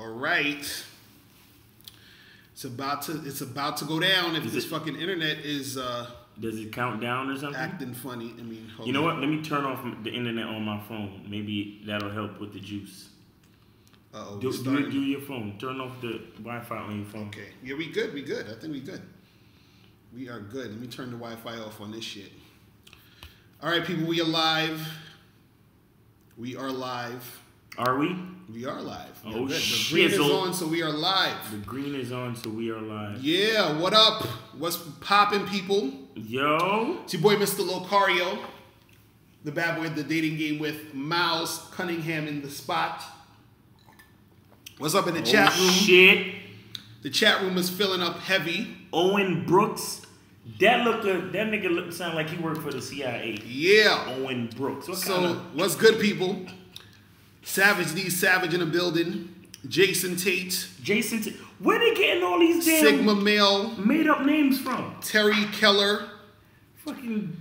All right. It's about to go down if this fucking internet is does it count down or something? Acting funny. I mean, you know what? Let me turn off the internet on my phone. Maybe that'll help with the juice. Do your phone. Turn off the Wi-Fi on your phone. Okay. Yeah, we good. We good. I think we good. We are good. Let me turn the Wi-Fi off on this shit. All right, people. We are live. We are live. Are we? We are live. Oh, the shit. green is on, so we are live. The green is on, so we are live. Yeah, what up? What's poppin', people? Yo. It's your boy, Mr. Locario. The bad boy of the dating game with Miles Cunningham in the spot. What's up in the chat room? Shit. The chat room is filling up heavy. Owen Brooks. That nigga sound like he worked for the CIA. Yeah. Owen Brooks. What's good, people? Savage D Savage in the building. Jason Tate. Where they getting all these damn Sigma Male made up names from? Terry Keller. Fucking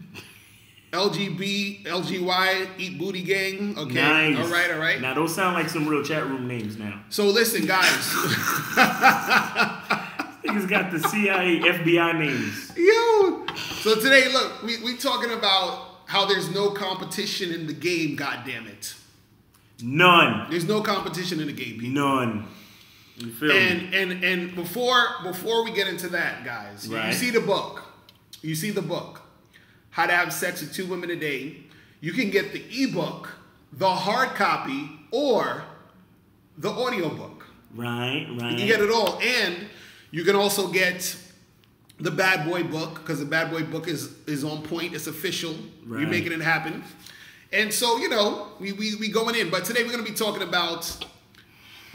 LGY Eat Booty Gang. Okay. Nice. All right. Now those sound like some real chat room names now. So listen, guys. Niggas got the CIA, FBI names. Yo. So today, look, we talking about how there's no competition in the game, goddammit. None. There's no competition in the game, people. None. You feel me? And before we get into that, guys, right. You see the book. How to Have Sex with 2 Women a Day. You can get the ebook, the hard copy, or the audiobook. Right. You can get it all. And you can also get the Bad Boy book, because the Bad Boy book is on point. It's official. Right. We're making it happen. And so, we going in. But today we're going to be talking about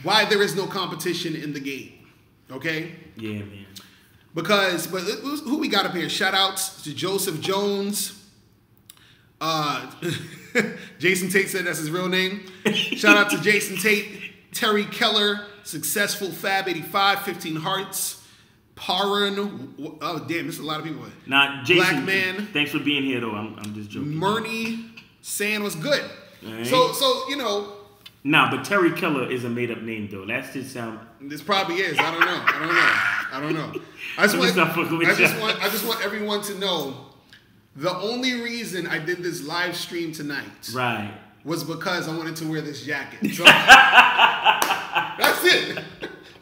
why there is no competition in the game. Okay? Yeah, man. But who we got up here? Shout outs to Joseph Jones. Jason Tate said that's his real name. Shout out to Jason Tate. Terry Keller. Successful Fab 85. 15 Hearts. Paran. Oh, damn. There's a lot of people. Nah, Jason. Black Man. Thanks for being here, though. I'm just joking. Murney saying was good. Right. So. Nah, but Terry Keller is a made-up name, though. That's just sound... This probably is. I don't know. I just want everyone to know the only reason I did this live stream tonight was because I wanted to wear this jacket. So that's it.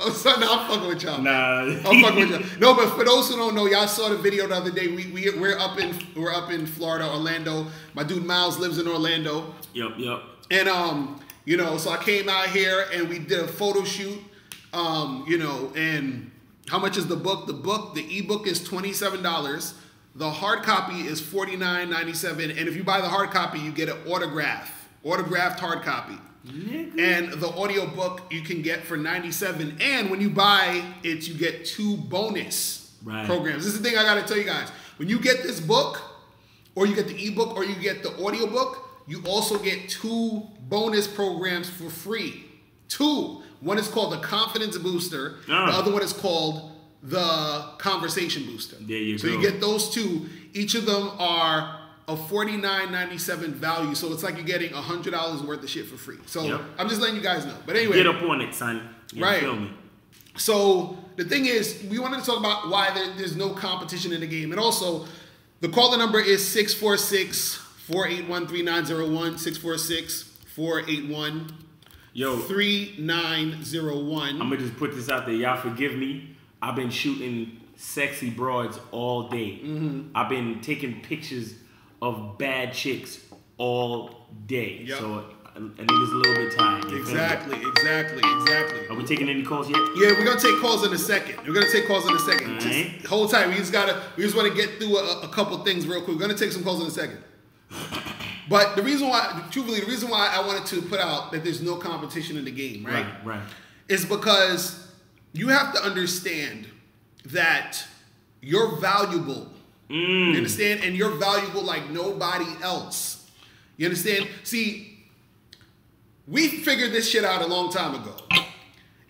I'm fucking with y'all. Nah. I'm fucking with y'all. No, but for those who don't know, y'all saw the video the other day. We're up in Florida, Orlando. My dude Miles lives in Orlando. Yep. And so I came out here and we did a photo shoot. And how much is the book? The ebook is $27. The hard copy is $49.97. And if you buy the hard copy, you get an autographed hard copy. Nigga. And the audio book you can get for $97. And when you buy it, you get 2 bonus programs. This is the thing I got to tell you guys. When you get this book, or you get the ebook, or you get the audio book, you also get 2 bonus programs for free. 2. One is called the Confidence Booster. The other one is called the Conversation Booster. There you go. So you get those 2. Each of them are a $49.97 value. So it's like you're getting $100 worth of shit for free. So I'm just letting you guys know. But anyway. Get up on it, son. Feel me. So the thing is, we wanted to talk about why there's no competition in the game. And also, the caller number is 646-481-3901. 646-481 3901. I'm gonna just put this out there. Y'all forgive me. I've been shooting sexy broads all day. Mm-hmm. I've been taking pictures of bad chicks all day. Yep. So I think it's a little bit tired. Exactly. Are we taking any calls yet? Yeah, we're gonna take calls in a second. Just hold tight. We just want to get through a couple things real quick. We're gonna take some calls in a second. But the reason why I wanted to put out that there's no competition in the game, right? Right. Is because you have to understand that you're valuable. You understand? And you're valuable like nobody else. You understand? See, we figured this shit out a long time ago.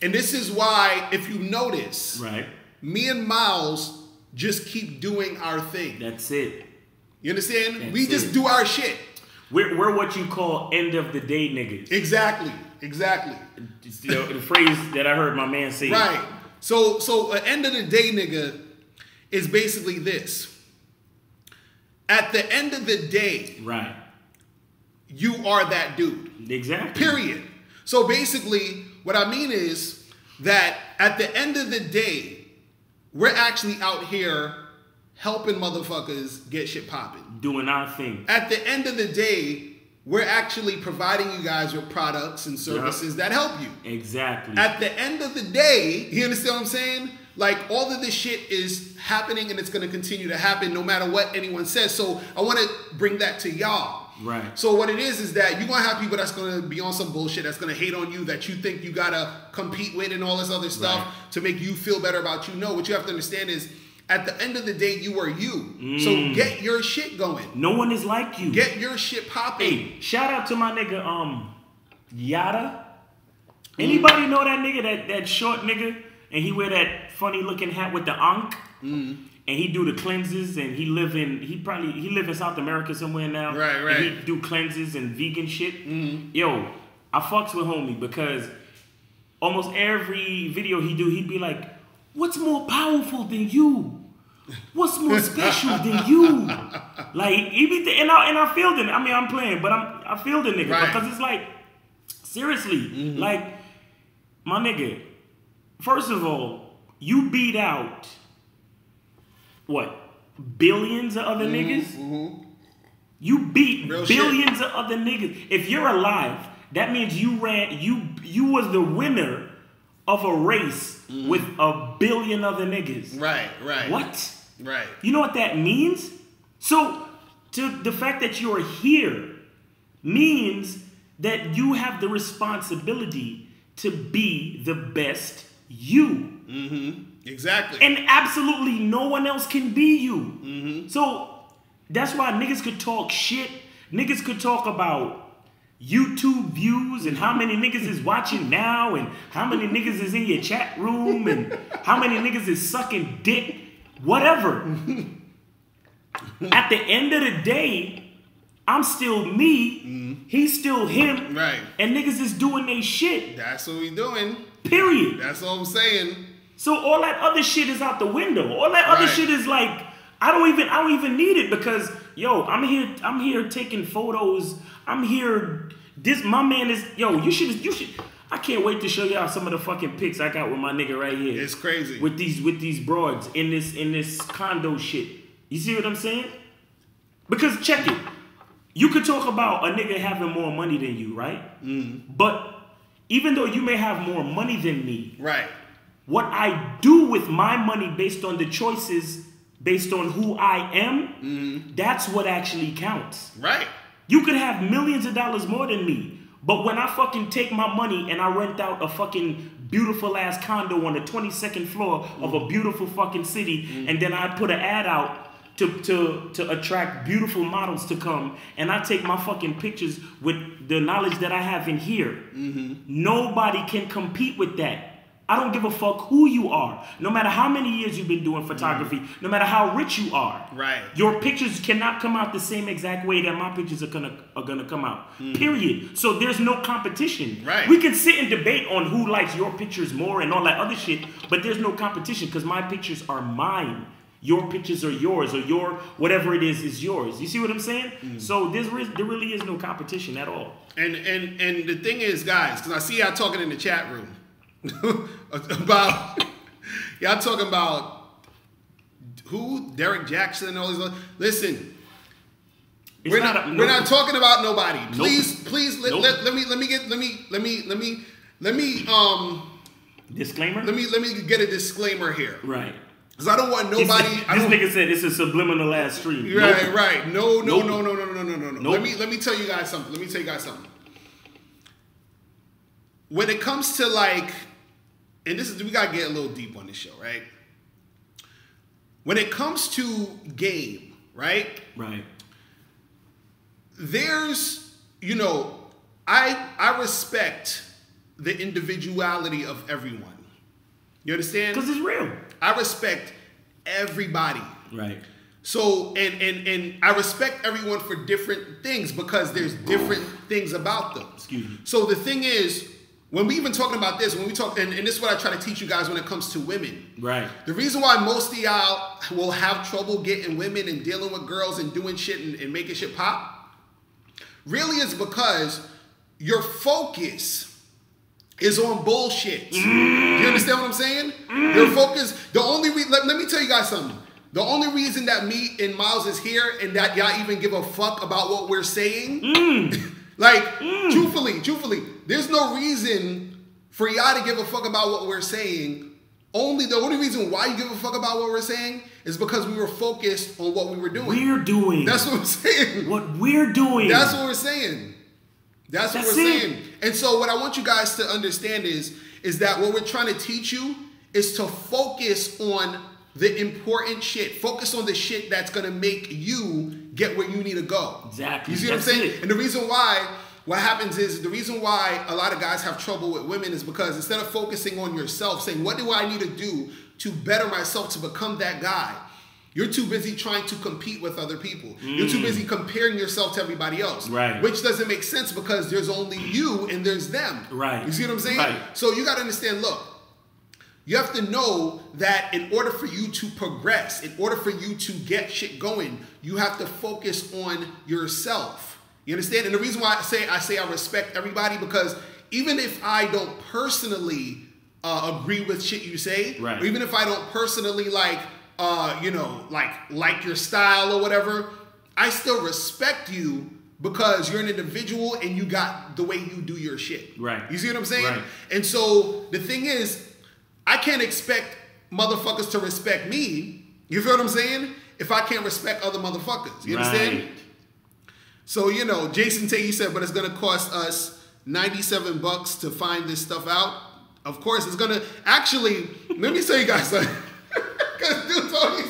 And this is why, if you notice, me and Miles just keep doing our thing. That's it. You understand? We just do our shit. We're what you call end of the day niggas. Exactly. Exactly. The phrase that I heard my man say. Right. So at the end of the day, nigga, is basically this. At the end of the day, right, you are that dude. Exactly. Period. So basically, what I mean is that at the end of the day, we're actually out here helping motherfuckers get shit popping. Doing our thing. At the end of the day, we're actually providing you guys with products and services that help you. Exactly. At the end of the day, you understand what I'm saying? Like, all of this shit is happening and it's going to continue to happen no matter what anyone says. So I want to bring that to y'all. Right. So what it is that you're going to have people that's going to be on some bullshit, that's going to hate on you, that you think you got to compete with and all this other stuff to make you feel better about you. No, what you have to understand is, at the end of the day, you are you. So get your shit going. No one is like you. Get your shit popping. Hey, shout out to my nigga, Yada. Anybody know that nigga, that short nigga? And he wear that funny looking hat with the ankh? And he do the cleanses, and he live in South America somewhere now. Right. And he do cleanses and vegan shit. Yo, I fucks with homie because almost every video he do, he'd be like, what's more powerful than you? What's more special than you? Like, he be and I feel the, I mean, I'm playing, but I feel the nigga because it's like, seriously, like, my nigga, first of all, you beat out what? Billions of other niggas? You beat Real billions of other niggas. If you're alive, that means you was the winner of a race with a billion other niggas. Right. What? Right. You know what that means? So, the fact that you're here means that you have the responsibility to be the best you. Exactly. And absolutely no one else can be you. So, that's why niggas could talk shit. Niggas could talk about YouTube views and how many niggas is watching now and how many niggas is in your chat room and how many niggas is sucking dick, whatever. At the end of the day, I'm still me, he's still him, right? And niggas is doing they shit. That's what we doing. Period. That's all I'm saying. So all that other shit is out the window. All that other shit is like, I don't even need it because, yo, I'm here taking photos. I'm here. My man is, yo, you should. I can't wait to show y'all some of the fucking pics I got with my nigga right here. It's crazy. With these broads in this condo shit. You see what I'm saying? Because check it. You could talk about a nigga having more money than you, right? But even though you may have more money than me, right? What I do with my money based on the choices, based on who I am, that's what actually counts. Right. You could have millions of dollars more than me, but when I fucking take my money and I rent out a fucking beautiful ass condo on the 22nd floor of a beautiful fucking city, and then I put an ad out to attract beautiful models to come, and I take my fucking pictures with the knowledge that I have in here, nobody can compete with that. I don't give a fuck who you are. No matter how many years you've been doing photography, no matter how rich you are, right? Your pictures cannot come out the same exact way that my pictures are gonna come out. Period. So there's no competition. Right. We can sit and debate on who likes your pictures more and all that other shit, but there's no competition because my pictures are mine. Your pictures are yours, or your whatever it is yours. You see what I'm saying? So there really is no competition at all. And the thing is, guys, because I see y'all talking in the chat room. about y'all talking about who? Derek Jackson and all these other, listen, we're not talking about nobody. Please let me disclaimer. Let me get a disclaimer here. Right. Because I don't want nobody. This nigga said it's a subliminal ass stream. Right. No. Let me tell you guys something. When it comes to like, and we gotta get a little deep on this show, right? When it comes to game, right? Right. There's, I respect the individuality of everyone. You understand? Because it's real. I respect everybody. Right. So, and I respect everyone for different things because there's different things about them. Excuse me. So the thing is, when we even talking about this, when we talk, and this is what I try to teach you guys when it comes to women. Right. The reason why most of y'all will have trouble getting women and dealing with girls and doing shit and making shit pop, really is because your focus is on bullshit. You understand what I'm saying? Your focus, the only reason, let me tell you guys something. The only reason that me and Miles is here and that y'all even give a fuck about what we're saying, truthfully, there's no reason for y'all to give a fuck about what we're saying. The only reason why you give a fuck about what we're saying is because we were focused on what we were doing. That's what I'm saying. What we're doing. That's what we're saying. That's what we're saying. And so what I want you guys to understand is that what we're trying to teach you is to focus on the important shit. Focus on the shit that's going to make you get where you need to go. Exactly. You see what I'm saying? And the reason why, what happens is, the reason why a lot of guys have trouble with women is because instead of focusing on yourself, saying, what do I need to do to better myself to become that guy? You're too busy trying to compete with other people. You're too busy comparing yourself to everybody else. Right. Which doesn't make sense because there's only you and there's them. Right. You see what I'm saying? Right. So you got to understand, look, you have to know that in order for you to progress, in order for you to get shit going, you have to focus on yourself. You understand? And the reason why I say I respect everybody, because even if I don't personally agree with shit you say, right, or even if I don't personally like your style or whatever, I still respect you because you're an individual and you got the way you do your shit. Right. You see what I'm saying? Right. And so the thing is, I can't expect motherfuckers to respect me. You feel what I'm saying? If I can't respect other motherfuckers. You understand? Right. So, Jason Tate, you said, but it's going to cost us $97 to find this stuff out. Of course, it's going to... Actually, let me tell you guys something. Because dude told me...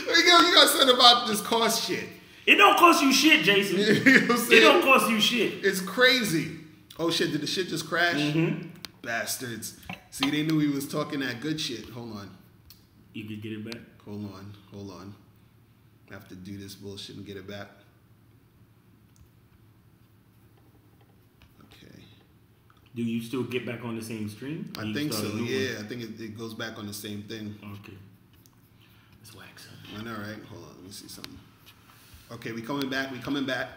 Let me tell you guys something about this cost shit. It don't cost you shit, Jason. You know what I'm saying? It don't cost you shit. It's crazy. Oh, shit. Did the shit just crash? Mm-hmm. Bastards. See, they knew he was talking that good shit. Hold on. You could get it back? Hold on. I have to do this bullshit and get it back. Okay. Do you still get back on the same stream? I think so, yeah. I think it goes back on the same thing. Okay. Let's wax up. I know, right? Hold on. Let me see something. Okay, we coming back. We are coming back.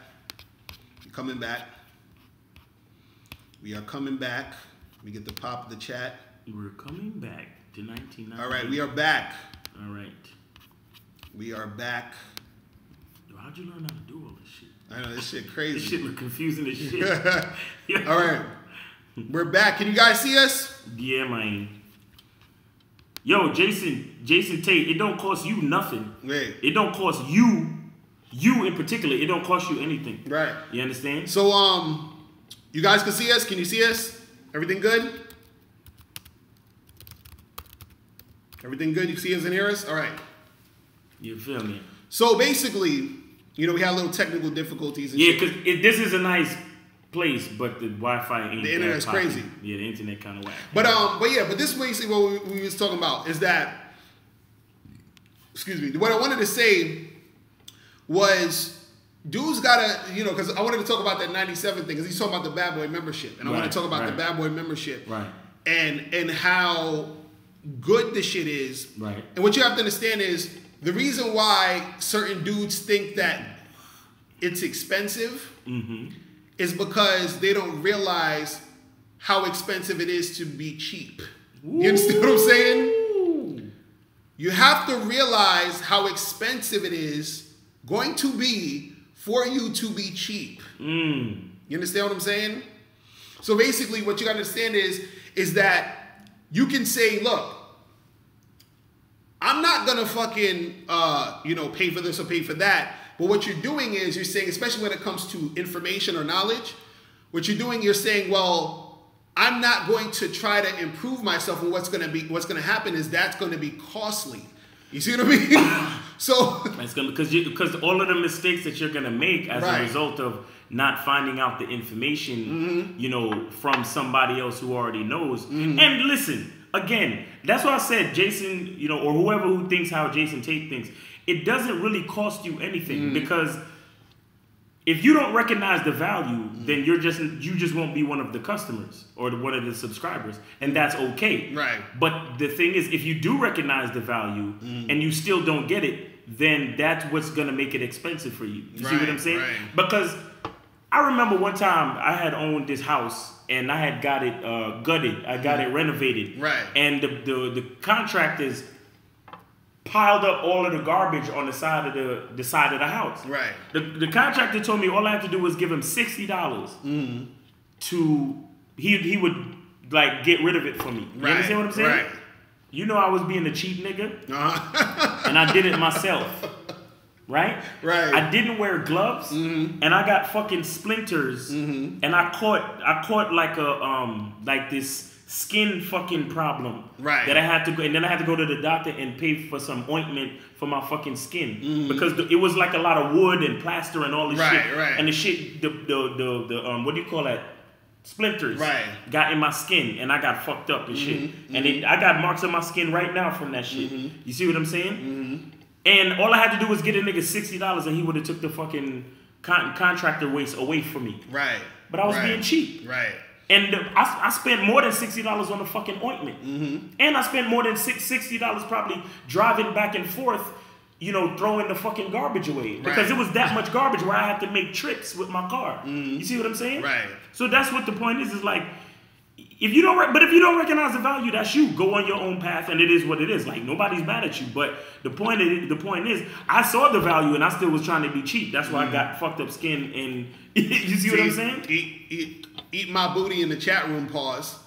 Let me get the pop of the chat. We're coming back to 1990. All right, we are back. All right. We are back. Yo, how'd you learn how to do all this shit? I know, this shit crazy. This shit look confusing as shit. All right. We're back. Can you guys see us? Yeah, man. Yo, Jason Tate, it don't cost you nothing. Right. It don't cost you in particular, it don't cost you anything. Right. You understand? So, you guys can see us? Can you see us? Everything good? Everything good? You see us and hear us? All right. You feel me? So basically, we had a little technical difficulties. And because this is a nice place, but the Wi-Fi ain't. The internet's crazy. Yeah, the internet kind of whack. But this is basically what we was talking about is that. Excuse me. What I wanted to say was, dudes gotta, because I wanted to talk about that 97 thing, because he's talking about the Bad Boy membership, and I want to talk about the Bad Boy membership, right? And how good the shit is, right? And what you have to understand is the reason why certain dudes think that it's expensive is because they don't realize how expensive it is to be cheap. You understand what I'm saying? You have to realize how expensive it is going to be for you to be cheap. You understand what I'm saying? So basically what you got to understand is that you can say, look, I'm not going to fucking, pay for this or pay for that. But what you're doing is you're saying, especially when it comes to information or knowledge, what you're doing, you're saying, well, I'm not going to try to improve myself, and what's going to happen is that's going to be costly. You see what I mean? So it's gonna because all of the mistakes that you're gonna make as a result of not finding out the information, from somebody else who already knows. And listen, again, that's why I said Jason, or whoever who thinks how Jason Tate thinks, it doesn't really cost you anything because if you don't recognize the value, then you just won't be one of the customers or one of the subscribers, and that's okay. Right. But the thing is, if you do recognize the value and you still don't get it, then that's what's gonna make it expensive for you. You see what I'm saying? Right. Because I remember one time I had owned this house and I had got it gutted. I got it renovated. Right. And the contractors piled up all of the garbage on the side of the house. Right. The contractor told me all I had to do was give him $60 to he would like get rid of it for me. You understand what I'm saying? Right. You know I was being a cheap nigga, and I did it myself. Right? Right. I didn't wear gloves, and I got fucking splinters, and I caught like a like this skin fucking problem. Right. That I had to go, and then I had to go to the doctor and pay for some ointment for my fucking skin because it was like a lot of wood and plaster and all this shit. Right. And the shit, the what do you call that? Splinters. Right. Got in my skin, and I got fucked up and shit. And I got marks on my skin right now from that shit. You see what I'm saying? And all I had to do was get a nigga $60, and he would have took the fucking contractor waste away from me. Right. But I was being cheap. Right. And I spent more than $60 on the fucking ointment. And I spent more than $60 probably driving back and forth, you know, throwing the fucking garbage away. Because it was that much garbage where I had to make trips with my car. You see what I'm saying? Right. So that's what the point is like, if you don't recognize the value, that's you. Go on your own path, and it is what it is. Like, nobody's mad at you. But the point is, I saw the value, and I still was trying to be cheap. That's why I got fucked up skin. And you see what I'm saying? Eat my booty in the chat room. Pause.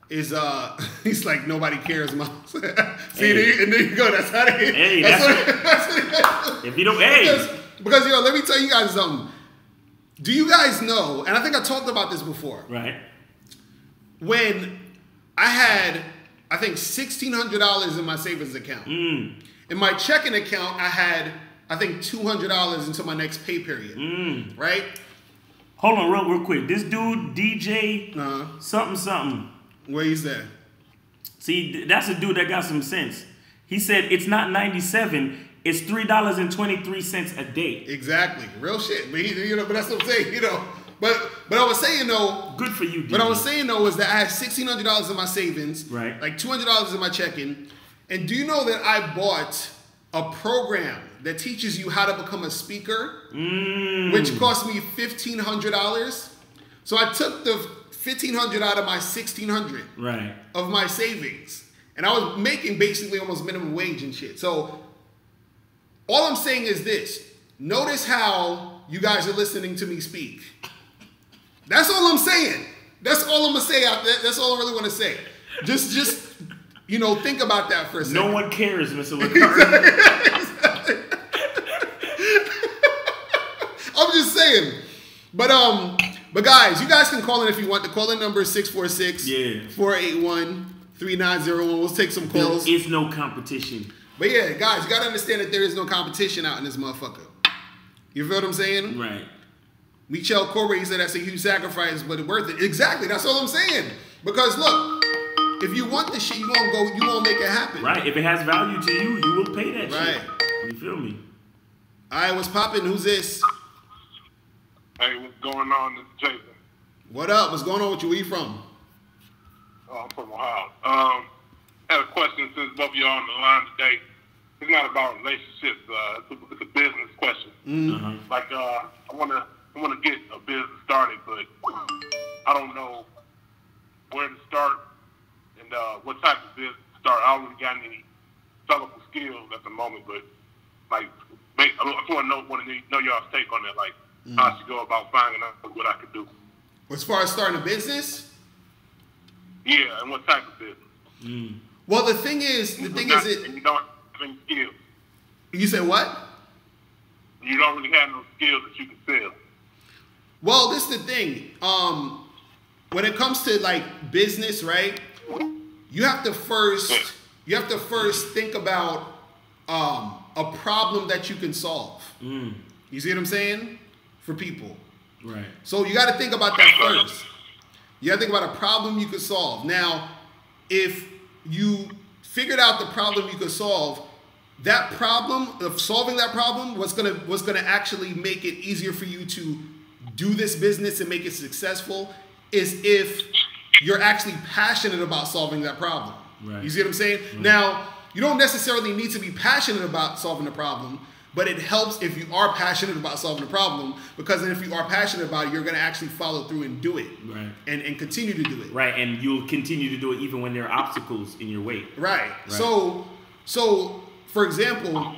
Is he's like nobody cares, mom. See, and there you go. That's how they. Hey, that's what, if you don't, because yo, let me tell you guys something. Do you guys know? And I think I talked about this before. Right. When I had, I think $1,600 in my savings account. In my checking account, I had, I think $200 until my next pay period. Right. Hold on, real quick. This dude DJ something. Where he's there? See, that's a dude that got some sense. He said it's not 97, it's $3.23 a day. Exactly, real shit. But but that's what I'm saying. But I was saying though. Good for you, DJ. But I was saying though is that I had $1,600 in my savings, right? Like $200 in my checking. And do you know that I bought a program that teaches you how to become a speaker, which cost me $1,500? So I took the $1,500 out of my $1,600 right of my savings, and I was making basically almost minimum wage and shit. So all I'm saying is this: notice how you guys are listening to me speak. That's all I'm saying. That's all I'm gonna say out there. That's all I really want to say. Just think about that for a second. No one cares, Mr. Locario. I'm just saying. But guys, you guys can call in if you want. The call-in number is 646-481-3901. Let's take some calls. There is no competition. But yeah, guys, you gotta understand that there is no competition out in this motherfucker. You feel what I'm saying? Right. Michelle Corey, he said that's a huge sacrifice, but it's worth it. Exactly, that's all I'm saying. Because look, if you want this shit, you gonna make it happen. Right. If it has value to you, you will pay that shit. Right. You feel me? Alright, what's poppin'? Who's this? Hey, what's going on? This is Jason. What up? What's going on with you? Where you from? I'm from Ohio. I had a question since both of y'all on the line today. It's not about relationships. It's a business question. Like, I want to get a business started, but I don't know where to start and what type of business to start. I don't really got any technical skills at the moment, but like, I just want to know y'all's take on that. Like, how I should go about finding out what I could do. As far as starting a business? Yeah, and what type of business? Well, the thing is, and you don't have any skills. You said what? You don't really have no skills that you can sell. Well, this is the thing. When it comes to like business, right? You have to first think about a problem that you can solve. You see what I'm saying? For people. Right. So you got to think about that first. You got to think about a problem you could solve. Now, if you figured out the problem you could solve, that problem of solving that problem, what's gonna actually make it easier for you to do this business and make it successful is if you're actually passionate about solving that problem. Right. You see what I'm saying? Right. Now, you don't necessarily need to be passionate about solving the problem, but it helps if you are passionate about solving the problem, because then if you are passionate about it, you're going to actually follow through and do it. Right. And continue to do it. Right, and you'll continue to do it even when there are obstacles in your way. Right. So for example,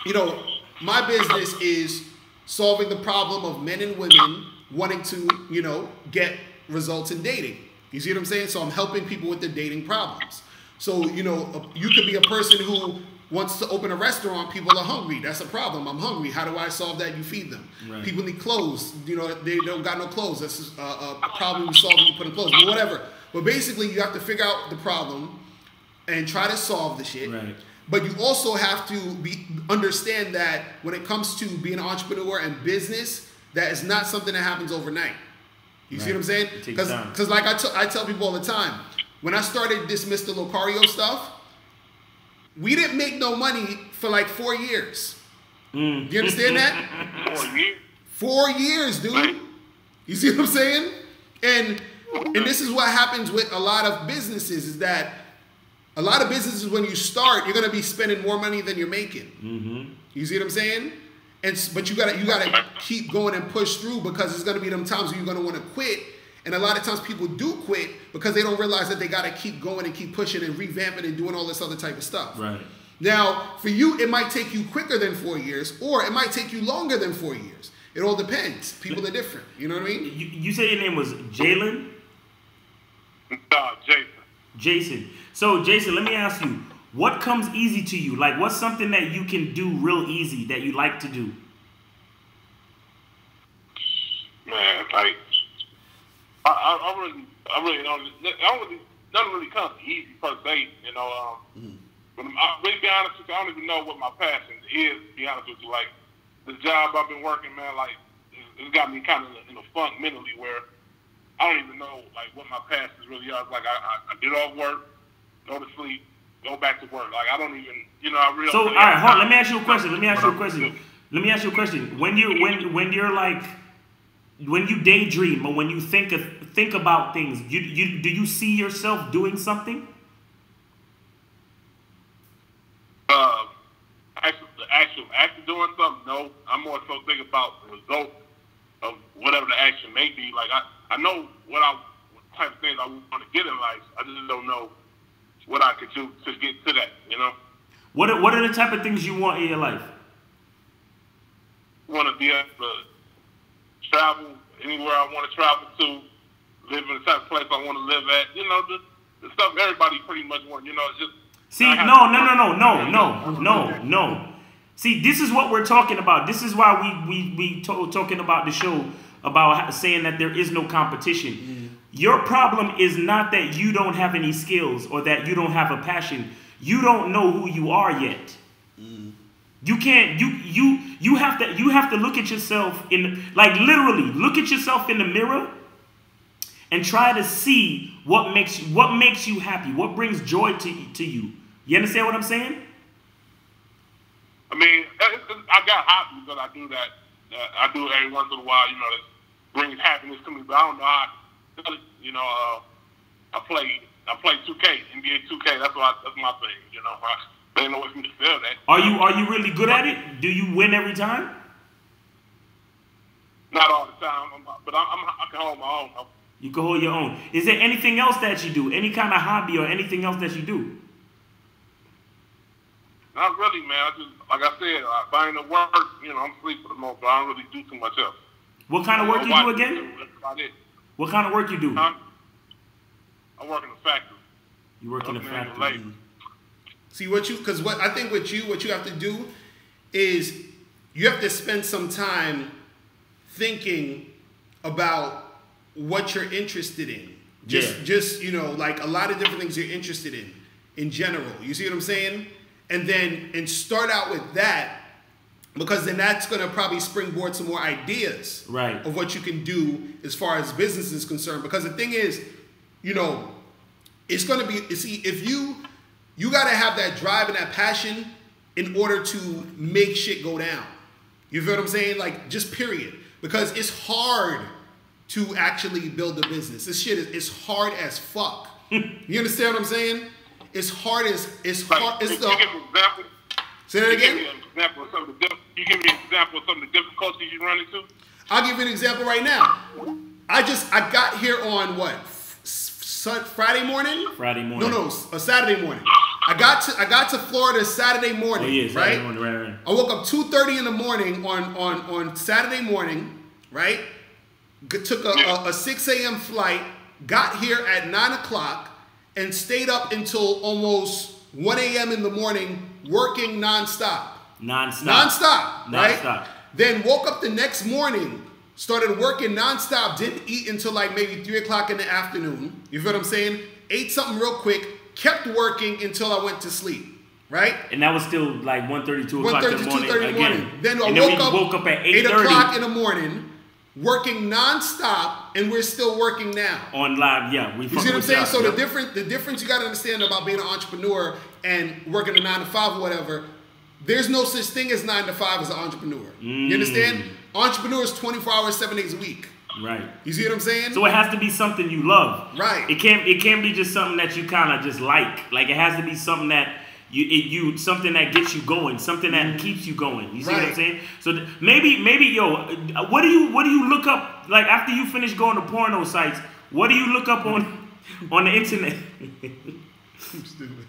you know, my business is solving the problem of men and women wanting to, you know, get results in dating. You see what I'm saying? So I'm helping people with their dating problems. So, you know, you could be a person who wants to open a restaurant. People are hungry. That's a problem. I'm hungry. How do I solve that? You feed them. Right. People need clothes. You know, they don't got no clothes. That's a problem you solve when you put in clothes. But whatever. But basically, you have to figure out the problem and try to solve the shit. Right. But you also have to understand that when it comes to being an entrepreneur and business, that is not something that happens overnight. You see what I'm saying? Because like I tell people all the time, when I started this Mr. Locario stuff, we didn't make no money for like 4 years. Do you understand that? 4 years? 4 years, dude. You see what I'm saying? And this is what happens with a lot of businesses, is that a lot of businesses, when you start, you're gonna be spending more money than you're making. You see what I'm saying? But you gotta keep going and push through, because there's gonna be them times where you're gonna want to quit. And a lot of times people do quit because they don't realize that they gotta keep going and keep pushing and revamping and doing all this other type of stuff. Right. Now, for you, it might take you quicker than 4 years, or it might take you longer than 4 years. It all depends. People are different. You know what I mean? You say your name was Jalen? Jason. Jason. So, Jason, let me ask you, what comes easy to you? Like, what's something that you can do real easy that you like to do? Man, like, I really don't. Nothing really comes easy per se, you know. But I'll really be honest with you, I don't even know what my passion is. To be honest with you, like the job I've been working, man, like it's got me kind of in a funk mentally where I don't even know like what my passions really are. Like I get off work, go to sleep, go back to work. Like I don't even, you know, I really. So all right, hold on. Let me ask you a question. When you're like, when you daydream or when you think about things, do you see yourself doing something? Actually doing something, no. I'm more so thinking about the result of whatever the action may be. Like I know what type of things I want to get in life. I just don't know what I could do to get to that, you know? What are the type of things you want in your life? I want to be able to travel anywhere I want to travel to, live in the type of place I want to live at. You know, the stuff everybody pretty much wants. You know, it's just. See, no. See, this is what we're talking about. This is why we talking about the show about saying that there is no competition. Your problem is not that you don't have any skills or that you don't have a passion. You don't know who you are yet. You can't. You have to look at yourself literally look at yourself in the mirror and try to see what makes you happy, what brings joy to you. You understand what I'm saying? I mean, I got hobbies that I do that. I do every once in a while. You know, that brings happiness to me. But I don't know how. You know, I play 2K, NBA 2K. That's my thing. You know, they know what me to feel that. Are you really good at it? Do you win every time? Not all the time, but I can hold my own. You can hold your own. Is there anything else that you do? Any kind of hobby or anything else that you do? Not really, man. I just, like I said, if I ain't at work, you know, I'm asleep for the most, but I don't really do too much else. What kind of work you do again? That's about it. What kind of work you do? I work in a factory. You work in a factory. See what you have to do is you have to spend some time thinking about what you're interested in. Just you know, like a lot of different things you're interested in general. You see what I'm saying? And start out with that, because then that's going to probably springboard some more ideas of what you can do as far as business is concerned. Because the thing is, you know, it's going to be, if you got to have that drive and that passion in order to make shit go down. You feel what I'm saying? Like, just period. Because it's hard to actually build a business. This shit is hard as fuck. You understand what I'm saying? It's hard as it's hard. It's the. Give me an example. Say that again. You give me an example of some of the difficulties you run into. I'll give you an example right now. I got here on what? Friday morning? Friday morning. No, a Saturday morning. I got to Florida Saturday morning. Oh yeah, Saturday right? morning, right. I woke up 2:30 in the morning on Saturday morning, right? Took a 6 a.m. flight, got here at 9 o'clock, and stayed up until almost 1 a.m. in the morning working nonstop. Right? Then woke up the next morning, started working nonstop, didn't eat until like maybe 3 o'clock in the afternoon. You feel what I'm saying? Ate something real quick, kept working until I went to sleep. Right? And that was still like 1:30, 2 o'clock in the morning. 2:30 in the morning. Then I woke up at 8 o'clock in the morning, working nonstop, and we're still working now. On live, yeah. You see what I'm saying? So the difference you got to understand about being an entrepreneur and working a 9 to 5 or whatever, there's no such thing as 9 to 5 as an entrepreneur. You understand? Entrepreneurs 24 hours, 7 days a week. Right. You see what I'm saying? So it has to be something you love. Right. It can't be just something that you kind of just like. Like it has to be something that something that gets you going, something that keeps you going. You see what I'm saying? So maybe yo, what do you look up like after you finish going to porno sites? What do you look up on the internet?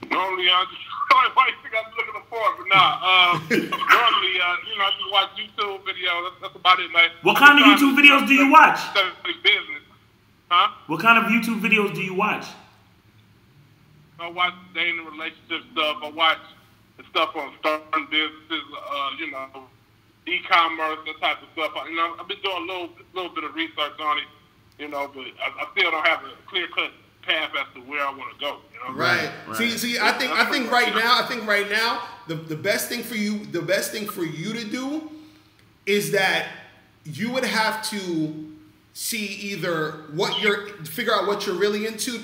Normally, why you think I'm looking for it? But nah, normally, I just watch YouTube videos. That's about it. Like, what kind of YouTube videos do you watch? Business, huh? What kind of YouTube videos do you watch? I watch dating relationship stuff. I watch the stuff on starting businesses, e-commerce, that type of stuff. I've been doing a little bit of research on it, but I still don't have a clear-cut path as to where I want to go. Right. See, I think right now, the best thing for you to do is that you would have to see either figure out what you're really into,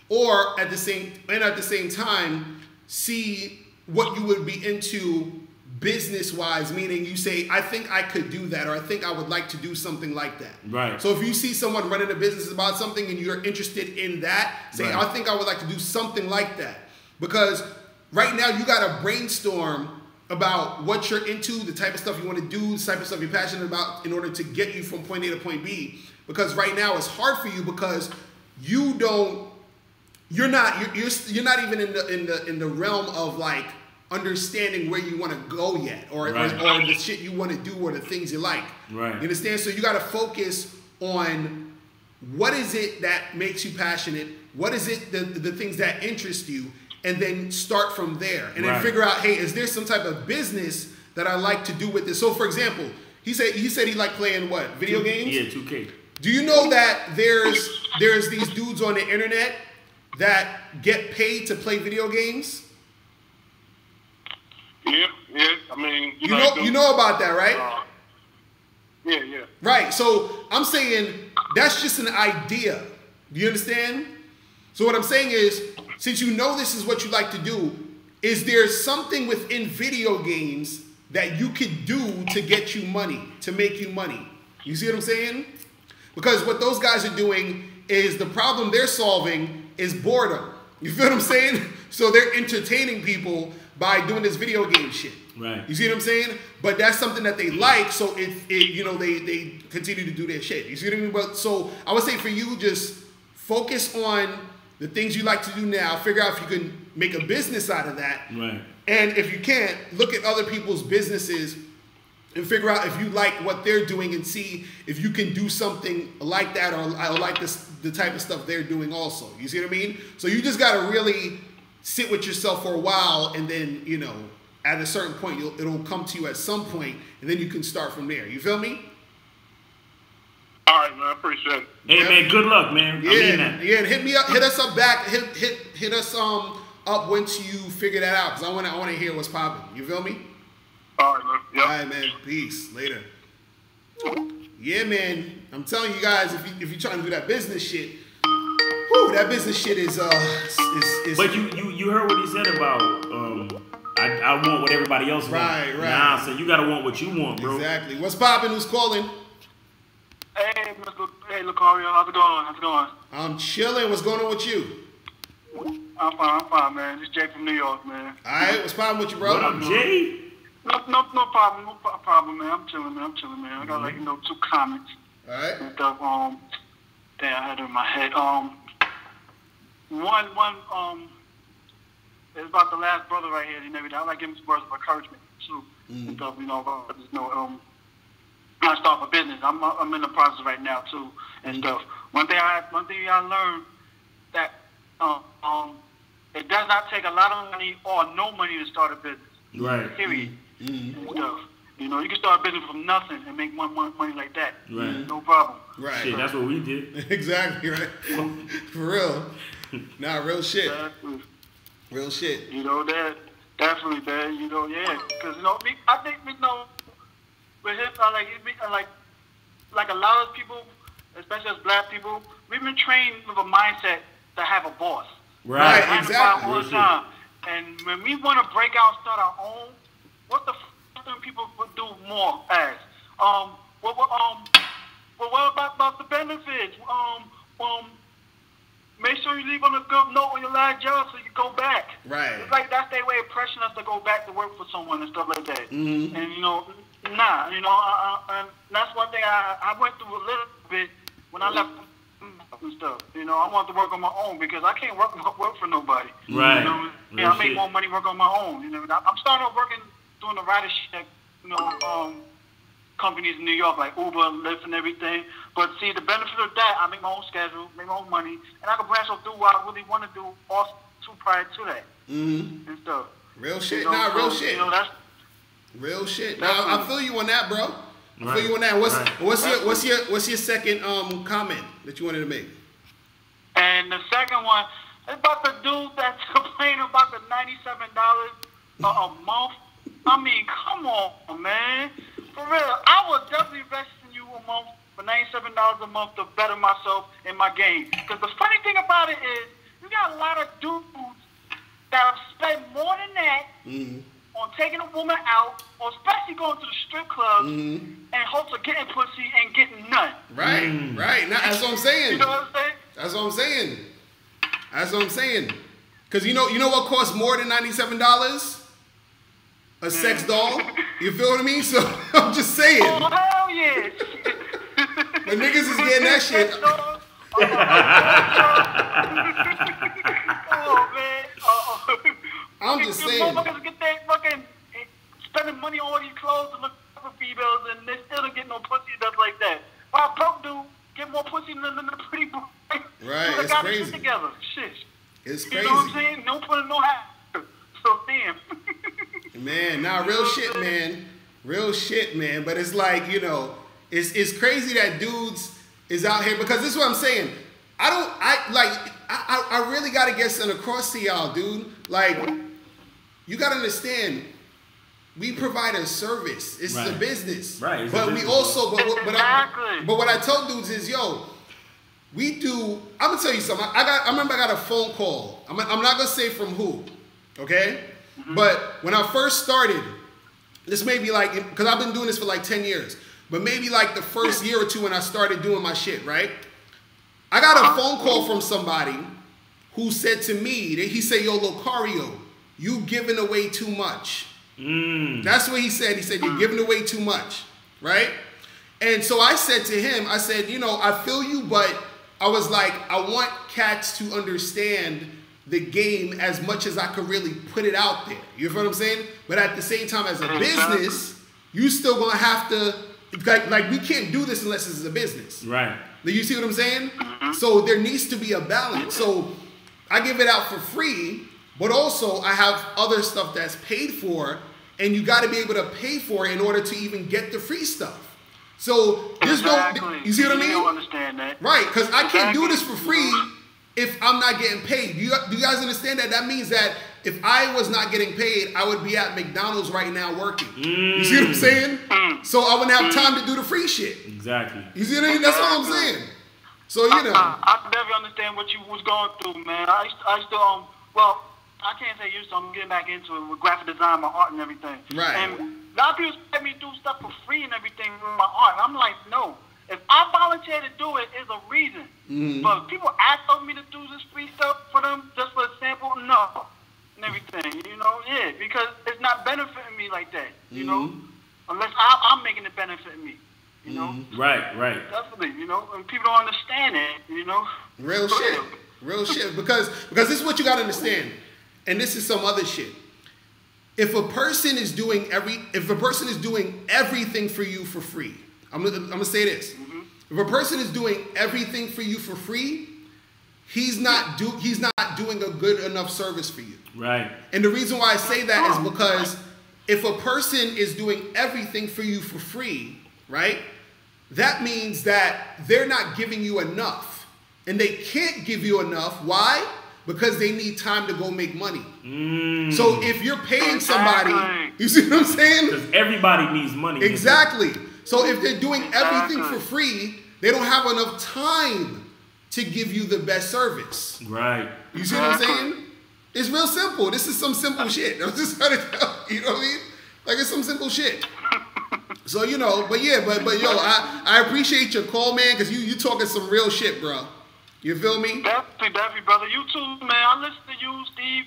or at the same time see what you would be into business-wise, meaning you say, I think I could do that, or I think I would like to do something like that. Right. So if you see someone running a business about something and you're interested in that, say, I think I would like to do something like that. Because right now you got to brainstorm about what you're into, the type of stuff you want to do, the type of stuff you're passionate about in order to get you from point A to point B. Because right now it's hard for you because you're not even in the realm of like understanding where you want to go yet, or the shit you want to do, or the things you like. Right. You understand? So you got to focus on what is it that makes you passionate, what is it the things that interest you, and then start from there, and then figure out, hey, is there some type of business that I like to do with this? So for example, he said he liked playing what? Video games? Yeah, 2K. Do you know that there's these dudes on the internet that get paid to play video games? Yeah. I mean, you know about that, right? Yeah. Right. So I'm saying that's just an idea. Do you understand? So what I'm saying is, since you know this is what you like to do, is there something within video games that you could do to get you money, to make you money? You see what I'm saying? Because what those guys are doing is the problem they're solving is boredom. You feel what I'm saying? So they're entertaining people by doing this video game shit. Right. You see what I'm saying? But that's something that they like, so they continue to do their shit. You see what I mean? But so I would say for you, just focus on the things you like to do now. Figure out if you can make a business out of that. Right. And if you can't, look at other people's businesses and figure out if you like what they're doing and see if you can do something like that, or like the type of stuff they're doing also. You see what I mean? So you just got to really sit with yourself for a while, and then, at a certain point, it'll come to you at some point, and then you can start from there. You feel me? All right, man. I appreciate it. Hey, man, good luck, man. Yeah, I mean that. Yeah, hit me up. Hit us up back. Hit us up once you figure that out, because I want to hear what's popping. You feel me? All right, man. Yep. All right, man. Peace. Later. Yeah, man. I'm telling you guys, if you're trying to do that business shit, that business shit is. But you heard what he said about I want what everybody else wants. Right. Nah, so you gotta want what you want, bro. Exactly. What's poppin'? Who's calling? Hey, Locario, how's it going? I'm chilling. What's going on with you? I'm fine, man. This is Jay from New York, man. All right. What's poppin' with you, bro? What up, Jay? No problem, man. I'm chilling, man. I got like 2 comments. All right. And stuff. Damn, I had it in my head. One. It's about the last brother right here and everything. I like giving some words of encouragement too. And stuff, I start a business. I'm in the process right now too and stuff. One thing I learned that it does not take a lot of money or no money to start a business. Right. Period. And stuff. You can start a business from nothing and make money like that. Right. No problem. Right. Shit, that's what we did. Exactly, right. For real. Nah, real shit. Exactly. Real shit. That definitely, man. Yeah. Because I think with hip, like a lot of people, especially as black people, we've been trained with a mindset to have a boss. Right, exactly. All the time. And when we want to break out and start our own, what the f*** do people would do more as? What about the benefits? Make sure you leave on a good note on your last job so you go back. Right. It's like that's their way of pressuring us to go back to work for someone and stuff like that. Mm-hmm. And and that's one thing I went through a little bit when I left and stuff. I wanted to work on my own because I can't work for nobody. Right. I make more money work on my own. I'm starting off doing the ridership, companies in New York like Uber, Lyft, and everything. But see, the benefit of that, I make my own schedule, make my own money, and I can branch off do what I really want to do also prior to that. Mm-hmm. And stuff. Real shit. Real shit. That's real shit. Now, I feel you on that, bro. I feel you on that. What's your second comment that you wanted to make? And the second one is about the dude that's complaining about the $97 a month. I mean, come on, man. For real, I would definitely invest in you a month for $97 a month to better myself in my game. Because the funny thing about it is, you got a lot of dudes that spend more than that on taking a woman out, or especially going to the strip clubs in hopes of getting pussy and getting none. Right. Now, that's what I'm saying. You know what I'm saying? That's what I'm saying. Because you know what costs more than $97? A sex doll. You feel what I mean? So I'm just saying. Oh, hell yeah. The niggas is getting that shit. Oh, man. I'm just saying. Motherfuckers get that fucking spending money on all these clothes and look for females and they still don't get no pussy and stuff like that. Why a broke dude get more pussy than the pretty boy? Right, it's crazy. Shit together. Shit. It's crazy. You know what I'm saying? No put no hat. So damn. Man, real shit, man. But it's like, it's crazy that dudes is out here, because this is what I'm saying. I really gotta get something across to y'all, dude. Like, you gotta understand, we provide a service. It's a business. Right. But we also, but what I tell dudes is, we do. I'm gonna tell you something. I remember I got a phone call. I'm not gonna say from who, okay? But when I first started, this may be like, because I've been doing this for like 10 years, but maybe like the first year or two when I started doing my shit, right? I got a phone call from somebody who said to me, he said, yo, Locario, you giving away too much. That's what he said. He said, you're giving away too much, right? And so I said to him, I said, I feel you, but I was like, I want cats to understand the game as much as I could really put it out there. You feel what I'm saying? But at the same time, as a business, you still gonna have to, like we can't do this unless it's a business. Right. You see what I'm saying? So there needs to be a balance. So I give it out for free, but also I have other stuff that's paid for, and you got to be able to pay for it in order to even get the free stuff. So there's no, you see what I mean? I don't understand that. Right, because I can't do this for free if I'm not getting paid. Do you guys understand that? That means that if I was not getting paid, I would be at McDonald's right now working. You see what I'm saying? So I wouldn't have time to do the free shit. Exactly. You see what I mean? That's what I'm saying. So, I never understand what you was going through, man. I used to, I can't say used to. I'm getting back into it with graphic design, my art and everything. Right. And a lot of people let me do stuff for free and everything with my art. And I'm like, no. If I volunteer to do it, it's a reason. But people ask of me to do this free stuff for them just for a sample, no. And everything, you know, yeah, because it's not benefiting me like that, you know, unless I'm making it benefit me, you know. Right. Definitely, you know, and people don't understand it, you know. Real shit. Because this is what you got to understand, and this is some other shit. If a person is doing everything for you for free, I'm gonna say this. If a person is doing everything for you for free, he's not doing a good enough service for you. Right. And the reason why I say that is because if a person is doing everything for you for free, right, that means that they're not giving you enough. And they can't give you enough. Why? Because they need time to go make money. So if you're paying somebody, you see what I'm saying? Because everybody needs money. Exactly. So if they're doing everything for free, they don't have enough time to give you the best service. Right. You see what I'm saying? It's real simple. This is some simple shit. I'm just trying to tell you, you know what I mean? Like, it's some simple shit. So, you know, but yo, I appreciate your call, man, because you talking some real shit, bro. You feel me? Definitely, brother. You too, man. I listen to you, Steve.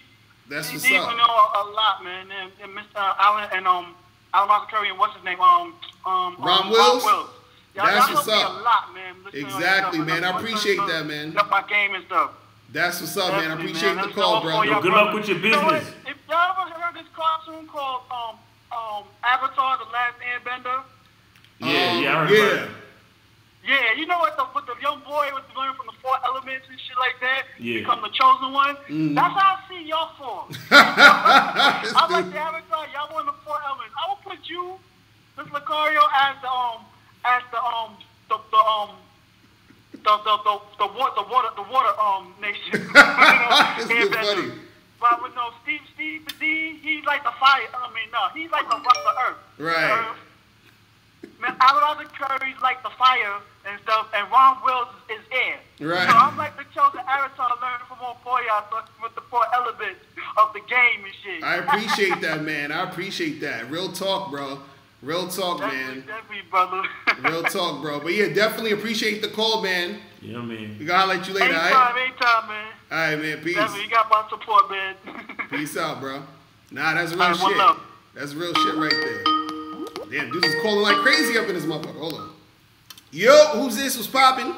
That's what's Steve, up. you know a lot, man. And Mr. Allen and Alan Locario and what's his name? Ron Wills. That's what's up. A lot, man. Exactly, man. I appreciate that, man. Up my game and stuff. That's what's up, man. I appreciate the call, bro. Good luck with your business. You know, if y'all ever heard this cartoon called Avatar: The Last Airbender? I heard. Yeah, you know what the young boy was learning from the 4 elements and shit like that? Yeah. Become the chosen one? That's how I see y'all for. I'm like the Avatar, y'all want the 4 elements. I will put you, Mr. Locario, as the water nation. You know, That's good funny. But with Steve D, he's like the fire. He's like the earth. Right. Man, Alan Curry's like the fire and stuff, and Ron Wills is air. Right. So I'm like the chosen avatar learning from all 4 y'all with the 4 elements of the game and shit. I appreciate that, man. I appreciate that. Real talk, bro. Real talk, man. Definitely, brother. Real talk, bro. But yeah, definitely appreciate the call, man. Yeah, man. We gotta let you later, alright? Anytime, man. Alright, man. Peace. Definitely, you got my support, man. Peace out, bro. Nah, that's real shit. That's real shit right there. Damn, dude is calling like crazy up in this motherfucker. Hold on. Yo, who's this? What's popping?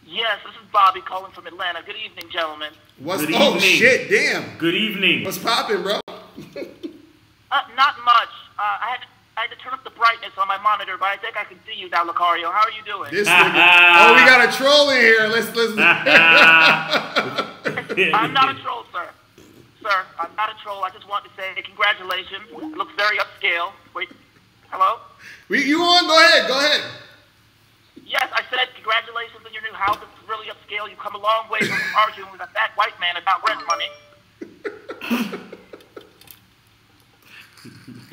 Yes, this is Bobby calling from Atlanta. Good evening, gentlemen. Good evening. Shit, damn. Good evening. What's popping, bro? Not much. I had to turn up the brightness on my monitor, but I think I can see you now, Locario. How are you doing? This nigga. Oh, we got a troll in here. Let's. I'm not a troll, sir. Sir, I'm not a troll. I just want to say congratulations. It looks very upscale. Wait, hello? You on? Go ahead. Yes, I said congratulations on your new house. It's really upscale. You've come a long way from arguing with a fat white man about rent money.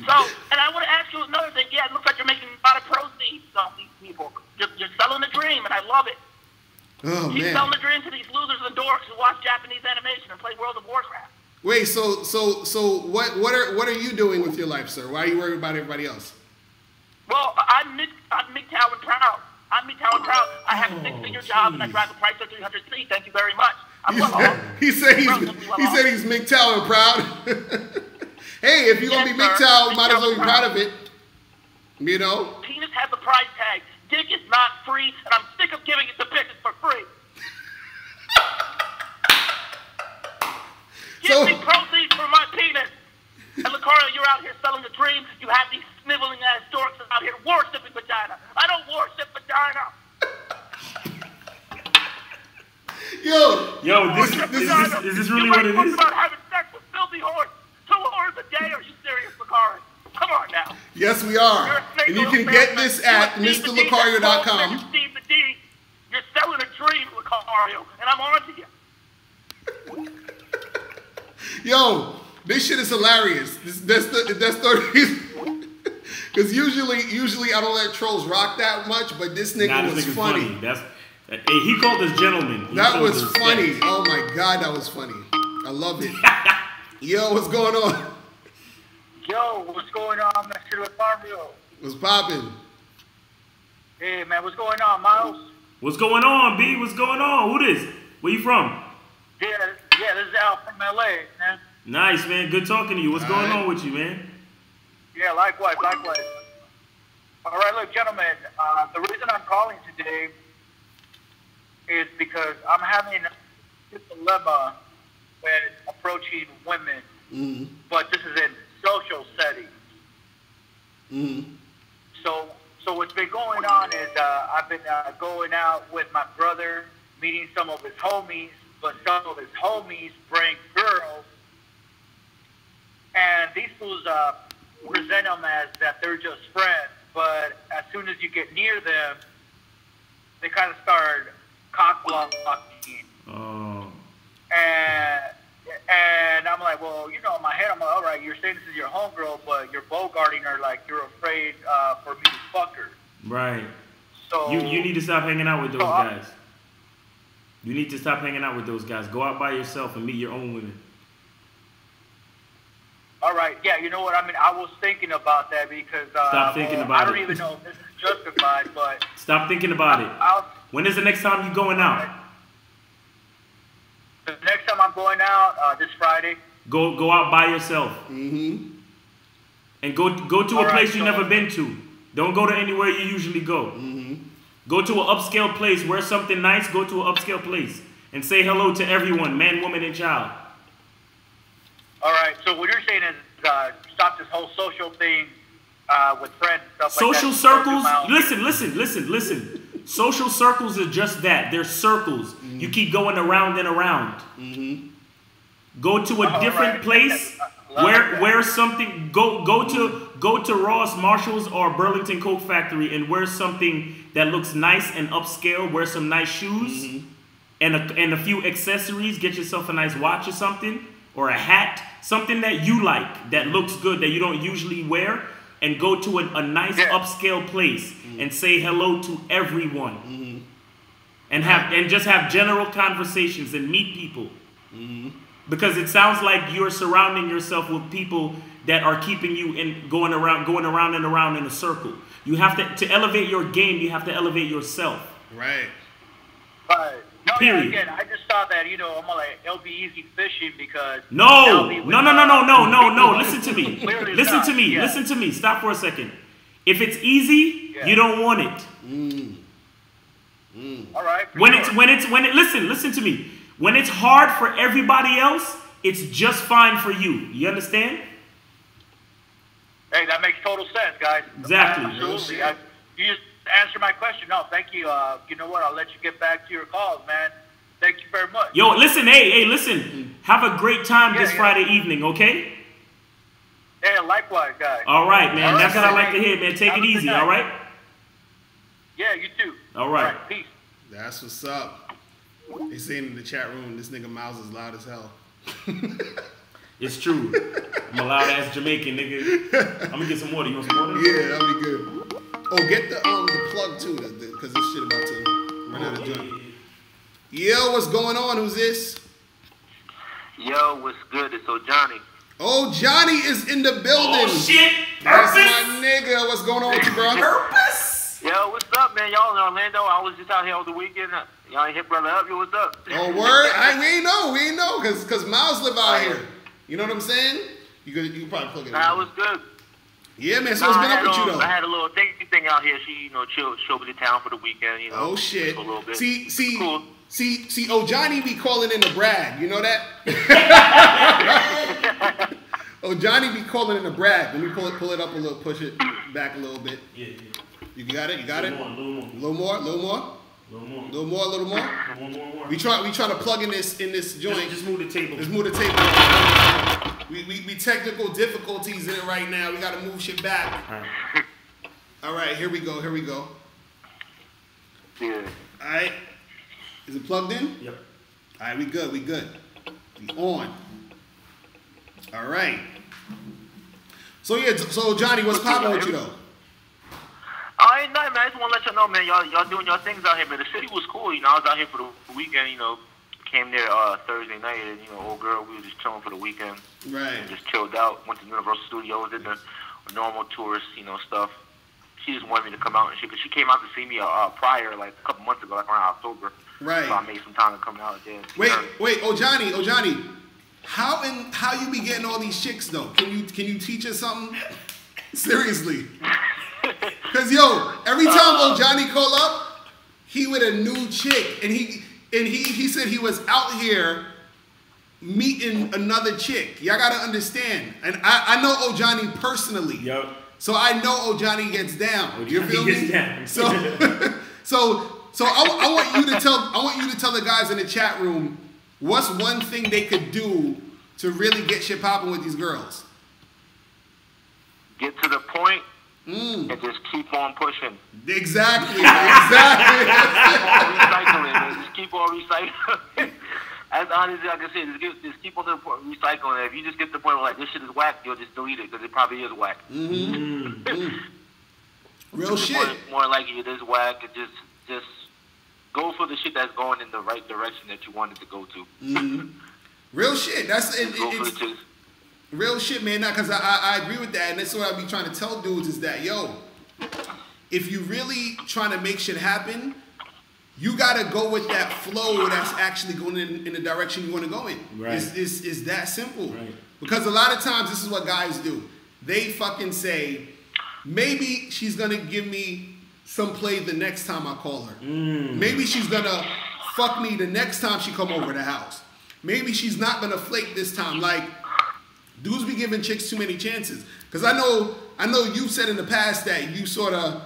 So, and I want to ask you another thing. Yeah, it looks like you're making a lot of proceeds on these people. You're selling the dream, and I love it. Oh, Keep man. selling the dream to these losers and dorks who watch Japanese animation and play World of Warcraft. Wait, so what are you doing with your life, sir? Why are you worried about everybody else? Well, I'm MGTOW and proud. I'm MGTOW and proud. I have a 6-figure job and I drive a Chrysler 300C. Thank you very much. I'm well off. He said he's MGTOW and proud. Hey, if you're gonna be MGTOW, you might as well be proud of it. You know? Penis has a price tag. Dick is not free, and I'm sick of giving it to bitches for free. Give me proceeds for my penis. And Locario, you're out here selling the dream. You have these sniveling ass dorks out here worshiping vagina. I don't worship vagina. Yo, is this really what it is? About having sex with filthy whores. 2 whores a day? Are you serious, Locario? Come on now. Yes, we are. And you can get this at MrLocario.com. You're Steve the D. You're selling a dream, Locario, and I'm on to you. Yo, this shit is hilarious. That's the reason. Because usually I don't let trolls rock that much, but this nigga was funny. He called us gentlemen. That was funny. Oh my god, that was funny. I love it. Yo, what's going on? Yo, what's going on, Mr. Locario? What's poppin'? Hey, man, what's going on, Miles? What's going on, B? What's going on? Who this? Where you from? Yeah, this is Al from LA, man. Nice, man. Good talking to you. What's going on with you, man? Yeah, likewise. All right, look, gentlemen, the reason I'm calling today is because I'm having a dilemma when approaching women, but this is in social settings. So what's been going on is I've been going out with my brother, meeting some of his homies, but some of his homies bring girls, and these fools present them as that they're just friends, but as soon as you get near them, they kind of start cock-blocking. Oh. And I'm like, well, you know, in my head, I'm like, all right, you're saying this is your homegirl, but you're bogarting her like you're afraid for me to fuck her. Right. So you need to stop hanging out with those guys. You need to stop hanging out with those guys. Go out by yourself and meet your own women. All right. Yeah, you know what? I mean, I was thinking about that because Stop thinking about I don't it. even know if this is justified, but Stop thinking about it. When is the next time you going out? The next time I'm going out, this Friday. Go out by yourself. And go to a place you've never been to. Don't go to anywhere you usually go. Go to an upscale place. Wear something nice. Go to an upscale place. And say hello to everyone, man, woman, and child. All right. So what you're saying is stop this whole social thing with friends and stuff Social like that. Circles. Listen. Social circles are just that. They're circles. You keep going around and around. Go to a different place. Wear something. Go to Ross, Marshalls, or Burlington Coke Factory and wear something that looks nice and upscale. Wear some nice shoes and a few accessories. Get yourself a nice watch or something, or a hat, something that you like, that looks good, that you don't usually wear, and go to a nice upscale place and say hello to everyone, and just have general conversations and meet people. Because it sounds like you're surrounding yourself with people that are keeping you going around and around in a circle. You have to elevate your game. You have to elevate yourself. Right. No, period. Again, I just thought that, you know, I'm like, it'll be easy fishing because... No. Listen to me. Stop for a second. If it's easy, you don't want it. All right. Listen to me. When it's hard for everybody else, it's just fine for you. You understand? Hey, that makes total sense, guys. Exactly. Absolutely. You just answered my question. No, thank you. You know what? I'll let you get back to your calls, man. Thank you very much. Yo, listen. Hey, listen. Have a great time this Friday evening, okay? Yeah, likewise, guys. All right, man. That's what I like to hear, man. Take it easy, all right? Yeah, you too. All right. Peace. That's what's up. They saying in the chat room, this nigga Miles is loud as hell. It's true. I'm a loud ass Jamaican nigga. I'm gonna get some water. You want some water? Yeah, that'll be good. Oh, get the plug too, because this shit about to run out of junk. Yo, what's going on? Who's this? Yo, what's good? It's Johnny. Oh, Johnny is in the building. Oh shit! That's my nigga. What's going on with you, bro? Purpose. Yo, what's up, man? Y'all in Orlando? I was just out here over the weekend. Y'all ain't hit brother up. Yo, what's up? Oh, word? We ain't know, cause Miles live out here. You know what I'm saying? You can probably plug it in. Nah, it was good. Yeah, man. So what's been up with you though? I had a little thing out here. She, chill over the town for the weekend. Oh shit. For a little bit. See, cool. See, oh, Johnny be calling in to brag. You know that? Oh, Johnny be calling in to brag. Let me pull it up a little, push it back a little bit. Yeah. You got it? A little more. A little more. We try to plug in this joint. Just move the table. Let's move the table. We technical difficulties in it right now. We got to move shit back. All right, here we go. Yeah. All right. Is it plugged in? Yep. All right, we good. We on. All right. So Johnny, what's popping with you though? Ain't nothing, man. I just want to let y'all know, man. Y'all doing your things out here, man. The city was cool. I was out here for the weekend. came there Thursday night, and old girl, we were just chilling for the weekend. Right. And just chilled out. Went to Universal Studios, did the normal tourist, stuff. She just wanted me to come out and shit, because she came out to see me prior, like a couple months ago, like around October. Right. So I made some time to come out there. Wait, Johnny, how you be getting all these chicks though? Can you teach us something? Seriously. Cause every time Johnny call up, he with a new chick, and he said he was out here meeting another chick. Y'all gotta understand, and I know Johnny personally. Yep. So I know Johnny gets down. You feel me? Down. So I want you to tell the guys in the chat room what's one thing they could do to really get shit popping with these girls. Get to the point and just keep on pushing. Exactly. Keep on recycling, man. Just keep on recycling. As honestly as I can say, just keep on recycling. If you just get to the point where like this shit is whack, you'll just delete it because it probably is whack. Real shit. More likely it is whack. Just go for the shit that's going in the right direction that you wanted to go to. Real shit. It's real shit, man. Because I agree with that, and that's what I be trying to tell dudes is that if you really trying to make shit happen, you gotta go with that flow that's actually going in the direction you want to go in. Right. It's that simple. Right. Because a lot of times this is what guys do. They fucking say, maybe she's gonna give me some play the next time I call her. Maybe she's gonna fuck me the next time she come over the house. Maybe she's not gonna flake this time. Like, dudes be giving chicks too many chances. Cause I know you've said in the past that you sort of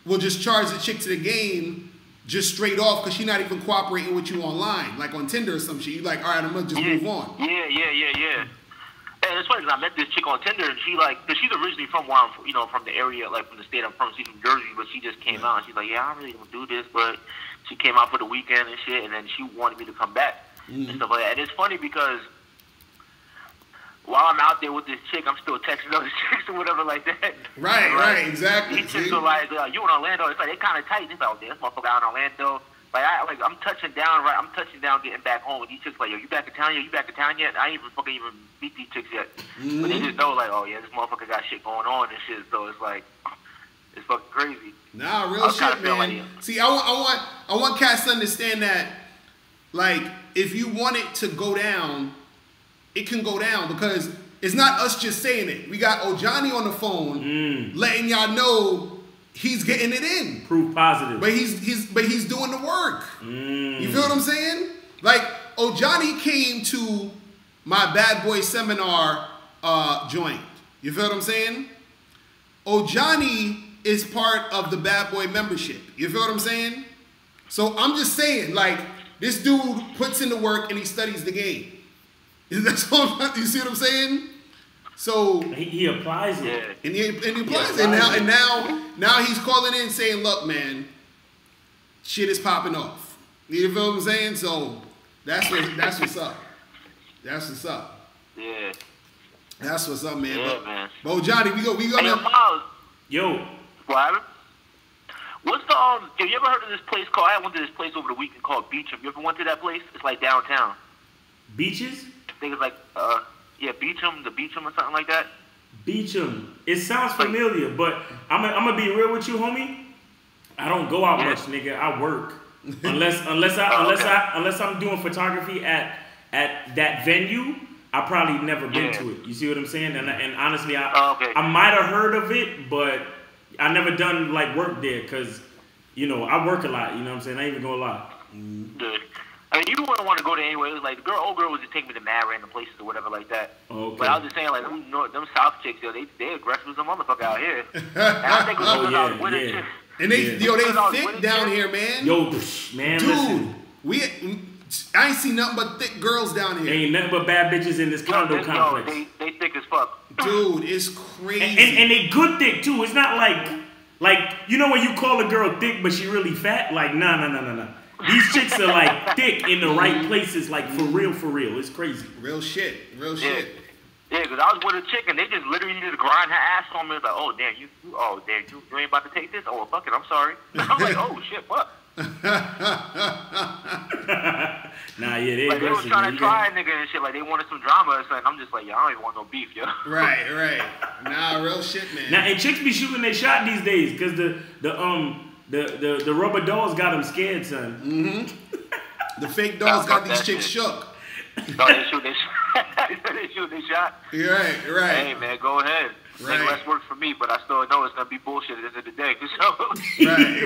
will just charge the chick to the game just straight off because she's not even cooperating with you online, like on Tinder or some shit. You like, all right, I'm gonna just move on. Yeah. And it's funny because I met this chick on Tinder, and because she's originally from where I'm, from the area, like from the state I'm from, she's from Jersey, but she just came out, and she's like, yeah, I really don't do this, but she came out for the weekend and shit, and then she wanted me to come back and stuff like that. And it's funny because while I'm out there with this chick, I'm still texting other chicks or whatever like that. Right, exactly. These chicks are like, you in Orlando? It's like they kind of tight. They're like, oh, this motherfucker out in Orlando. I'm touching down, getting back home. And these chicks like, yo, you back in town yet? I ain't even meet these chicks yet. But they just know like, oh yeah, this motherfucker got shit going on and shit. So it's like, it's fucking crazy. Nah, real shit, man. See, I want cats to understand that, like, if you want it to go down, it can go down because it's not us just saying it. We got Johnny on the phone letting y'all know he's getting it in. Proof positive. But he's doing the work. You feel what I'm saying? Like, Johnny came to my bad boy seminar joint. You feel what I'm saying? Johnny is part of the bad boy membership. You feel what I'm saying? So I'm just saying, like, this dude puts in the work and he studies the game. That's all. You see what I'm saying? So he applies it, and he applies it. And now he's calling in saying, "Look, man, shit is popping off." You feel what I'm saying? So that's what's up. That's what's up. Yeah. That's what's up, man. Yeah, man. But Johnny, we gonna. Yo. What? What's the have you ever heard of this place called? I went to this place over the weekend called Beecham. You ever went to that place? It's like downtown. Beaches? I think it's like Beecham, the Beecham or something like that. Beecham. It sounds familiar, but I'm gonna be real with you, homie. I don't go out much, nigga. I work. Unless I'm doing photography at that venue, I probably never been to it. You see what I'm saying? And honestly, I might have heard of it, but I never done like work there because I work a lot. You know what I'm saying? I ain't even gonna lie. Good. I mean, you wouldn't want to go there anyway. Like, old girl was just taking me to mad random places or whatever like that. Okay. But I was just saying, like, them South chicks, they aggressive as a motherfucker out here. And I think it was because I was with a chick. And they thick down here, man. Yo, man, dude, I ain't seen nothing but thick girls down here. Ain't nothing but bad bitches in this condo complex. They thick as fuck. Dude, it's crazy. And they good thick, too. It's not like, when you call a girl thick, but she really fat? Like, nah. These chicks are like thick in the right places, like for real. It's crazy. Real shit. Yeah, because I was with a chick and they just literally needed to grind her ass on me. It's like, oh damn, you ain't about to take this? Oh well, fuck it, I'm sorry. I'm like, oh shit, fuck. Nah, yeah, they like, they was trying to try a nigga and shit. Like, they wanted some drama or something. I'm just like, yo, I don't even want no beef, yo. Right. Nah, real shit, man. Now, and chicks be shooting their shot these days because the rubber dolls got them scared, son. Mm-hmm. The fake dolls got these chicks shook. No, they shoot their shot. They shoot their shot. Right. Hey, man, go ahead. Right. Less work for me, but I still know it's gonna be bullshit at the end of the day. So.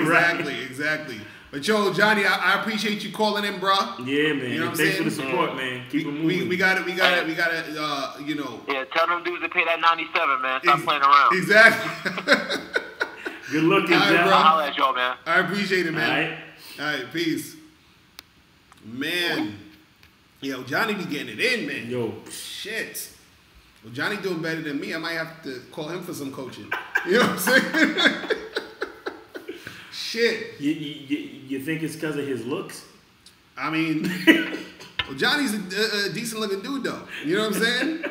Right, exactly. But yo, Johnny, I appreciate you calling in, bro. Yeah, man. You know what Thanks for the support, man. Keep it moving. We got it. You know. Yeah, tell them dudes to pay that 97, man. Stop playing around. Exactly. Good looking, All right, bro. I'll holler at y'all, man. I appreciate it, man. All right, peace. Man, yo, Johnny be getting it in, man. Yo, shit. Well, Johnny doing better than me. I might have to call him for some coaching. You know what I'm saying? Shit. You think it's because of his looks? I mean, well, Johnny's a decent looking dude, though. You know what I'm saying?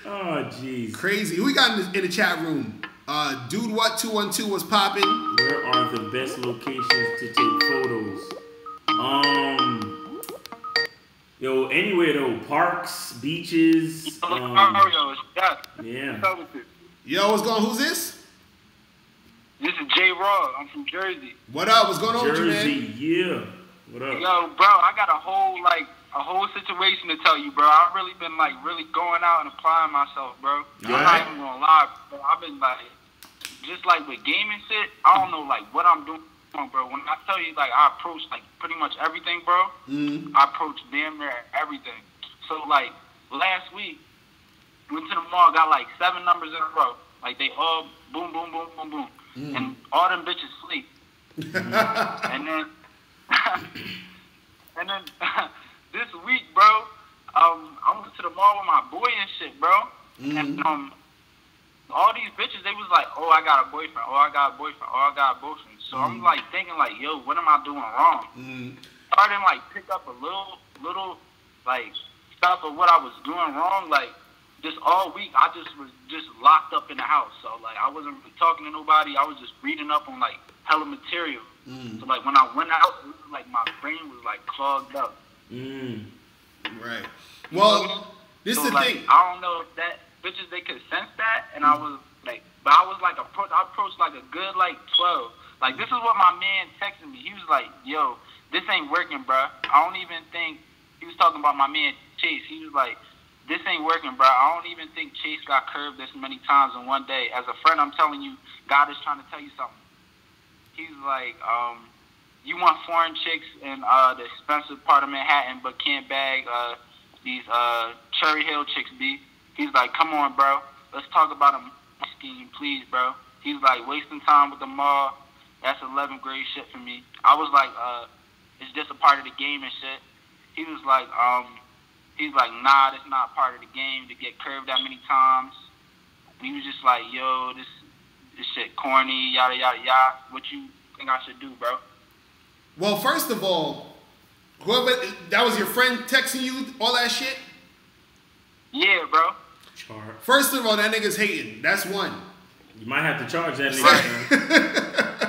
Oh, jeez. Crazy. Who we got in the chat room? Dude, what 212 was popping? Where are the best locations to take photos? Yo, anywhere though, parks, beaches. Locario, yeah. Yo, what's going on? Who's this? This is J. Raw. I'm from Jersey. What up? What's going on with you, man? Jersey, yeah. What up? Yo, bro, I got a whole situation to tell you, bro. I've really been really going out and applying myself, bro. I'm not even gonna lie, bro. I've been just with gaming shit. I don't know what I'm doing, bro. When I tell you I approach pretty much everything, bro. I approach damn near everything. So last week, went to the mall, got 7 numbers in a row. They all boom, boom, boom, boom, boom, and all them bitches sleep. and then this week, bro, I went to the mall with my boy and shit, bro. And all these bitches, they was like, oh, I got a boyfriend. Oh, I got a boyfriend. Oh, I got a boyfriend. So I'm thinking yo, what am I doing wrong? Starting pick up a little stuff of what I was doing wrong. Just all week, I just was locked up in the house. So I wasn't really talking to nobody. I was just reading up on hella material. So when I went out, it was my brain was clogged up. Right. Well, this is the thing. I don't know if that bitches they could sense that, and I was but I was I approached a good 12. This is what my man texted me. He was like, yo, this ain't working, bro. I don't even think he was talking about my man Chase. He was like, this ain't working, bro. I don't even think Chase got curved this many times in one day. As a friend, I'm telling you, God is trying to tell you something. He's like, you want foreign chicks in the expensive part of Manhattan, but can't bag these Cherry Hill chicks, B. He's like, come on, bro. Let's talk about a scheme, please, bro. He's like, wasting time with the mall. That's 11th grade shit for me. I was like, it's just a part of the game and shit. He was like, nah, that's not part of the game to get curved that many times. And he was just like, yo, this shit corny, yada, yada, yada. What you think I should do, bro? Well, first of all, whoever, that was your friend texting you all that shit? Yeah, bro. First of all, that nigga's hating. That's one. You might have to charge that nigga.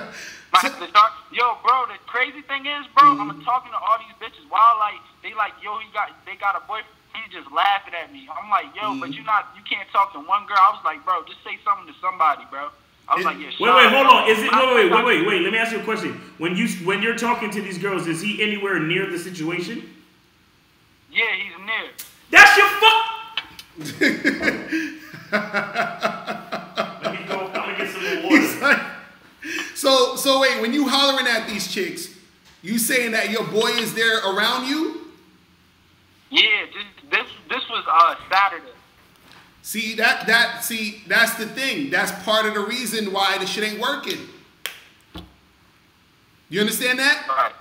Yo, bro, the crazy thing is, bro, I'm talking to all these bitches while they yo, they got a boyfriend. He's just laughing at me. I'm like, yo, but you can't talk to one girl. I was like, bro, just say something to somebody, bro. I was like, yeah. Wait, hold on. Is it wait? Let me ask you a question. When you're talking to these girls, is he anywhere near the situation? Yeah, he's near. That's your fuck. Let me go. I'm gonna get some more water. So wait, when you hollering at these chicks, you saying that your boy is there around you? Yeah, this was Saturday. See that's the thing. That's part of the reason why the shit ain't working. You understand that? All right.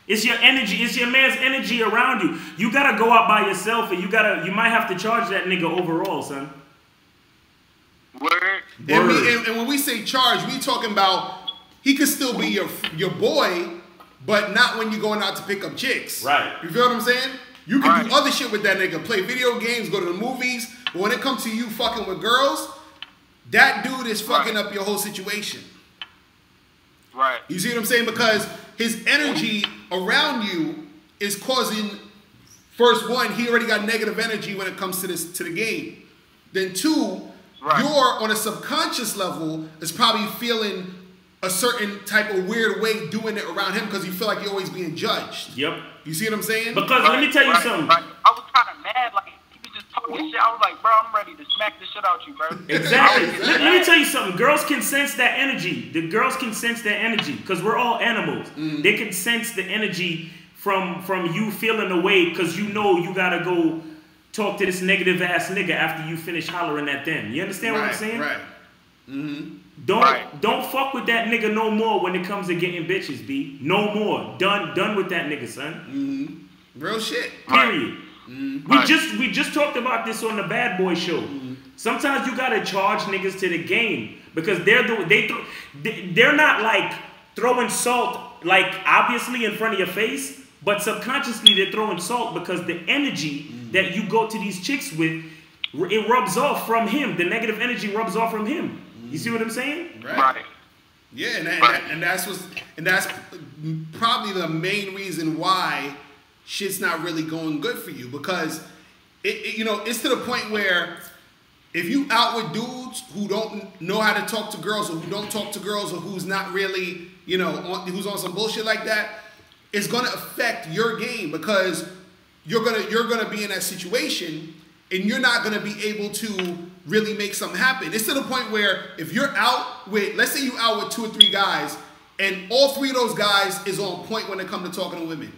It's your energy. It's your man's energy around you. You gotta go out by yourself, and you might have to charge that nigga overall, son. Word. And when we say charge, we talking about he could still be your boy, but not when you're going out to pick up chicks. Right. You feel what I'm saying? You can do other shit with that nigga, play video games, go to the movies, but when it comes to you fucking with girls, that dude is fucking up your whole situation. Right. You see what I'm saying? Because his energy around you is causing, first one, he already got negative energy when it comes to the game. Then two, you're on a subconscious level is probably feeling a certain type of weird way doing it around him because you feel like you're always being judged. Yep. You see what I'm saying? Because let me tell you something. I was kind of mad, like he was just talking shit. I was like, bro, I'm ready to smack the shit out you, bro. Exactly. let me tell you something. Girls can sense that energy. The girls can sense that energy because we're all animals. They can sense the energy from you feeling away because you know you gotta go talk to this negative ass nigga after you finish hollering at them. You understand what I'm saying? Right. Mm-hmm. Don't fuck with that nigga no more when it comes to getting bitches, B. No more. Done with that nigga, son. Mm-hmm. Real shit. Period. Mm-hmm. We just talked about this on the Bad Boy show. Sometimes you gotta charge niggas to the game because they're not like throwing salt like obviously in front of your face, but subconsciously they're throwing salt because the energy that you go to these chicks with, it rubs off from him. The negative energy rubs off from him. You see what I'm saying? Right. Yeah, and that's probably the main reason why shit's not really going good for you because it's to the point where if you out with dudes who don't know how to talk to girls or who don't talk to girls or who's not really who's on some bullshit like that, it's gonna affect your game because you're gonna be in that situation and you're not gonna be able to really make something happen. It's to the point where if you're out with, let's say you out with 2 or 3 guys, and all 3 of those guys is on point when it comes to talking to women,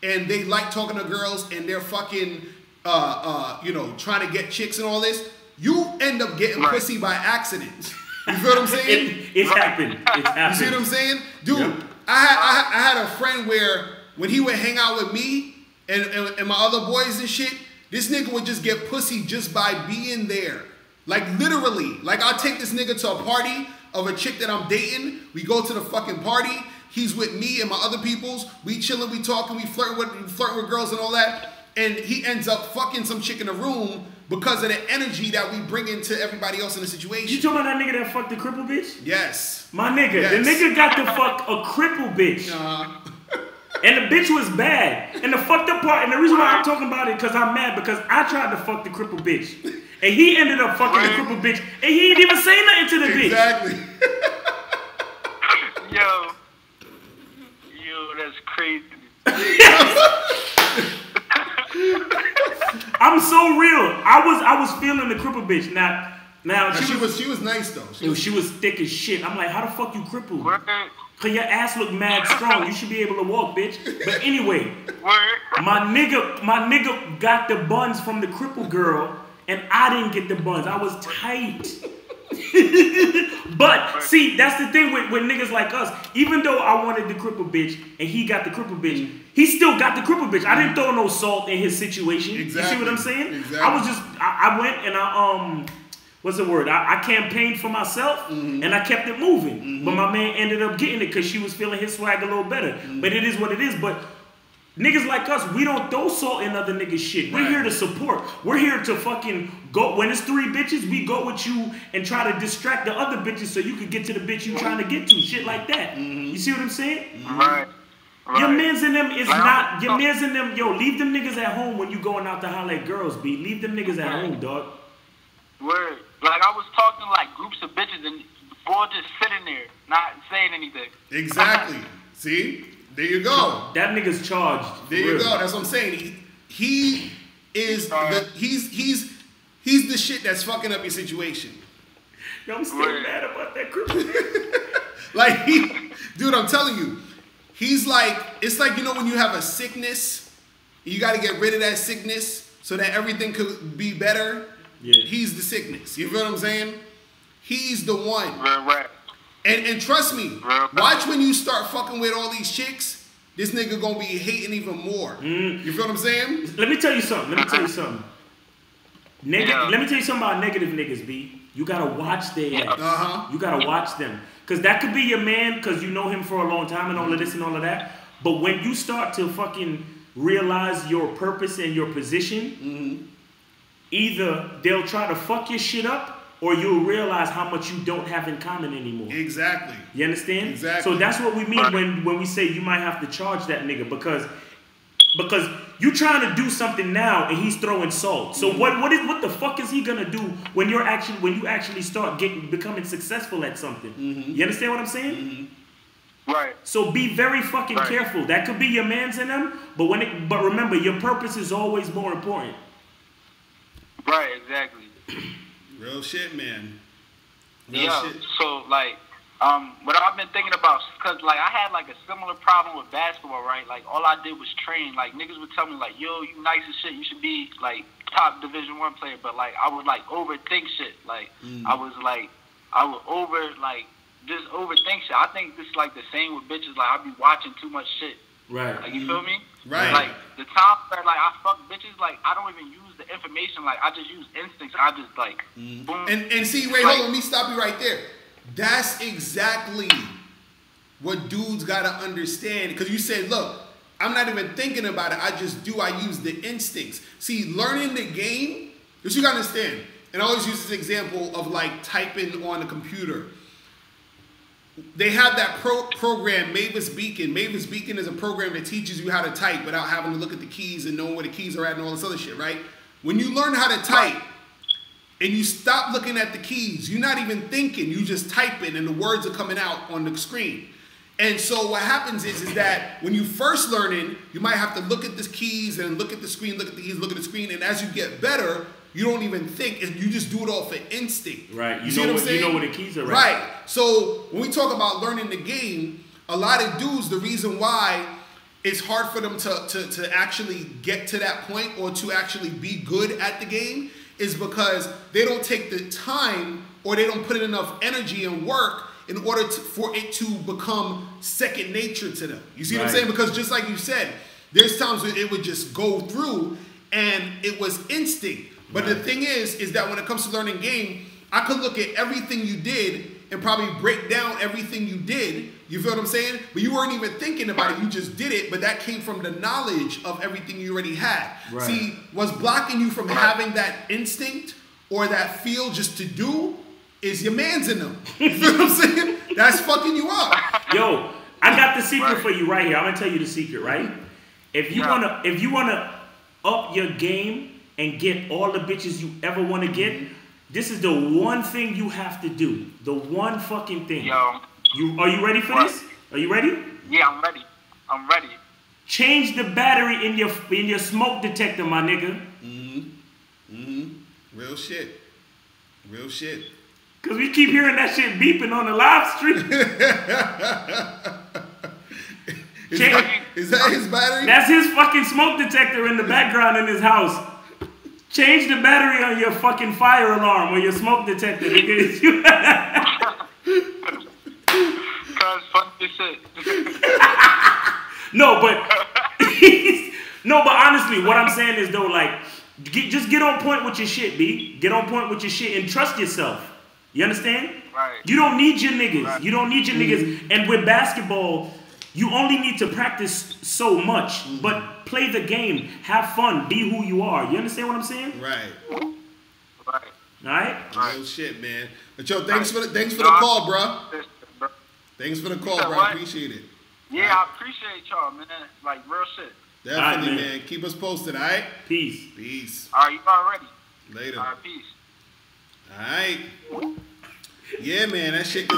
and they like talking to girls, and they're fucking, trying to get chicks and all this, you end up getting pussy by accident. You feel what I'm saying? It's happened. It's happened. You see what I'm saying, dude? Yep. I had a friend where when he would hang out with me and my other boys and shit, this nigga would just get pussy just by being there. Like literally. Like I'll take this nigga to a party of a chick that I'm dating. We go to the fucking party. He's with me and my other peoples. We chilling, we talking, we flirting with girls and all that. And he ends up fucking some chick in the room because of the energy that we bring into everybody else in the situation. You talking about that nigga that fucked the cripple bitch? Yes. My nigga. Yes. The nigga got to fuck a cripple bitch. And the bitch was bad. And the fucked up part, and the reason why I'm talking about it because I'm mad because I tried to fuck the cripple bitch. And he ended up fucking the cripple bitch. And he didn't even say nothing to the bitch. Exactly. Yo, that's crazy. I'm so real. I was feeling the cripple bitch. Now she was nice though. She was thick as shit. I'm like, how the fuck you crippled? Cause your ass look mad strong. You should be able to walk, bitch. But anyway, my nigga got the buns from the cripple girl, and I didn't get the buns. I was tight. But see, that's the thing with niggas like us. Even though I wanted the cripple bitch and he got the cripple bitch, he still got the cripple bitch. I didn't throw no salt in his situation. Exactly. You see what I'm saying? Exactly. I went and I campaigned for myself and I kept it moving. But my man ended up getting it because she was feeling his swag a little better. But it is what it is. But niggas like us, we don't throw salt in other niggas' shit. We're here to support. We're here to fucking go. When it's 3 bitches, we go with you and try to distract the other bitches so you can get to the bitch you trying to get to. Shit like that. You see what I'm saying? Right. Your mans in them is not. Your mans in them, yo, leave them niggas at home when you going out to holler at girls, B. Leave them niggas at home, dog. Word. Like I was talking to like groups of bitches and boy just sitting there, not saying anything. Exactly. See? There you go. That nigga's charged. There you go. That's what I'm saying. He is he's the shit that's fucking up your situation. Yo, I'm still mad about that group. Like dude, I'm telling you, he's like, it's like, when you have a sickness, you got to get rid of that sickness so that everything could be better. Yeah. He's the sickness. You feel what I'm saying? He's the one. Right. And trust me, watch when you start fucking with all these chicks, this nigga gonna be hating even more. You feel what I'm saying? Let me tell you something. Let me tell you something about negative niggas, B. You gotta watch their ass. You gotta watch them. Because that could be your man because you know him for a long time and all of this and all of that. But when you start to fucking realize your purpose and your position, either they'll try to fuck your shit up or you'll realize how much you don't have in common anymore. Exactly. You understand? Exactly. So that's what we mean when we say you might have to charge that nigga because you trying to do something now and he's throwing salt. So what the fuck is he gonna do when you actually start becoming successful at something? You understand what I'm saying? Right. So be very fucking careful. That could be your man's in them, but remember your purpose is always more important. Right, exactly. Real shit, man. Shit. So like, what I've been thinking about, cause like I had like a similar problem with basketball, right? Like all I did was train. Like niggas would tell me like, yo, you nice as shit. You should be like top Division I player. But like I would like overthink shit. Like I would just overthink shit. I think this is like the same with bitches. Like I be watching too much shit. Right. Like you feel me? Right. Like the time where like I fuck bitches, like I don't even use the information. Like I just use instincts. I just like boom. And see, wait, hold on, let me stop you right there. That's exactly what dudes gotta understand. Because you said, look, I'm not even thinking about it. I just do. I use the instincts. See, learning the game, which you gotta understand. And I always use this example of like typing on a computer. They have that program, Mavis Beacon. Mavis Beacon is a program that teaches you how to type without having to look at the keys and knowing where the keys are at and all this other shit, right? When you learn how to type and you stop looking at the keys, you're not even thinking, you just type it and the words are coming out on the screen. And so what happens is that when you first learning, you might have to look at the keys and look at the screen, look at the keys, look at the screen, and as you get better, you don't even think, you just do it off of instinct. Right. You see what I'm saying? You know where the keys are at. Right. So when we talk about learning the game, a lot of dudes, the reason why it's hard for them to actually get to that point or to actually be good at the game is because they don't take the time or they don't put in enough energy and work in order for it to become second nature to them. You see what I'm saying? Because just like you said, there's times where it would just go through and it was instinct. But the thing is that when it comes to learning game, I could look at everything you did and probably break down everything you did. You feel what I'm saying? But you weren't even thinking about it. You just did it. But that came from the knowledge of everything you already had. Right. See, what's blocking you from having that instinct or that feel just to do is your man's in them. You feel what I'm saying? That's fucking you up. Yo, I got the secret for you right here. I'm gonna tell you the secret, right? If you wanna up your game and get all the bitches you ever want to get, this is the one thing you have to do. The one fucking thing. Yo. Are you ready for this? Are you ready? Yeah, I'm ready. I'm ready. Change the battery in your smoke detector, my nigga. Real shit. Real shit. Cause we keep hearing that shit beeping on the live stream. Is that his battery? That's his fucking smoke detector in the background in his house. Change the battery on your fucking fire alarm or your smoke detector, nigga. Cause fuck this shit. No, but honestly, what I'm saying is though, like, just get on point with your shit, B. Get on point with your shit and trust yourself. You understand? Right. You don't need your niggas. Right. You don't need your niggas. And with basketball, you only need to practice so much, but play the game, have fun, be who you are. You understand what I'm saying? Right. Right. All right. Real shit, man. But yo, thanks for the call, bro. Thanks for the call, bro. I appreciate it. Yeah, I appreciate y'all, man. Like real shit. Definitely, right, man. Keep us posted, all right? Peace. Peace. All right, you already. Later. All right, peace. All right. Yeah, man. That shit. I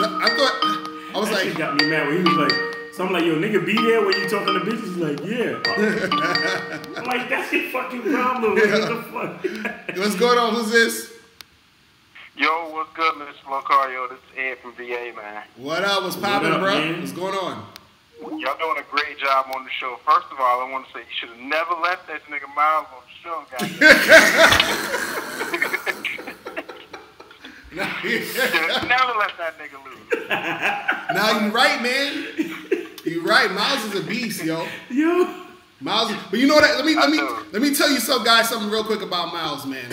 was that like, shit got me mad when he was like. So I'm like, yo, nigga, be there when you talking to bitches? He's like, yeah. I'm like, that's your fucking problem. Like, what the fuck? What's going on? Who's this? Yo, what's good, Mr. Locario? This is Ed from VA, man. What up? What's poppin', bro? Man? What's going on? Y'all doing a great job on the show. First of all, I want to say you should have never let that nigga Miles on the show, guys. Never let that nigga lose. Now you right, man. You right. Miles is a beast, yo. Miles, but you know that. Let me tell you something real quick about Miles, man.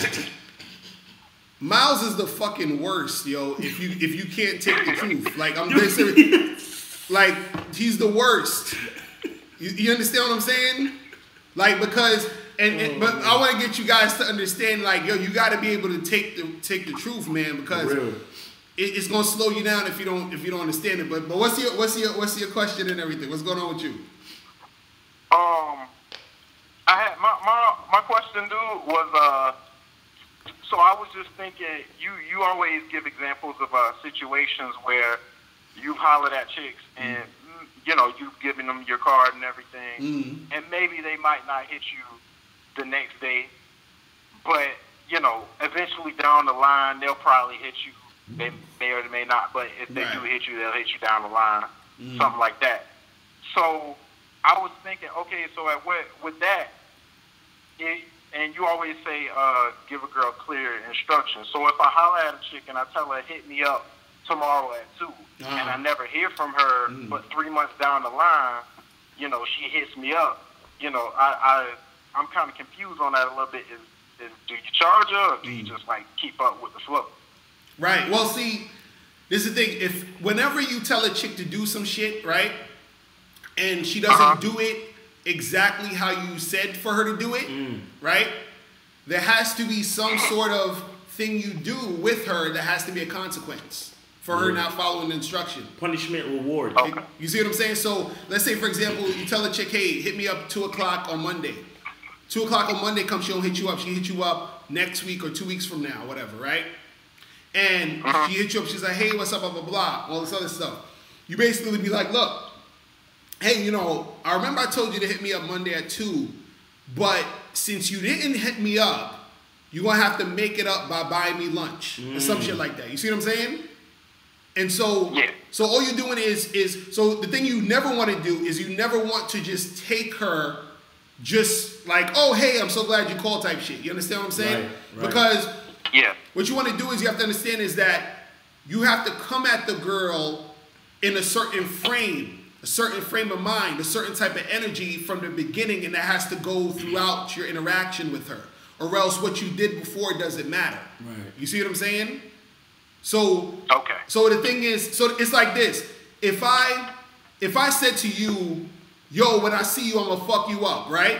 Miles is the fucking worst, yo. If you can't take the truth, like I'm dead serious. Like he's the worst. You understand what I'm saying? Like because but I want to get you guys to understand, like, yo, you got to be able to take the truth, man, because it's gonna slow you down if you don't understand it. But what's your question and everything? What's going on with you? I had my question, dude, was so I was just thinking, you always give examples of situations where you've hollered at chicks and you've given them your card and everything, and maybe they might not hit you the next day, but eventually down the line they'll probably hit you. They may or may not, but if they do hit you, they'll hit you down the line, something like that. So I was thinking, okay, so with that, and you always say give a girl clear instructions. So if I holler at a chick and I tell her hit me up tomorrow at 2, and I never hear from her, but 3 months down the line, she hits me up. I'm kind of confused on that a little bit. Is do you charge her, or do you just like keep up with the flow? Right. Well, see, this is the thing. Whenever you tell a chick to do some shit, right, and she doesn't do it exactly how you said for her to do it, right, there has to be some sort of thing you do with her that has to be a consequence for her not following the instruction. Punishment, reward. Okay. You see what I'm saying? So let's say, for example, you tell a chick, hey, hit me up 2 o'clock on Monday. 2 o'clock on Monday comes, she don't hit you up. She hit you up next week or 2 weeks from now, whatever, right? And she hits you up, she's like, hey, what's up, blah, blah, blah, all this other stuff. You basically be like, look, hey, I remember I told you to hit me up Monday at 2, but since you didn't hit me up, you're going to have to make it up by buying me lunch or some shit like that. You see what I'm saying? And so, so all you're doing is, so the thing you never want to do is you never want to just take her just like, oh, hey, I'm so glad you called type shit. You understand what I'm saying? Right. Because what you want to do is you have to understand is that you have to come at the girl in a certain frame of mind, a certain type of energy from the beginning, and that has to go throughout your interaction with her, or else what you did before doesn't matter. Right. You see what I'm saying? So So the thing is, so it's like this. If I said to you, yo, when I see you, I'm gonna fuck you up, right?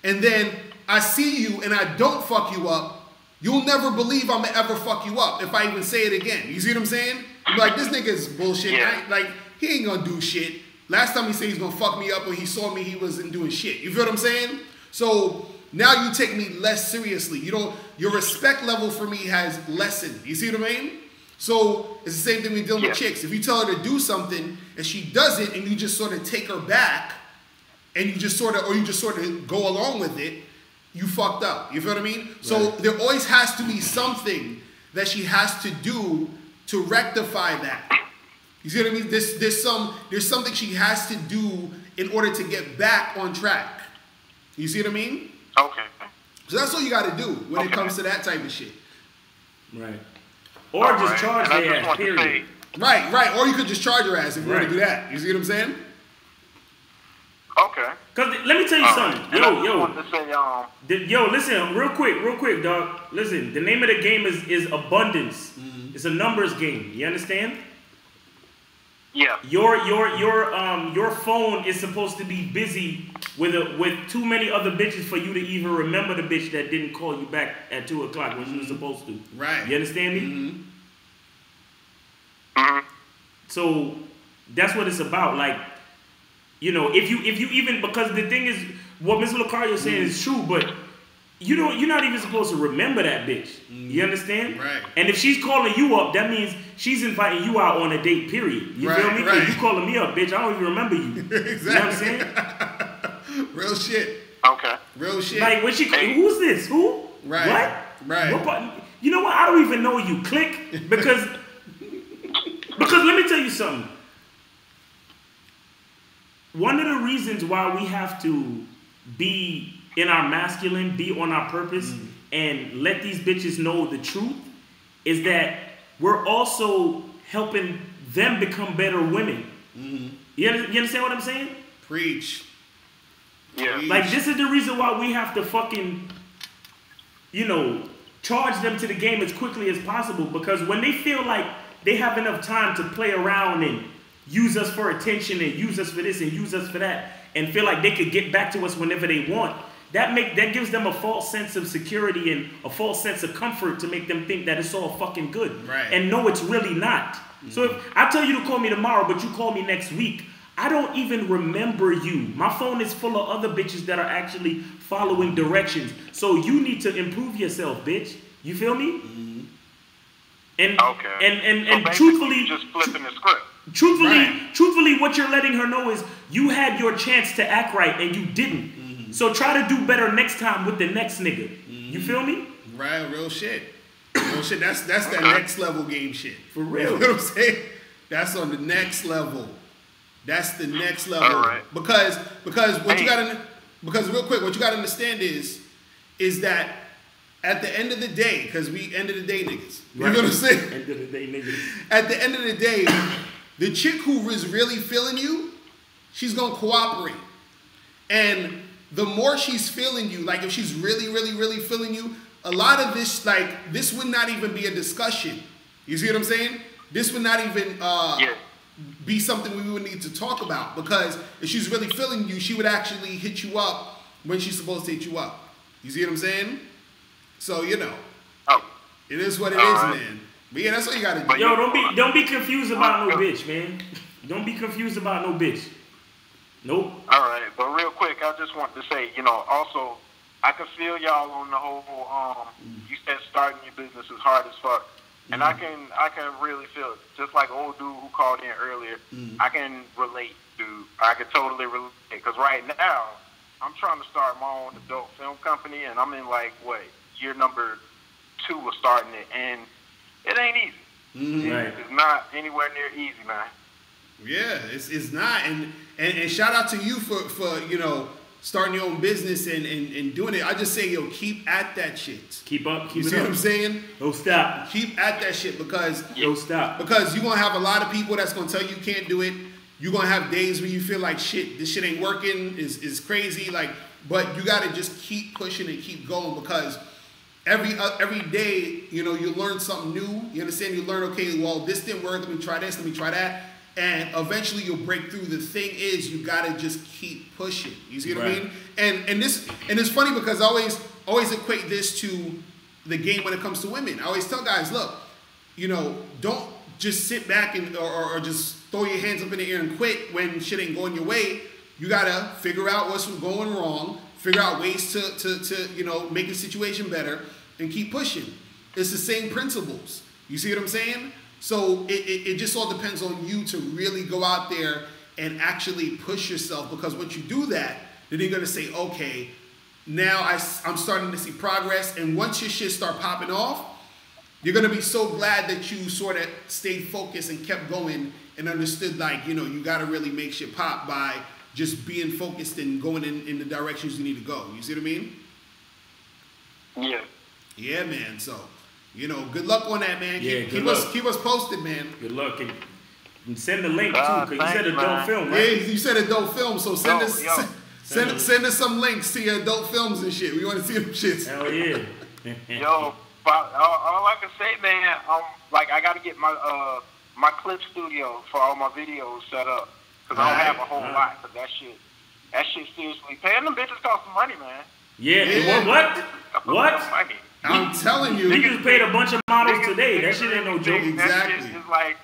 And then I see you and I don't fuck you up, you'll never believe I'm gonna ever fuck you up if I even say it again. You see what I'm saying? You're like, this nigga is bullshit. Like, he ain't gonna do shit. Last time he said he's gonna fuck me up when he saw me, he wasn't doing shit. You feel what I'm saying? So now you take me less seriously. Your respect level for me has lessened. You see what I mean? So it's the same thing when dealing with chicks. If you tell her to do something and she does it, and you just sort of take her back, and you just sort of go along with it, you fucked up. You feel what I mean? Right. So there always has to be something that she has to do to rectify that. You see what I mean? There's something she has to do in order to get back on track. You see what I mean? Okay. So that's all you got to do when it comes to that type of shit. Right. Or just charge their ass, period. Right. Or you could just charge her ass if you want to do that. You see what I'm saying? Okay. Cause let me tell you something. Yo, listen, real quick, dog. Listen, the name of the game is abundance. Mm-hmm. It's a numbers game. You understand? Yeah. Your phone is supposed to be busy with too many other bitches for you to even remember the bitch that didn't call you back at 2 o'clock when you were supposed to. Right. You understand me? Mm-hmm. Mm-hmm. So that's what it's about. Like, if you even, because the thing is, what Mr. Locario is saying is true, but you're not even supposed to remember that bitch. You understand? Right. And if she's calling you up, that means she's inviting you out on a date, period. You feel me? Right. You calling me up, bitch, I don't even remember you. Exactly. You know what I'm saying? Real shit. Okay. Real shit. Like, when she, who's this? Who? Right. What? Right. You know what? I don't even know you. Click. Because let me tell you something. One of the reasons why we have to be in our masculine, be on our purpose, and let these bitches know the truth is that we're also helping them become better women. Mm-hmm. You understand what I'm saying? Preach. Yeah. Like, this is the reason why we have to fucking, charge them to the game as quickly as possible, because when they feel like they have enough time to play around and use us for attention and use us for this and use us for that and feel like they could get back to us whenever they want, that gives them a false sense of security and a false sense of comfort to make them think that it's all fucking good. Right. And no, it's really not. So if I tell you to call me tomorrow, but you call me next week, I don't even remember you. My phone is full of other bitches that are actually following directions. So you need to improve yourself, bitch. You feel me? And and so truthfully, you're just flipping the script. Truthfully, what you're letting her know is you had your chance to act right and you didn't. So try to do better next time with the next nigga. You feel me? Right, real shit. Real shit. That's that next level game shit. For real. You know what I'm saying? That's on the next level. That's the next level. All right. Because what you gotta understand is that at the end of the day, because we end of the day niggas. You know what I'm saying? End of the day niggas. At the end of the day, the chick who is really feeling you, she's gonna cooperate. And the more she's feeling you, like if she's really, really, really feeling you, a lot of this, like, this would not even be a discussion. You see what I'm saying? This would not even be something we would need to talk about, because if she's really feeling you, she would actually hit you up when she's supposed to hit you up. You see what I'm saying? So, you know, it is what it is, man. But yeah, that's what you gotta do. Yo, don't be confused about no bitch, man. Don't be confused about no bitch. Nope. All right, but real quick, I just want to say, you know, also, I can feel y'all on the whole. You said starting your business is hard as fuck, and I can really feel it. Just like old dude who called in earlier, I can relate, dude. I can totally relate, because right now I'm trying to start my own adult film company, and I'm in like year number 2 of starting it, and it ain't easy. Right. It's not anywhere near easy, man. Yeah, it's not, and shout out to you for you know, starting your own business and doing it. I just say, yo, keep at that shit. Keep up. You see what I'm saying? Don't stop. Keep at that shit, because Don't stop. Because you're gonna have a lot of people that's gonna tell you can't do it. You're gonna have days where you feel like shit, this shit ain't working, is crazy, like, but you gotta just keep pushing and keep going, because every day, you know, you learn something new. You understand? You learn, okay, well, this didn't work, let me try this, let me try that. And eventually you'll break through. The thing is, you gotta just keep pushing. You see what I mean? And it's funny, because I always equate this to the game when it comes to women. I always tell guys, look, you know, don't just sit back and or just throw your hands up in the air and quit when shit ain't going your way. You gotta figure out what's going wrong, figure out ways to you know, make the situation better, and keep pushing. It's the same principles. You see what I'm saying? So it just all depends on you to really go out there and actually push yourself, because once you do that, then you're gonna say, okay, now I'm starting to see progress. And once your shit start popping off, you're gonna be so glad that you sort of stayed focused and kept going and understood, like, you know, you gotta really make shit pop by just being focused and going in the directions you need to go. You see what I mean? Yeah. Yeah, man. So, you know, good luck on that, man. Keep us posted, man. Good luck, and send the link too, because you said adult film, right? Yeah, you said adult film, so send us some links to your adult films and shit. We want to see them shits. Hell yeah. Yo, all I can say, man, like, I got to get my my clip studio for all my videos set up, because I don't have a whole lot. But that shit seriously, paying them bitches cost some money, man. Yeah. What? Money. I'm telling you. Niggas paid a bunch of models today. That shit ain't no joke. Exactly. That shit is like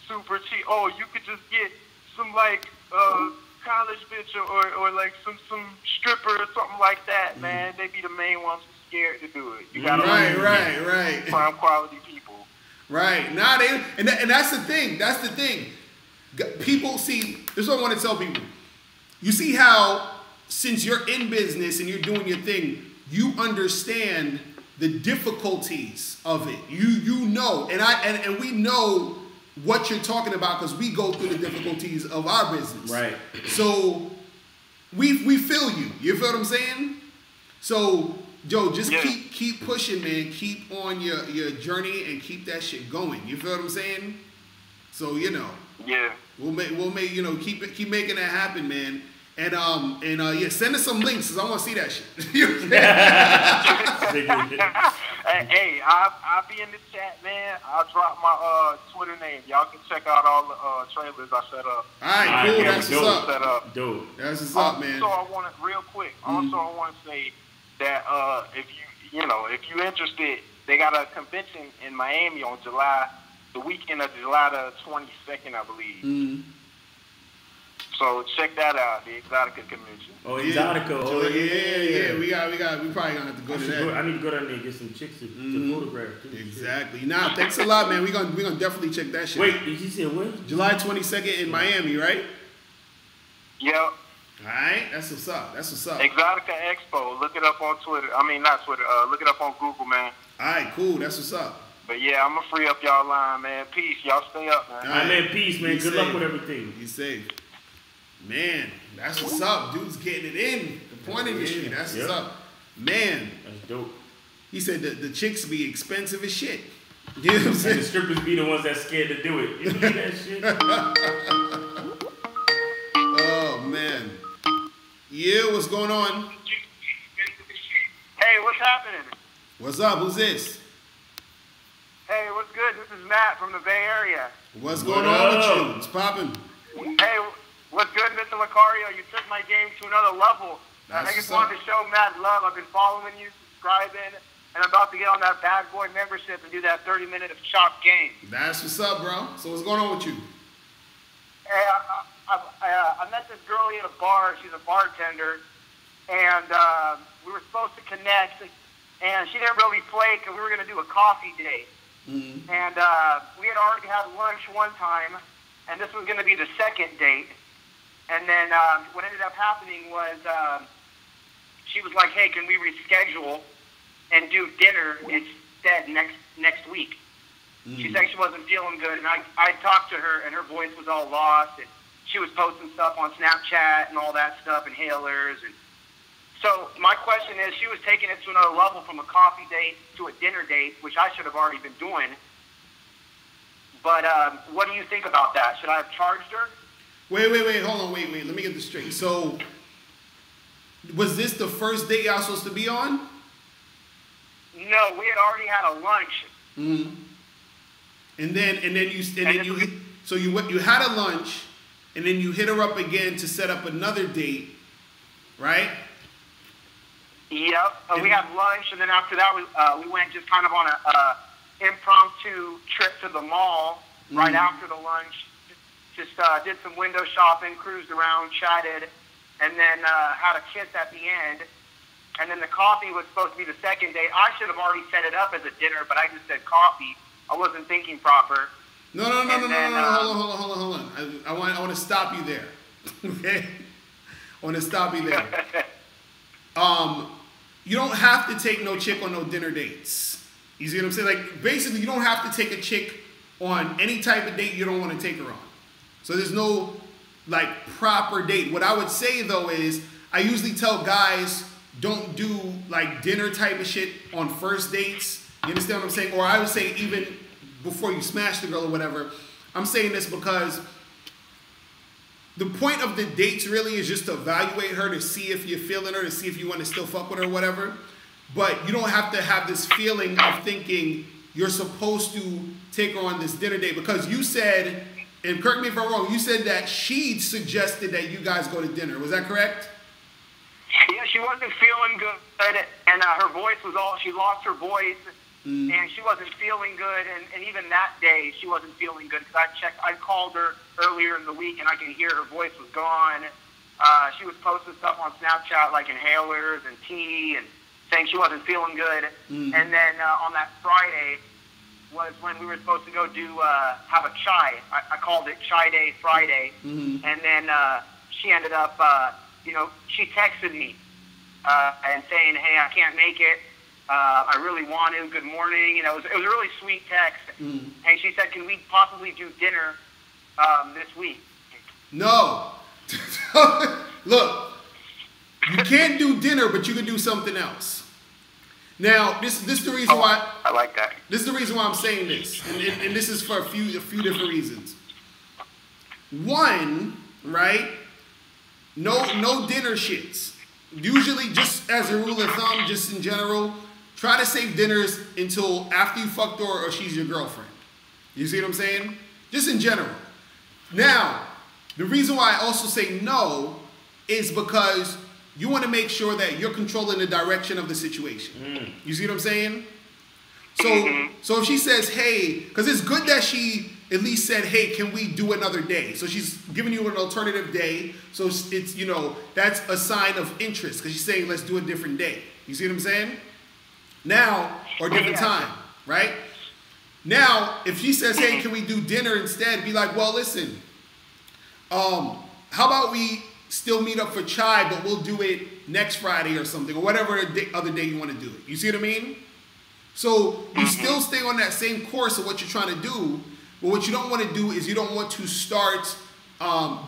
super cheap. Oh, you could just get some like college bitch or like some stripper or something like that, man. They be the main ones scared to do it. You gotta right. prime quality people. Right. And that's the thing. That's the thing. People see, this is what I want to tell people. You see how, since you're in business and you're doing your thing, you understand the difficulties of it. You know, and we know what you're talking about, because we go through the difficulties of our business. Right. So we feel you. You feel what I'm saying? So Joe, just keep pushing, man. Keep on your journey and keep that shit going. You feel what I'm saying? So, you know. Yeah. We'll make you know, keep making that happen, man. And yeah, send us some links, because I want to see that shit. You know what I'm saying? Hey, I'll be in the chat, man. I'll drop my Twitter name. Y'all can check out all the trailers I set up. All right, cool. That's what's up. Set up. Dope. That's what's up, man. Also, I want to real quick. I want to say that if you're interested, they got a convention in Miami on the weekend of July the 22nd, I believe. Mm. So check that out, the Exotica convention. Oh, Exotica. Oh, yeah. We probably gonna have to go to that. I need to go down there and get some chicks to photograph too. Exactly. Nah, thanks a lot, man. We gonna definitely check that shit. Wait, did you say what? July 22nd in Miami, right? Yep. All right, that's what's up. Exotica Expo. Look it up on Twitter. I mean, not Twitter. Look it up on Google, man. All right, cool. That's what's up. But yeah, I'm gonna free up y'all line, man. Peace. Y'all stay up, man. All right, man. Peace, man. Good luck with everything. You safe. Man, that's what's up. Dude's getting it in. The porn industry. That's what's up. Man. That's dope. He said the chicks be expensive as shit. You know what I'm saying? And the strippers be the ones that's scared to do it. You believe that shit? Oh, man. Yeah, what's going on? Hey, what's happening? What's up? Who's this? Hey, what's good? This is Matt from the Bay Area. What's going on with you? What's popping? Hey, what's good, Mr. Locario? You took my game to another level. I just wanted to show Matt love. I've been following you, subscribing, and I'm about to get on that bad boy membership and do that 30-minute of chopped game. That's what's up, bro. So what's going on with you? Hey, I met this girlie at a bar. She's a bartender, and we were supposed to connect, and she didn't really play because we were going to do a coffee date. Mm-hmm. And we had already had lunch one time, and this was going to be the second date. And then what ended up happening was she was like, hey, can we reschedule and do dinner instead next week? Mm-hmm. She said she wasn't feeling good, and I talked to her, and her voice was all lost, and she was posting stuff on Snapchat and all that stuff, inhalers. And so my question is, she was taking it to another level from a coffee date to a dinner date, which I should have already been doing. But what do you think about that? Should I have charged her? Wait, hold on, wait. Let me get this straight. So, was this the first date y'all supposed to be on? No, we had already had a lunch. Mm-hmm. And then you had a lunch, and then you hit her up again to set up another date, right? Yep. We had lunch, and then after that, we went just kind of on a impromptu trip to the mall right after the lunch. Just did some window shopping, cruised around, chatted, and then had a kiss at the end. And then the coffee was supposed to be the second date. I should have already set it up as a dinner, but I just said coffee. I wasn't thinking proper. No. Hold on. I want to stop you there. Okay? I want to stop you there. You don't have to take no chick on no dinner dates. You see what I'm saying? Like, basically, you don't have to take a chick on any type of date you don't want to take her on. So there's no, like, proper date. What I would say, though, is I usually tell guys don't do, like, dinner type of shit on first dates. You understand what I'm saying? Or I would say even before you smash the girl or whatever. I'm saying this because the point of the dates really is just to evaluate her, to see if you're feeling her, to see if you want to still fuck with her or whatever. But you don't have to have this feeling of thinking you're supposed to take her on this dinner date, because you said, and correct me if I'm wrong, you said that she suggested that you guys go to dinner. Was that correct? Yeah, she wasn't feeling good, and her voice was all, she lost her voice, and she wasn't feeling good, and even that day, she wasn't feeling good, because I called her earlier in the week, and I can hear her voice was gone. She was posting stuff on Snapchat, like inhalers and tea, and saying she wasn't feeling good. And then on that Friday was when we were supposed to go do have a chai. I called it Chai Day Friday. And then she ended up, she texted me and saying, hey, I can't make it. I really want to. Good morning. It was a really sweet text. And she said, can we possibly do dinner this week? No. Look, you can't do dinner, but you can do something else. Now, this is the reason why I like that. This is the reason why I'm saying this, and this is for a few different reasons. One, right? No dinner shits. Usually, just as a rule of thumb, just in general, try to save dinners until after you fucked her or she's your girlfriend. You see what I'm saying? Just in general. Now, the reason why I also say no is because you want to make sure that you're controlling the direction of the situation. You see what I'm saying? So if she says, hey, because it's good that she at least said, hey, can we do another day? So she's giving you an alternative day. So it's, you know, that's a sign of interest because she's saying, let's do a different day. You see what I'm saying? Now, or different time, right? Now, if she says, hey, can we do dinner instead? Be like, well, listen, how about we still meet up for chai, but we'll do it next Friday or something, or whatever other day you want to do it. You see what I mean? So you still stay on that same course of what you're trying to do, but what you don't want to do is you don't want to start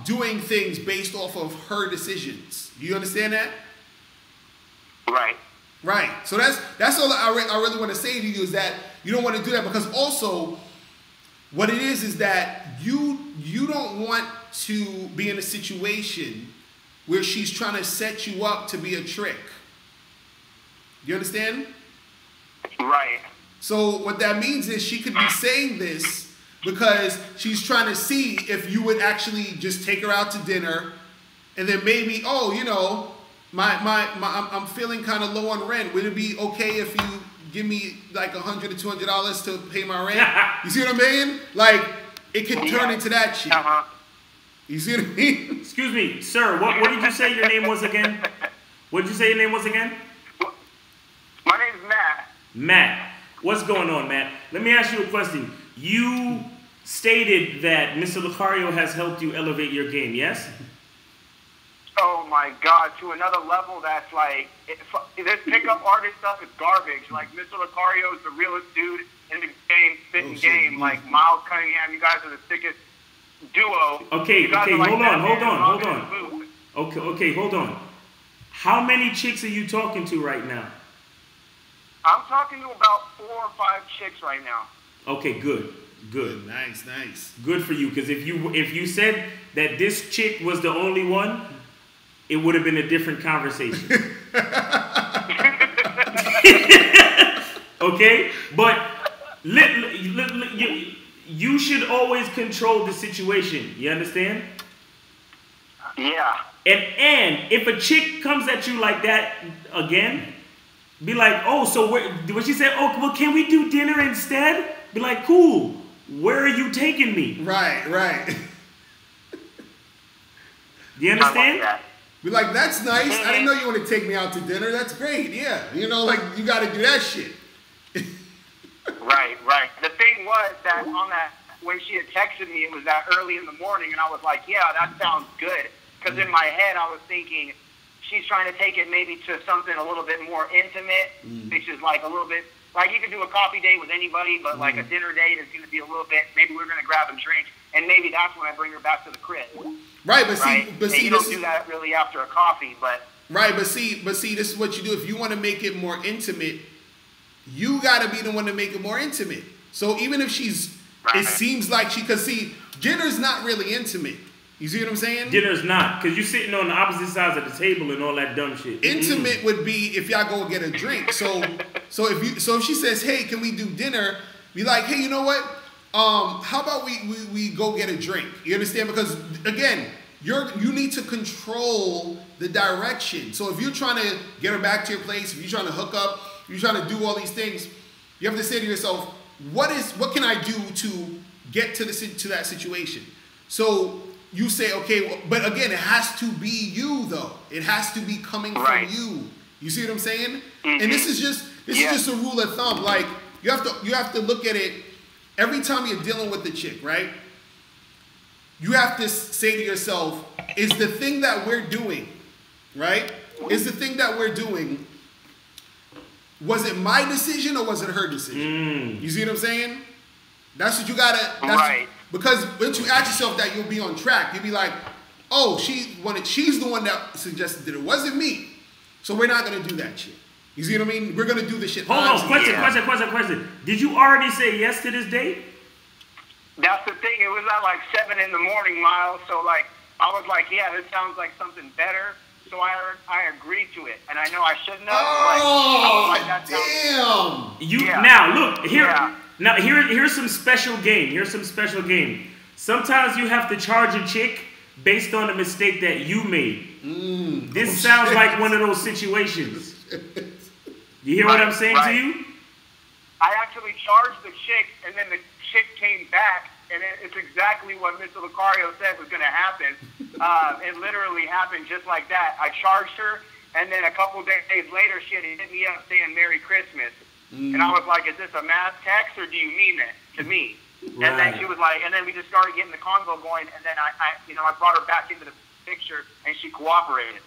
doing things based off of her decisions. Do you understand that? Right. Right. So that's all that I really want to say to you is that you don't want to do that because also what it is that you don't want to be in a situation where she's trying to set you up to be a trick. You understand? Right. So what that means is she could be saying this because she's trying to see if you would actually just take her out to dinner and then maybe, oh, you know, I'm feeling kind of low on rent. Would it be okay if you give me like $100 to $200 to pay my rent? You see what I mean? Like it could turn into that shit. You see what I mean? Excuse me, sir. What did you say your name was again? What did you say your name was again? My name's Matt. Matt. What's going on, Matt? Let me ask you a question. You stated that Mr. Locario has helped you elevate your game, yes? Oh my God, to another level that's like, this pickup artist stuff is garbage. Like, Mr. Locario is the realest dude in the game, spitting game. Like, Miles Cunningham, you guys are the sickest duo. Okay, hold on. Okay, hold on. How many chicks are you talking to right now? I'm talking to about 4 or 5 chicks right now. Okay, good. Nice. Good for you, because if you said that this chick was the only one, it would have been a different conversation. Okay? But you should always control the situation. You understand? Yeah. And if a chick comes at you like that again, be like, oh, so when she said, oh, well, can we do dinner instead? Be like, cool. Where are you taking me? Right. Do you understand? Be like, that's nice. I didn't know you want to take me out to dinner. That's great. Yeah. You know, like, you got to do that shit. Right. The thing was that on that, when she had texted me, it was that early in the morning, and I was like, yeah, that sounds good. Because in my head, I was thinking, she's trying to take it maybe to something a little bit more intimate, which is like a little bit, like you can do a coffee date with anybody, but like a dinner date is going to be a little bit, maybe we're going to grab a drink, and maybe that's when I bring her back to the crib. Right, but see, you don't do that really after a coffee, but. Right, but see, this is what you do. If you want to make it more intimate, you got to be the one to make it more intimate. So even if it seems like because see, dinner's not really intimate. You see what I'm saying? Dinner's not, because you're sitting on the opposite sides of the table and all that dumb shit. Intimate would be if y'all go get a drink. So if she says, hey, can we do dinner? Be like, hey, you know what? How about we go get a drink? You understand? Because again, you need to control the direction. So if you're trying to get her back to your place, if you're trying to hook up, you're trying to do all these things, you have to say to yourself, what can I do to get to that situation? So you say, okay, but again, it has to be you though. It has to be coming from you. You see what I'm saying? And this is just a rule of thumb. Like you have to look at it every time you're dealing with the chick, right? You have to say to yourself, is the thing that we're doing, right? Is the thing that we're doing, was it my decision or was it her decision? You see what I'm saying? That's what you gotta. Because once you ask yourself that, you'll be on track. You'll be like, oh, she's the one that suggested that it wasn't me. So we're not gonna do that shit. You see what I mean? We're gonna do this shit. Hold on, question. Did you already say yes to this date? That's the thing. It was at like 7 in the morning, Miles. So like, I was like, yeah, this sounds like something better. so I agreed to it, and I know I shouldn't have. Oh, damn! Now look here. Yeah. Now here's some special game. Sometimes you have to charge a chick based on a mistake that you made. This sounds like one of those situations. You hear what I'm saying to you? I actually charged the chick, and then the chick came back, and it's exactly what Mr. Locario said was going to happen. It literally happened just like that. I charged her, and then a couple days later, she had hit me up saying Merry Christmas. And I was like, is this a mass text, or do you mean it to me? Right. And then she was like, and then we just started getting the convo going, and then I brought her back into the picture, and she cooperated.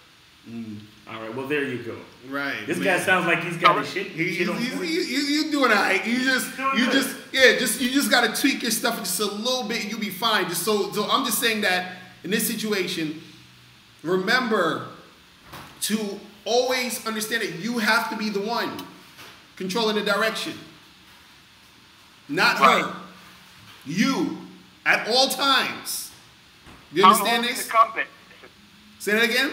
All right, well there you go. Right. This guy sounds like he's got his shit. You doing all right. You just gotta tweak your stuff just a little bit, and you'll be fine. So I'm just saying that in this situation, remember to always understand that you have to be the one controlling the direction, not her. You at all times. You understand this? The compass. Say that again.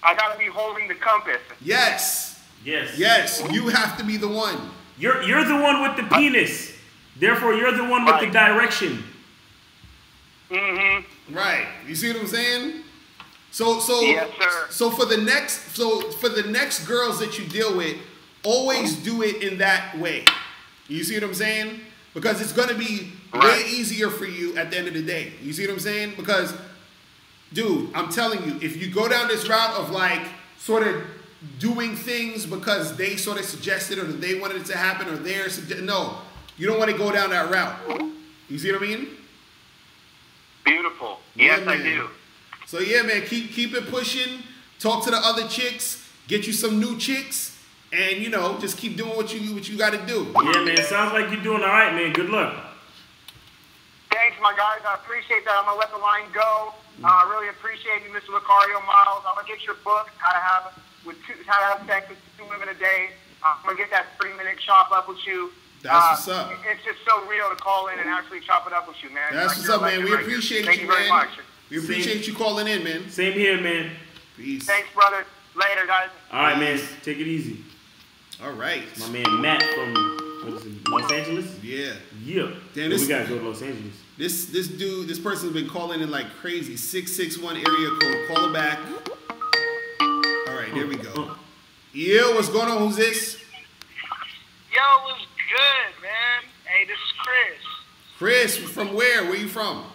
I gotta be holding the compass. Yes. Yes. You have to be the one. You're the one with the penis. Therefore, you're the one with the direction. Right. You see what I'm saying? So yes, sir. So for the next girls that you deal with, always do it in that way. You see what I'm saying? Because it's gonna be way easier for you at the end of the day. You see what I'm saying? Because, dude, I'm telling you, if you go down this route of like sort of doing things because they sort of suggested or they wanted it to happen or they're no, you don't want to go down that route. You see what I mean? Beautiful. Yes, I do. So yeah, man, keep it pushing. Talk to the other chicks. Get you some new chicks. And, just keep doing what you got to do. Yeah, man. Sounds like you're doing all right, man. Good luck. Thanks, my guys. I appreciate that. I'm going to let the line go. I really appreciate you, Mr. Locario Miles. I'm going to get your book, How to Have Sex with 2 Women a Day. I'm going to get that 30-minute chop up with you. That's what's up. It's just so real to call in and actually chop it up with you, man. That's what's up, man. We appreciate you, man. Thank you very much. We appreciate you calling in, man. Same here, man. Peace. Thanks, brother. Later, guys. All right, man. Take it easy. All right. My man Matt from Los Angeles? Yeah. Damn, we gotta go to Los Angeles. This person's been calling in like crazy. 661 area code. Call him back. All right, there we go. Yo, what's going on? Who's this? Yo, what's good, man? Hey, this is Chris. Chris, from where? Where you from?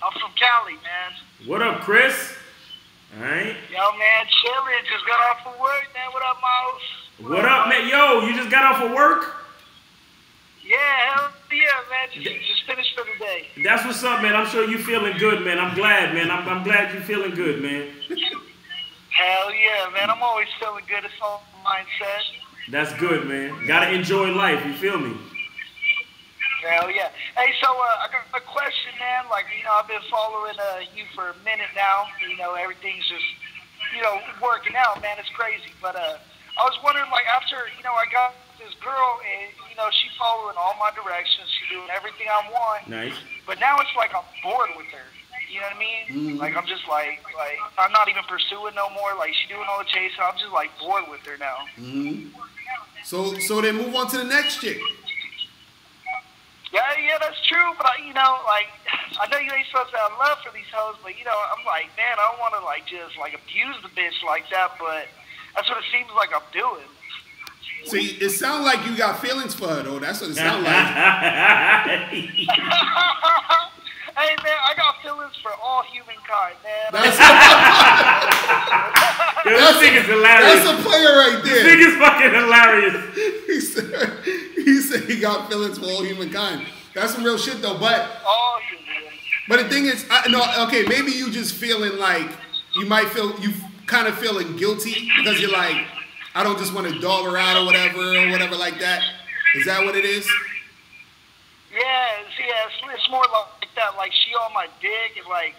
I'm from Cali, man. What up, Chris? All right. Yo, man, chillin'. Just got off of work, man. What up, Miles? What up, man? Yo, you just got off of work? Yeah, hell yeah, man. Just finished for the day. That's what's up, man. I'm sure you feeling good, man. I'm glad, man. I'm glad you're feeling good, man. Hell yeah, man. I'm always feeling good. It's all mindset. That's good, man. Gotta enjoy life. You feel me? Hell yeah. Hey, so I got a question, man. Like, I've been following you for a minute now. Everything's just, working out, man. It's crazy. But I was wondering, like, after, I got this girl and, she's following all my directions. She's doing everything I want. Nice. But now it's like I'm bored with her. You know what I mean? Mm-hmm. Like, I'm just like, I'm not even pursuing no more. Like, she's doing all the chasing. I'm just, like, bored with her now. Mm-hmm. So then move on to the next chick. Yeah, that's true. But, I know you ain't supposed to have love for these hoes, but, I'm like, man, I don't want to, just abuse the bitch like that, but that's what it seems like I'm doing. See, it sounds like you got feelings for her, though. That's what it sounds like. Hey, man, I got feelings for all humankind, man. This thing is hilarious. That's a player right there. This thing is fucking hilarious. He said he got feelings for all humankind. That's some real shit, though. But the thing is, maybe you just feeling like you kind of feeling guilty because you're like, I don't just want to dog her out or whatever like that. Is that what it is? Yeah, it's more like that. Like, she on my dick and like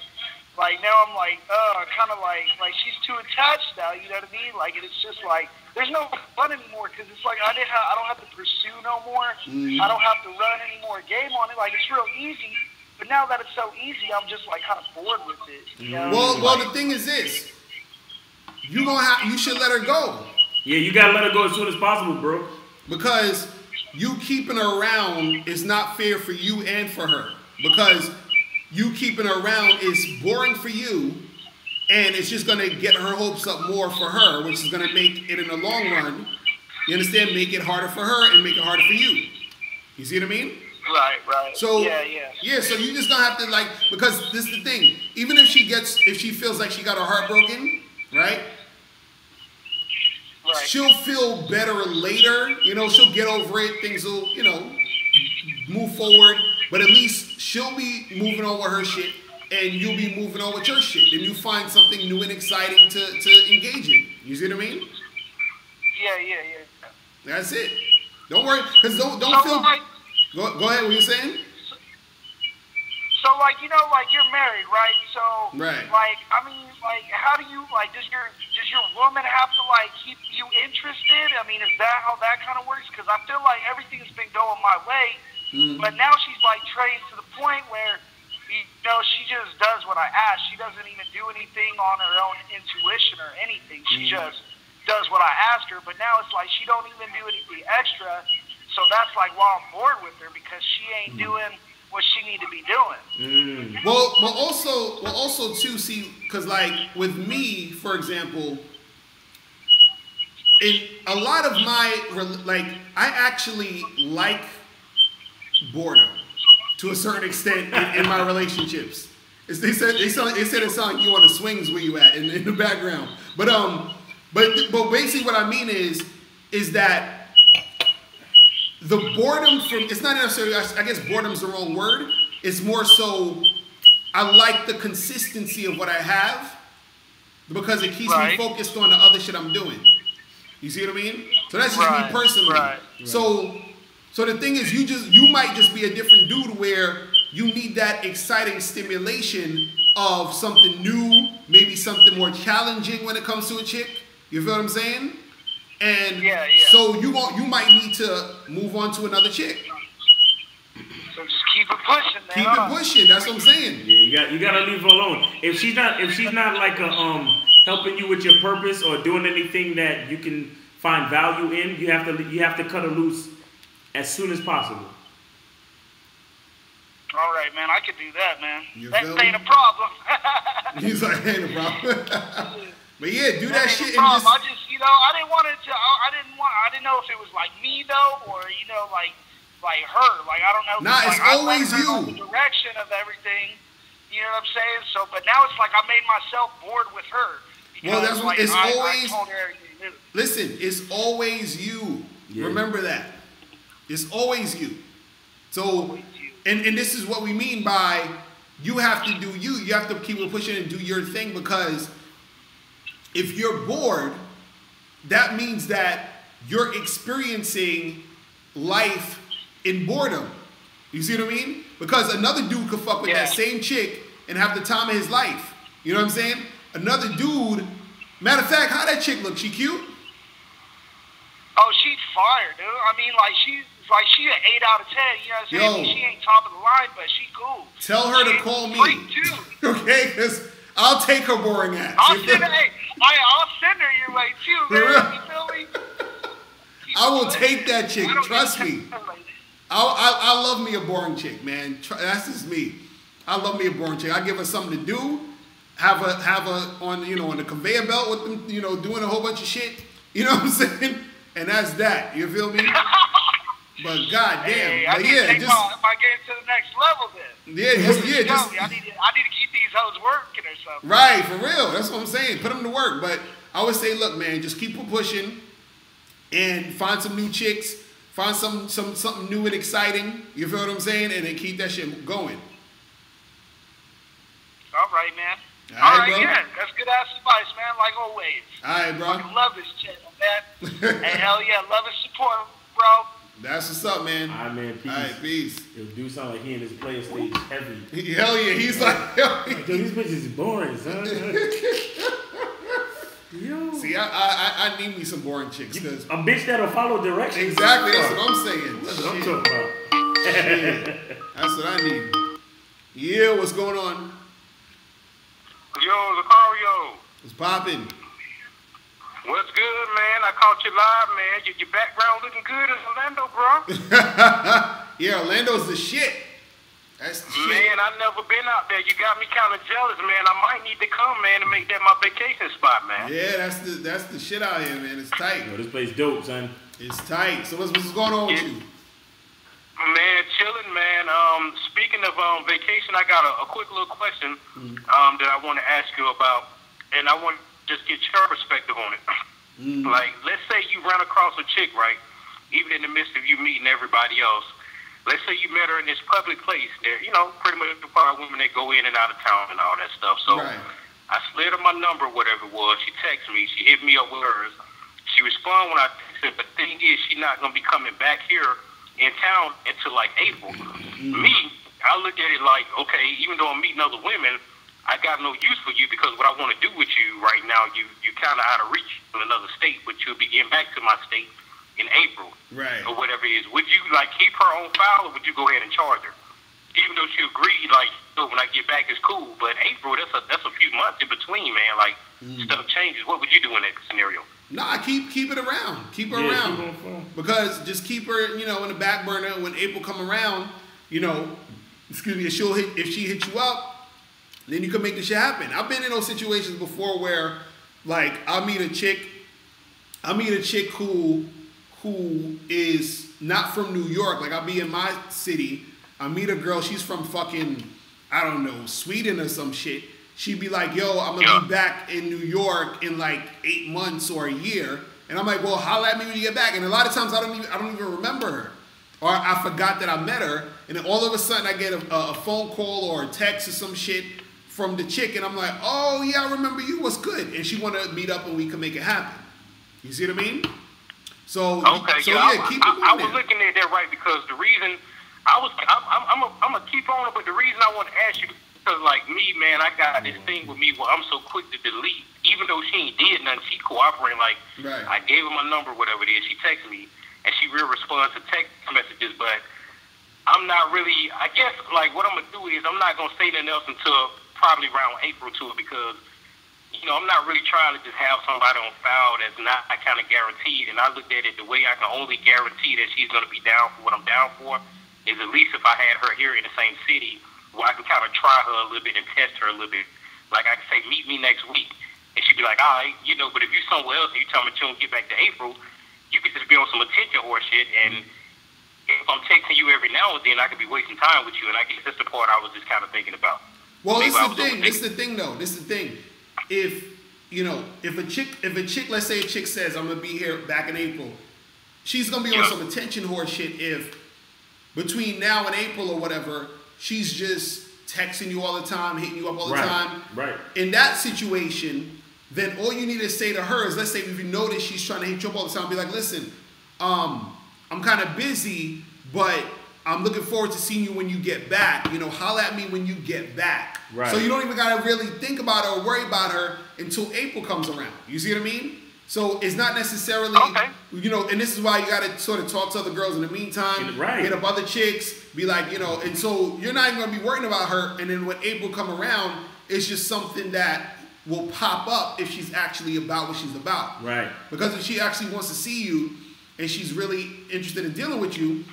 now I'm like, kind of like she's too attached now. You know what I mean? Like, and it's just like there's no fun anymore because it's like I don't have to pursue no more. Mm. I don't have to run any more game on it. Like, it's real easy. But now that it's so easy, I'm just like kind of bored with it. You know? Well, the thing is this: you should let her go. Yeah, you gotta let her go as soon as possible, bro. Because you keeping her around is not fair for you and for her. Because you keeping her around is boring for you, and it's just gonna get her hopes up more for her, which is gonna make it in the long run. You understand? Make it harder for her and make it harder for you. You see what I mean? Right. So yeah. So you just gonna have to because this is the thing. Even if she feels like she got her heart broken, right? She'll feel better later. You know, she'll get over it. Things will, move forward. But at least she'll be moving on with her shit, and you'll be moving on with your shit. Then you find something new and exciting to engage in. You see what I mean? Yeah. That's it. Don't worry, because don't feel. Go ahead. What you saying? So you're married, right? So right. How do you does your woman have to keep you interested? I mean, is that how that kind of works? Because I feel like everything's been going my way, but now she's trained to the point where she just does what I ask. She doesn't even do anything on her own intuition or anything. She just does what I ask her. But now it's she don't even do anything extra. So that's why I'm bored with her, because she ain't doing what she need to be doing. Well, also too, see, because with me, for example, in a lot of my I actually like boredom to a certain extent in my relationships. They said it sounds like you on the swings where you at in the background, but basically what I mean is that. The boredom it's not necessarily, I guess boredom's the wrong word. It's more so, I like the consistency of what I have because it keeps me focused on the other shit I'm doing. You see what I mean? So that's just me personally. Right. So the thing is, you might just be a different dude where you need that exciting stimulation of something new, maybe something more challenging when it comes to a chick. You feel what I'm saying? And so you might need to move on to another chick. So just keep it pushing, man. Keep it pushing. That's what I'm saying. Yeah, you gotta leave her alone. If she's not helping you with your purpose or doing anything that you can find value in, you have to cut her loose as soon as possible. All right, man. I could do that, man. That ain't a problem. He's like, ain't a problem. But yeah, do that shit. And I just, I didn't want it to. I didn't know if it was me though, or like her. I don't know. Nah, it's always you. The direction of everything. You know what I'm saying? So, but now it's I made myself bored with her. Well, that's what it's always. I told her everything new. Listen, it's always you. Yeah. Remember that. It's always you. So, and this is what we mean by you have to do you. You have to keep pushing and do your thing, because if you're bored, that means that you're experiencing life in boredom. You see what I mean? Because another dude could fuck with that same chick and have the time of his life. You know what I'm saying? Another dude, matter of fact, how that chick look? She cute? Oh, she's fire, dude. I mean, she an 8 out of 10. You know what I'm saying? She ain't top of the line, but she cool. Tell her to call me. Okay, because I'll take her boring ass. I'll send her your way too, man. You feel me? I will take that chick. Trust me. I love me a boring chick, man. That's just me. I love me a boring chick. I give her something to do. Have her on on the conveyor belt with them, doing a whole bunch of shit. You know what I'm saying? And that's that. You feel me? But goddamn, I need to take my game to the next level then. Yeah. I need to keep these hoes working or something. Right, for real. That's what I'm saying. Put them to work. But I would say, look, man, just keep pushing and find some new chicks. Find something new and exciting. You feel what I'm saying? And then keep that shit going. All right, man. All right, bro. Yeah. That's good ass advice, man. Like always. All right, bro. I love this channel, man. And hell yeah, love and support, bro. That's what's up, man. All right, man. Peace. All right, peace. Yo, dude sound like he in his player stage heavy. Hell yeah, he's like, dude, these bitches is boring, son. Yo. See, I need me some boring chicks, cause a bitch that'll follow directions. Exactly, that's what I'm saying. That's what I'm talking about. That's what I need. Yeah, what's going on? Yo, Locario. What's popping? What's good, man? I caught you live, man. Your background looking good in Orlando, bro. Yeah, Orlando's the shit. That's the shit. Man, I've never been out there. You got me kind of jealous, man. I might need to come, man, and make that my vacation spot, man. Yeah, that's the shit out here, man. It's tight. Yo, this place dope, son. It's tight. So what's going on with you? Man, chilling, man. Speaking of vacation, I got a quick little question that I want to ask you about, and I want to just get your perspective on it. Like, let's say you run across a chick, right? Even in the midst of you meeting everybody else. Let's say you met her in this public place. There, you know, pretty much the part of women that go in and out of town and all that stuff. So I slid her my number, whatever it was. She texted me. She hit me up with hers. She responded when I texted. But the thing is, she's not gonna be coming back here in town until like April. Me, I look at it like, okay, even though I'm meeting other women, I got no use for you because what I want to do with you right now, you kind of out of reach in another state, but you'll be getting back to my state in April, or whatever it is. Would you like keep her on file, or would you go ahead and charge her? Even though she agreed, like, when I get back, it's cool. But April, that's a few months in between, man. Like, stuff changes. What would you do in that scenario? Nah, keep it around. Keep her around. Because just keep her, you know, in the back burner. When April come around, you know, if she hits you up, then you can make the shit happen. I've been in those situations before where, like, I'll meet a chick who is not from New York. Like, I'll be in my city. I meet a girl. She's from fucking, I don't know, Sweden or some shit. She'd be like, yo, I'm going to be back in New York in like 8 months or a year. And I'm like, well, holla at me when you get back. And a lot of times I don't even remember her. Or I forgot that I met her. And then all of a sudden I get a phone call or a text or some shit from the chick. And I'm like, oh, yeah, I remember you. What's good? And she want to meet up and we can make it happen. You see what I mean? So, keep it going. I was looking at that right because the reason I'm gonna keep on it, but the reason I want to ask you because like me, man, I got this thing with me where I'm so quick to delete, even though she ain't did nothing, she cooperating. Like I gave her my number, whatever it is. She texted me and she will respond to text messages, but I'm not really. I guess like what I'm gonna do is I'm not gonna say nothing else until probably around April to it because. You know, I'm not really trying to just have somebody on file that's not kind of guaranteed. And I looked at it the way I can only guarantee that she's going to be down for what I'm down for is at least if I had her here in the same city where I can kind of try her a little bit and test her a little bit. Like I can say, meet me next week. And she'd be like, all right, you know, but if you're somewhere else and you tell me you don't get back to April, you could just be on some attention horse shit. And if I'm texting you every now and then, I could be wasting time with you. And I guess that's the part I was just kind of thinking about. Well, this is the thing, though. This is the thing. If a chick, let's say a chick says I'm gonna be here back in April, she's gonna be on some attention horse shit if between now and April or whatever, she's just texting you all the time, hitting you up all the time. Right. In that situation, then all you need to say to her is, let's say if you notice she's trying to hit you up all the time, be like, listen, I'm kind of busy, but I'm looking forward to seeing you when you get back. You know, holla at me when you get back. Right. So you don't even gotta really think about her or worry about her until April comes around. You see what I mean? So it's not necessarily, you know, and this is why you gotta sort of talk to other girls in the meantime, hit up other chicks, be like, you know, and so you're not even gonna be worrying about her. And then when April come around, it's just something that will pop up if she's actually about what she's about. Right. Because if she actually wants to see you and she's really interested in dealing with you,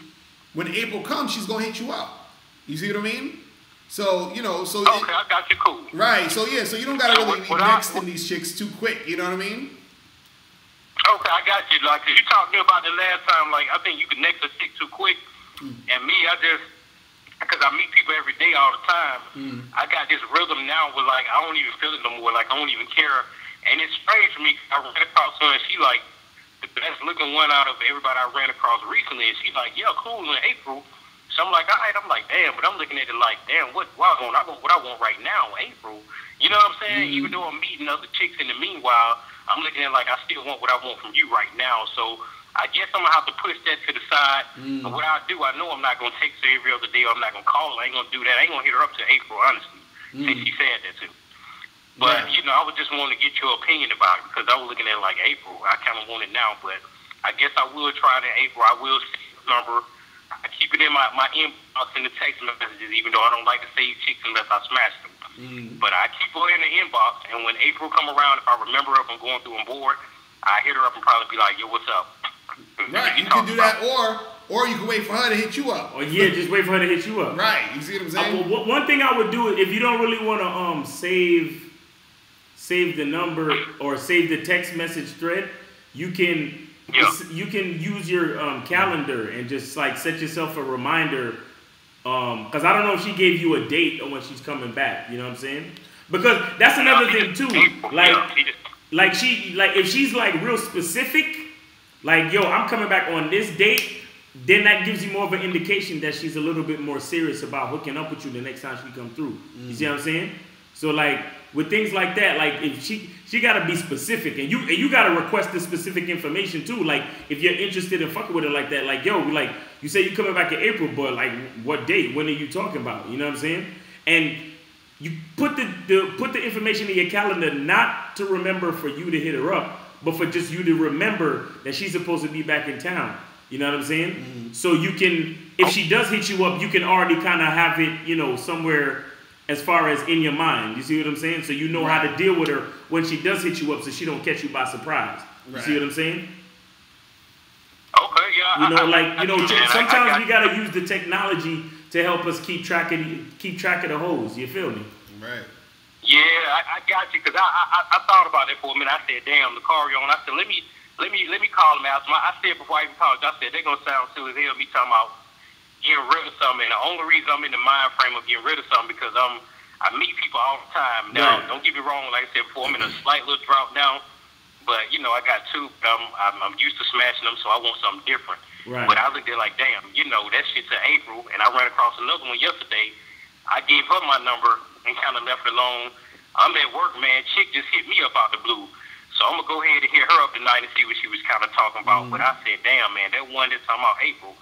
when April comes, she's gonna hit you up. You see what I mean? So, you know, so okay, I got you, cool. Right, so yeah, so you don't gotta really be nexting these chicks too quick, you know what I mean? Okay, I got you. Like you talked to me about the last time, like I think you could next a chick too quick. And me, I just because I meet people every day all the time, I got this rhythm now where like I don't even feel it no more, like I don't even care. And it's strange for me, I ran across her and she like the best looking one out of everybody I ran across recently, and she's like, yeah, cool in April. So I'm like, all right, I'm like, damn, but I'm looking at it like, damn, what I want right now, April. You know what I'm saying? Even though I'm meeting other chicks in the meanwhile, I'm looking at it like I still want what I want from you right now. So I guess I'm going to have to push that to the side. And what I do, I know I'm not going to text her every other day, or I'm not going to call her. I ain't going to do that. I ain't going to hit her up to April, honestly, since she said that too. But, you know, I was just wanting to get your opinion about it because I was looking at it like April. I kind of want it now, but I guess I will try it in April. I will see the number. I keep it in my inbox in the text messages, even though I don't like to save chicks unless I smash them. But I keep her in the inbox, and when April come around, if I remember her, if I'm going through and bored, I hit her up and probably be like, yo, what's up? Right, you can do that, or you can wait for her to hit you up. Or just wait for her to hit you up. Right, you see what I'm saying? One thing I would do, if you don't really want to save the number or save the text message thread, you can use your calendar and just like set yourself a reminder. Because I don't know if she gave you a date on when she's coming back. You know what I'm saying? Because that's another thing too. Like if she's like real specific, like yo, I'm coming back on this date, then that gives you more of an indication that she's a little bit more serious about hooking up with you the next time she come through. You see what I'm saying? So like with things like that, like if she gotta be specific, and you gotta request the specific information too. Like if you're interested in fucking with her like that, like yo, like you say you coming back in April, but like what date? When are you talking about? You know what I'm saying? And you put the information in your calendar not to remember for you to hit her up, but for just you to remember that she's supposed to be back in town. You know what I'm saying? So you can, if she does hit you up, you can already kind of have it, you know, somewhere as far as in your mind. You see what I'm saying? So you know how to deal with her when she does hit you up, so she don't catch you by surprise. You see what I'm saying? Okay, yeah. You know, sometimes we gotta use the technology to help us keep track of the hoes. You feel me? Right. Yeah, I got you, because I thought about it for a minute. I said, damn, Locario, and I said, let me call him out. I said before I even called, I said they're gonna sound silly as hell me talking about getting rid of something. And the only reason I'm in the mind frame of getting rid of something because I meet people all the time. Now, don't get me wrong, like I said before, I'm in a slight little drought now. But you know, I got two. I'm used to smashing them, so I want something different. Right. But I looked at it like, damn, you know, that shit's in April, and I ran across another one yesterday. I gave her my number and kind of left it alone. I'm at work, man. Chick just hit me up out the blue. So I'm going to go ahead and hit her up tonight and see what she was kind of talking about. But I said, damn, man, that one that's talking about April,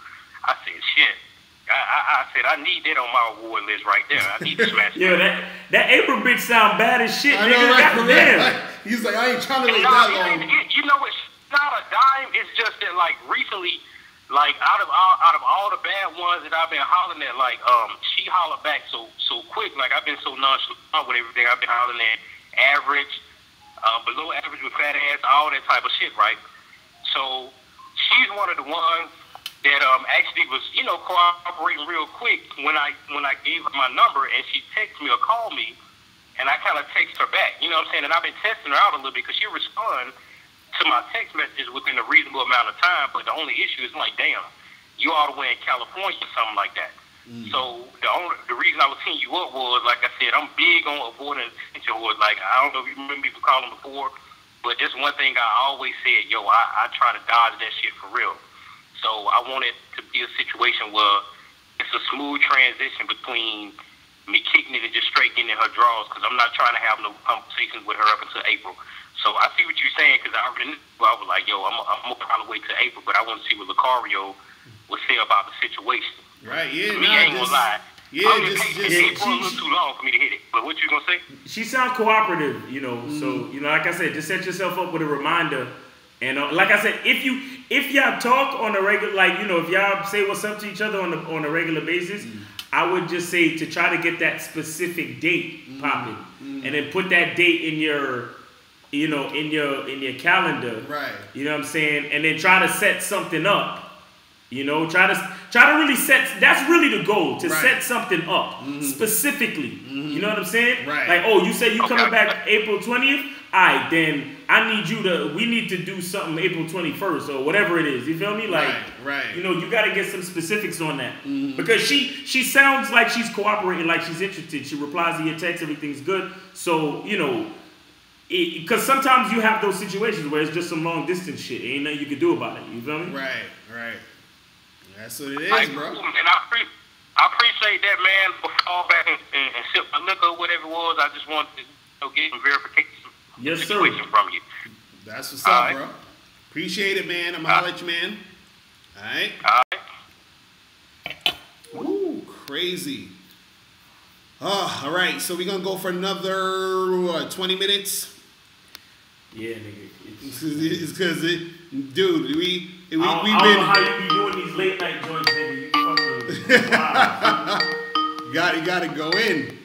I said, shit. I said, I need that on my award list right there. I need to smash Yo, that April bitch sound bad as shit, nigga. Know, right? Goddamn. He's like, I ain't trying to wait that long. You know, it's not a dime. It's just that, like, recently, like, out of all the bad ones that I've been hollering at, like, she hollered back so quick. Like, I've been so nonchalant with everything. I've been hollering at average, below average with fat ass, all that type of shit, right? So she's one of the ones that actually was, you know, cooperating real quick when I gave her my number, and she texted me or called me, and I kind of text her back. You know what I'm saying? And I've been testing her out a little bit because she responded to my text messages within a reasonable amount of time. But the only issue is like, damn, you all the way in California or something like that. So the reason I was hitting you up was, like I said, I'm big on avoiding attention. Was like, I don't know if you remember me from calling before, but this one thing I always said, yo, I try to dodge that shit for real. So I want it to be a situation where it's a smooth transition between me kicking it and just straight getting in her drawers, because I'm not trying to have no conversations with her up until April. So I see what you're saying, because I was like, yo, I'm going to probably wait till April, but I want to see what Locario would say about the situation. Right, yeah. Me, I ain't going to lie. Yeah, April a little too long for me to hit it. But what you going to say? She sound cooperative, you know, so, you know, like I said, just set yourself up with a reminder. And like I said, if y'all talk on a regular, like, you know, if y'all say what's up to each other on a regular basis, I would just say to try to get that specific date popping, and then put that date in your, you know, in your calendar. Right. You know what I'm saying? And then try to set something up. You know, try to really set. That's really the goal, to set something up specifically. You know what I'm saying? Right. Like, oh, you said you coming back April 20th. Alright, then we need to do something April 21st or whatever it is. You feel me? Like, right. You know, you got to get some specifics on that, because she sounds like she's cooperating, like she's interested. She replies to your text, everything's good. So, you know, because sometimes you have those situations where it's just some long distance shit. Ain't nothing you can do about it. You feel me? Right. That's what it is, bro. And I appreciate that, man. For fall back and sip my liquor or whatever it was, I just wanted to get some verification. Yes, sir. From you. That's what's up, bro. Appreciate it, man. I'm gonna holler at you, man. All right. Ooh, crazy. All right. So we're gonna go for another 20 minutes. Yeah, nigga. It's because dude, we've been. I don't know how you be doing these late night joints, nigga. Wow. Got to go in.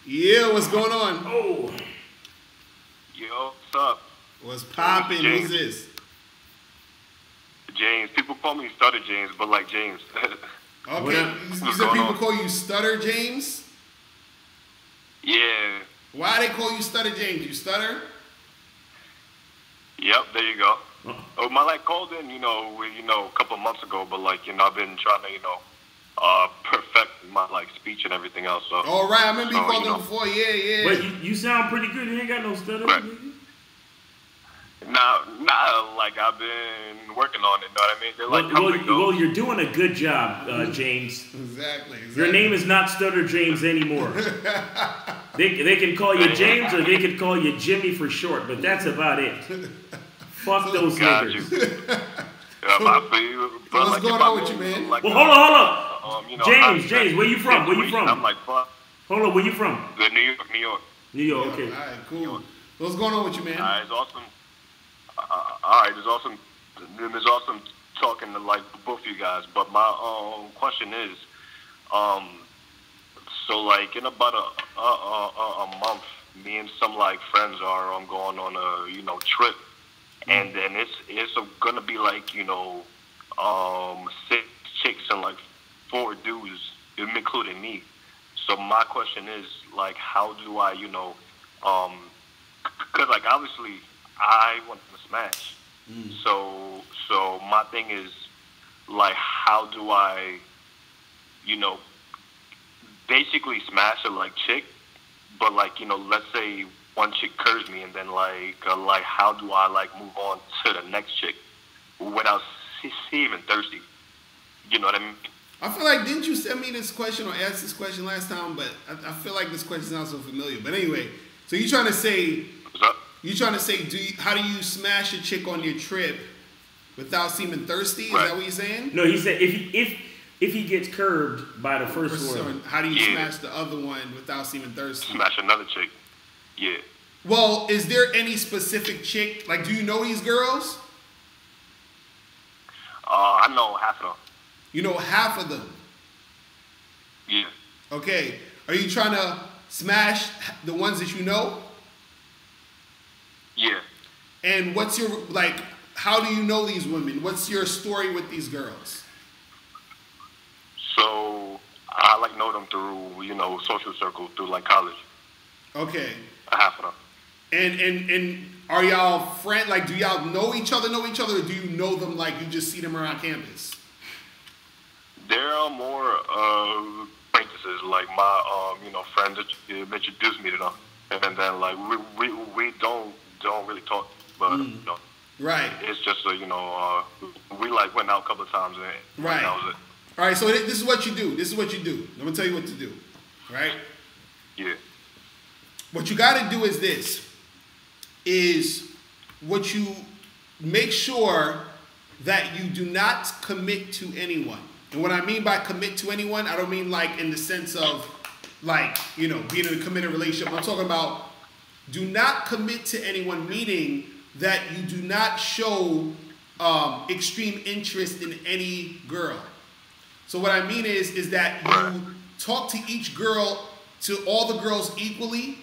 Yeah, what's going on? Oh. Yo, what's up? What's popping? Who's this? James. People call me Stutter James, but like James. Okay. You said people call you Stutter James? Yeah. Why they call you Stutter James? You stutter? Yep, there you go. Oh, my like called in, a couple of months ago, but like, I've been trying to, perfect my like speech and everything else. So. All right, I remember you called in before. Yeah. But you sound pretty good. You ain't got no stutter. Right. Nah, like I've been working on it. Know what I mean? They're like, well, you're doing a good job, James. Exactly. Your name is not Stutter James anymore. they can call you James or they could call you Jimmy for short, but that's about it. Fuck those niggas. I feel you. But what's going on with you, man? Like, well, hold on. James, where you from? I'm like, fuck. Hold on, where you from? New York. New York, okay. All right, cool. What's going on with you, man? All right, it's awesome. All right, it's awesome talking to like both of you guys. But my question is, so like in about a month, me and some like friends are going on a trip, and then it's gonna be like 6 chicks and like 4 dudes, including me. So my question is like, how do I because like obviously I want to smash. So my thing is like, how do I basically smash a like chick, but like let's say one chick curves me, and then like how do I like move on to the next chick without seeming thirsty? You know what I mean? I feel like, didn't you send me this question or ask this question last time? But I feel like this question sounds so familiar. But anyway, so you're trying to say, what's up? You're trying to say, how do you smash a chick on your trip without seeming thirsty? Is that what you're saying? No, he said if he gets curved by the first one, how do you smash the other one without seeming thirsty? Smash another chick. Yeah. Well, is there any specific chick? Like, do you know these girls? I know half of them. You know half of them? Yeah. Okay. Are you trying to smash the ones that you know? Yeah. And what's your, like, how do you know these women? What's your story with these girls? So, I, like, know them through, social circle, through, like, college. Okay. Half of them. And are y'all friends? Like, do y'all know each other, or do you know them like you just see them around campus? They're more acquaintances, like my, friends that introduced me to them. And then, like, we don't really talk, but, Right. It's just, we, like, went out a couple of times, and right. that was it. All right, so this is what you do. I'm going to tell you what to do, right? Yeah. What you got to do is this, is what you make sure that you do not commit to anyone. And what I mean by commit to anyone, I don't mean like in the sense of like, being in a committed relationship. I'm talking about do not commit to anyone, meaning that you do not show extreme interest in any girl. So what I mean is that you talk to each girl, to all the girls equally,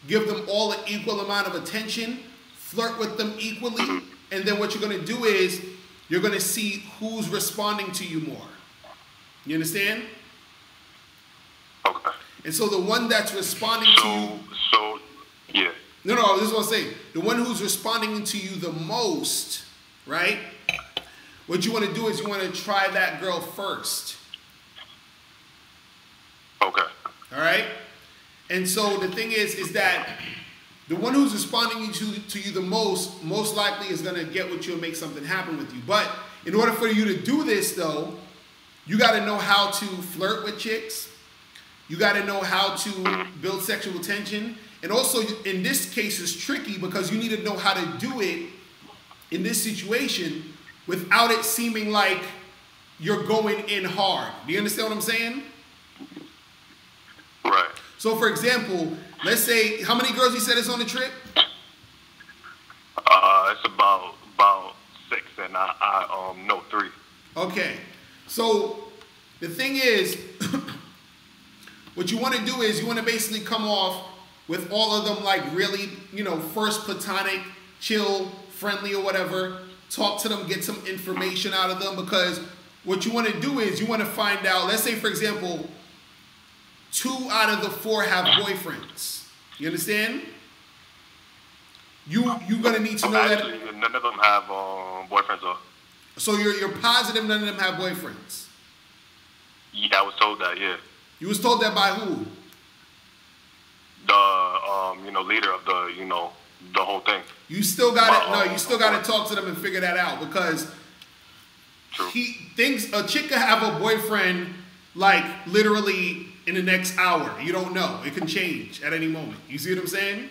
give them all an equal amount of attention, flirt with them equally, and then what you're going to do is you're going to see who's responding to you more. You understand? Okay. And so the one that's responding to you... So, yeah. No, this is what I'm saying. The one who's responding to you the most, right? What you want to do is you want to try that girl first. Okay. All right? And so the thing is that the one who's responding to you the most likely is going to get with you and make something happen with you. But in order for you to do this, though, you got to know how to flirt with chicks. You got to know how to build sexual tension. And also, in this case, it's tricky because you need to know how to do it in this situation without it seeming like you're going in hard. Do you understand what I'm saying? Right. So, for example, let's say, how many girls you said is on the trip? It's about 6, and I know 3. Okay. So, The thing is, what you want to do is you want to basically come off with all of them like really, first platonic, chill, friendly or whatever. Talk to them, get some information out of them, because what you want to do is you want to find out, let's say for example, 2 out of the 4 have boyfriends. You understand? You're gonna need to know actually, that. None of them have boyfriends though. So you're positive none of them have boyfriends? Yeah, I was told that. Yeah. You was told that by who? The leader of the whole thing. You still got you still got to talk to them and figure that out, because True. he thinks a chick could have a boyfriend like literally in the next hour. You don't know. It can change at any moment. You see what I'm saying?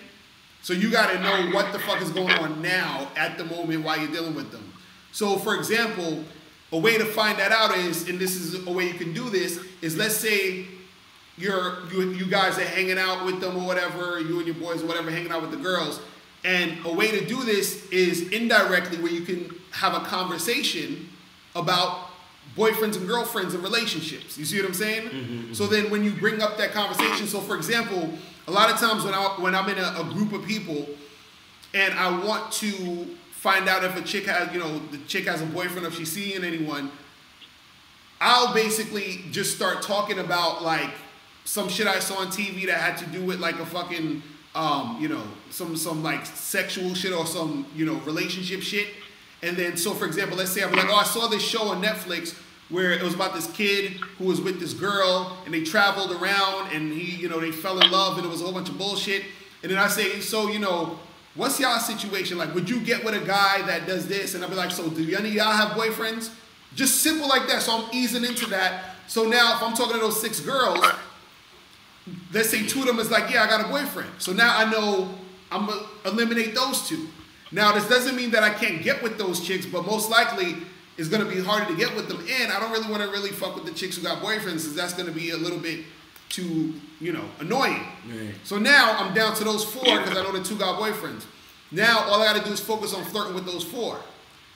So you got to know what the fuck is going on now at the moment while you're dealing with them. So for example, a way to find that out is, and this is a way you can do this, is let's say you guys are hanging out with them or whatever, you and your boys or whatever, hanging out with the girls. And a way to do this is indirectly, where you can have a conversation about boyfriends and girlfriends and relationships. You see what I'm saying? Mm-hmm. So then when you bring up that conversation, so for example, a lot of times when I'm in a group of people and I want to find out if a chick has, the chick has a boyfriend, or if she's seeing anyone, I'll basically just start talking about like some shit I saw on TV that had to do with like a fucking, some like sexual shit or some, relationship shit. And then, so for example, let's say I'm like, I saw this show on Netflix where it was about this kid who was with this girl and they traveled around and they fell in love and it was a whole bunch of bullshit. And then I say, so, what's y'all situation? Like, would you get with a guy that does this? And I'll be like, so do any of y'all have boyfriends? Just simple like that. So I'm easing into that. So now if I'm talking to those 6 girls, let's say 2 of them is like, yeah, I got a boyfriend. So now I know I'm going to eliminate those 2. Now, this doesn't mean that I can't get with those chicks, but most likely it's going to be harder to get with them. And I don't really want to fuck with the chicks who got boyfriends, because that's going to be a little bit too, annoying. Right. So now I'm down to those 4 because I know the 2 got boyfriends. Now all I got to do is focus on flirting with those 4.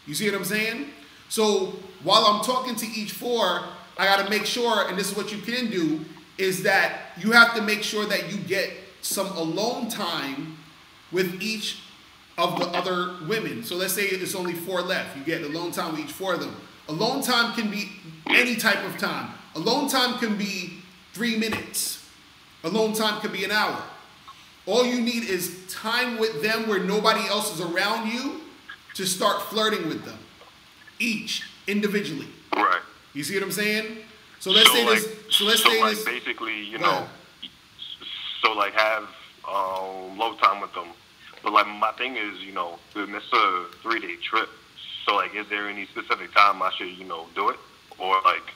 You see what I'm saying? So while I'm talking to each 4, I got to make sure, and this is what you can do, is that you have to make sure that you get some alone time with each of the other women. So let's say it's only 4 left. You get alone time with each 4 of them. Alone time can be any type of time. Alone time can be 3 minutes. Alone time can be an hour. All you need is time with them where nobody else is around you to start flirting with them. Each, individually. Right. You see what I'm saying? So let's say this. So let's say this. Basically, so like have low time with them. But like my thing is, it's a 3-day trip. So like, is there any specific time I should, do it, or like,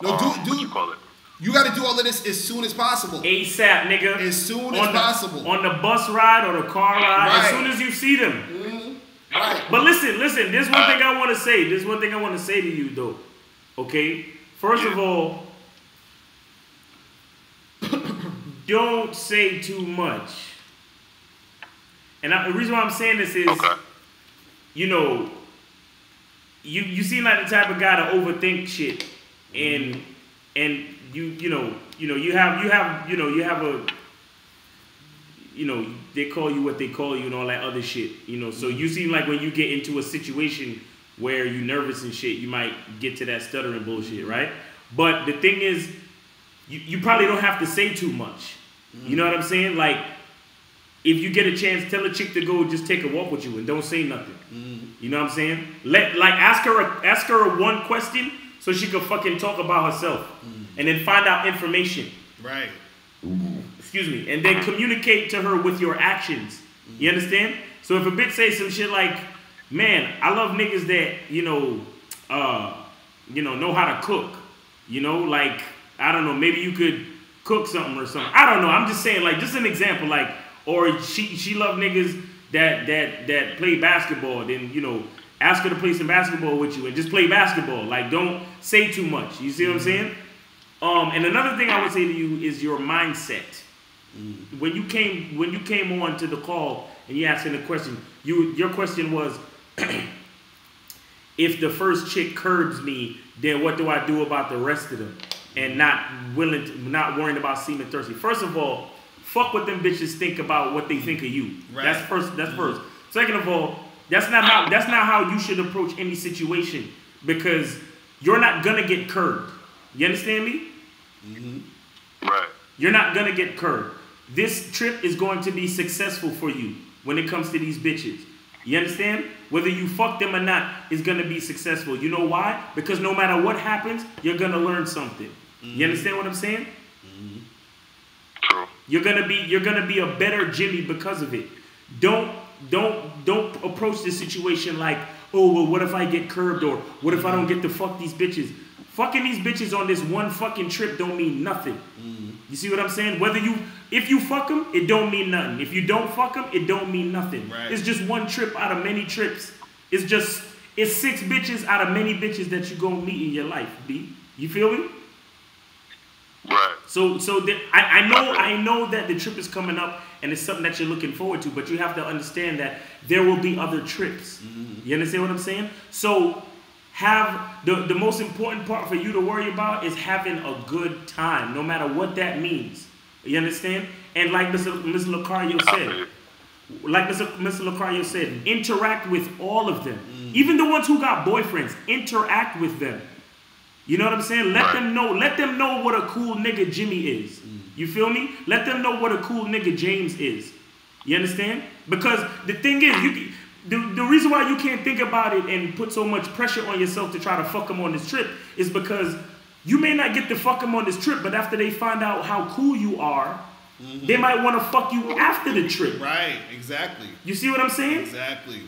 no, what you call it? You got to do all of this as soon as possible. ASAP, nigga. As soon as possible. On the bus ride or the car ride, right. As soon as you see them. Mm-hmm. Right. But listen. There's one thing I want to say. There's one thing I want to say to you, though. Okay? First of all, don't say too much. And the reason why I'm saying this is, you seem like the type of guy to overthink shit, and you have a they call you what they call you and all that other shit, So you seem like when you get into a situation where you're nervous and shit, you might get to that stuttering bullshit, right? But the thing is, you probably don't have to say too much. You know what I'm saying? Like, if you get a chance, tell a chick to go just take a walk with you and don't say nothing. You know what I'm saying? Ask her one question so she can fucking talk about herself, and then find out information. Right. Excuse me. And then communicate to her with your actions. You understand? So if a bitch says some shit like, "Man, I love niggas that know how to cook," like, I don't know, maybe you could cook something or something. I don't know. I'm just saying, like, just an example, like. Or she love niggas that play basketball. Then ask her to play some basketball with you and just play basketball. Like, don't say too much. You see what I'm saying? And another thing I would say to you is your mindset. When you came on to the call and you asked him the question, your question was, if the first chick curbs me, then what do I do about the rest of them? And not worrying about seeming thirsty. First of all, fuck what them bitches think about what they think of you. Right. That's first. Second of all, that's not how you should approach any situation, because you're not gonna get curved. You understand me? Right. You're not gonna get curved. This trip is going to be successful for you when it comes to these bitches. You understand? Whether you fuck them or not, it's gonna be successful. You know why? Because no matter what happens, you're gonna learn something. You understand what I'm saying? True. You're gonna be a better Jimmy because of it. Don't approach this situation like, oh well, what if I get curbed, or what if I don't get to fuck these bitches? Fucking these bitches on this one fucking trip don't mean nothing. You see what I'm saying? If you fuck them, it don't mean nothing. If you don't fuck them, it don't mean nothing. Right. It's just one trip out of many trips. It's 6 bitches out of many bitches that you gonna meet in your life, B. You feel me? Right. So I know that the trip is coming up and it's something that you're looking forward to, but you have to understand that there will be other trips. You understand what I'm saying? So have the most important part for you to worry about is having a good time, no matter what that means. You understand? And like Mr. Locario said, interact with all of them. Even the ones who got boyfriends, interact with them. You know what I'm saying? Let them know what a cool nigga Jimmy is. You feel me? Let them know what a cool nigga James is. You understand? Because the thing is, the reason why you can't think about it and put so much pressure on yourself to try to fuck them on this trip is because you may not get to fuck them on this trip, but after they find out how cool you are, they might want to fuck you after the trip. Right, exactly. You see what I'm saying? Exactly.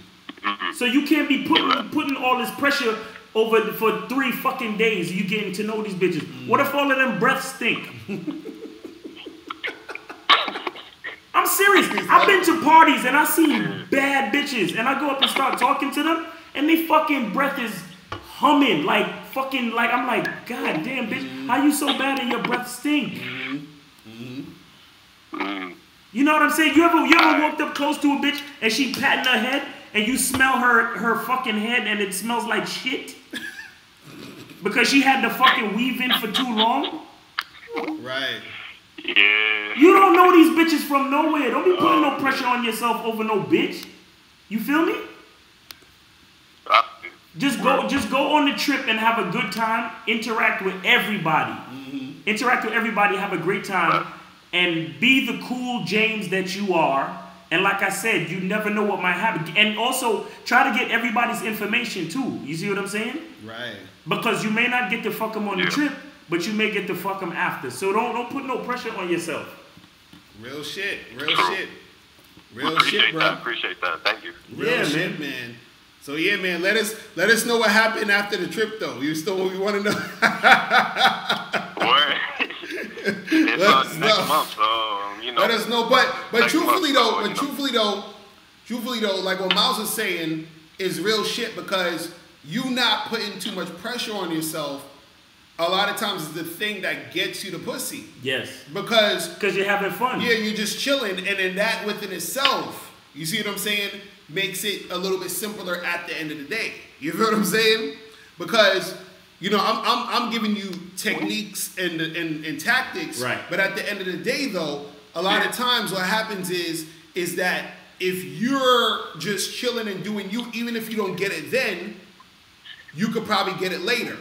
So you can't be putting all this pressure over for 3 fucking days. You getting to know these bitches. What if all of them breaths stink? I'm serious. I've been to parties and I see bad bitches, and I go up and start talking to them, and they fucking breath is humming like I'm like, God damn, bitch, how you so bad and your breath stink? You know what I'm saying? You ever walked up close to a bitch and she patting her head and you smell her fucking head and it smells like shit? Because she had the fucking weave in for too long? Right. Yeah. You don't know these bitches from nowhere. Don't be putting no pressure on yourself over no bitch. You feel me? Just go on the trip and have a good time. Interact with everybody. Interact with everybody. Have a great time. And be the cool James that you are. And like I said, you never know what might happen. And also, try to get everybody's information too. You see what I'm saying? Right. Because you may not get to fuck them on the trip, but you may get to fuck them after. So don't put no pressure on yourself. Real shit. Real shit. Real shit, bro. I appreciate that. Thank you. Real shit, man. So yeah, man, let us know what happened after the trip, though. You still want to know? It's next month, so you know. Let us know. But truthfully though, like what Miles was saying is real shit, because you not putting too much pressure on yourself a lot of times is the thing that gets you the pussy. Yes. Because you're having fun. Yeah, you're just chilling, and then that within itself, you see what I'm saying, makes it a little bit simpler at the end of the day. You feel what I'm saying? Because I'm giving you techniques and tactics, right? But at the end of the day, though, a lot of times what happens is that if you're just chilling and doing you, even if you don't get it then, you could probably get it later.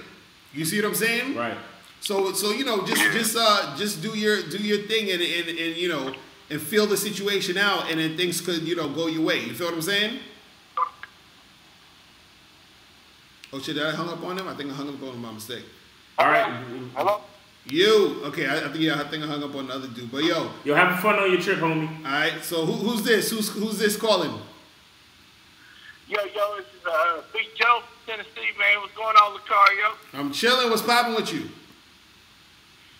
You see what I'm saying? Right. So just do your thing and feel the situation out, and then things could go your way. You feel what I'm saying? Oh shit! Did I hung up on him? I think I hung up on him by mistake. All right. Hello. You okay? I think I hung up on the other dude. But yo, having fun on your trip, homie. All right. So who's this? Who's this calling? Yo, this is Big Joe, Tennessee, man. What's going on, Locario? I'm chilling. What's popping with you?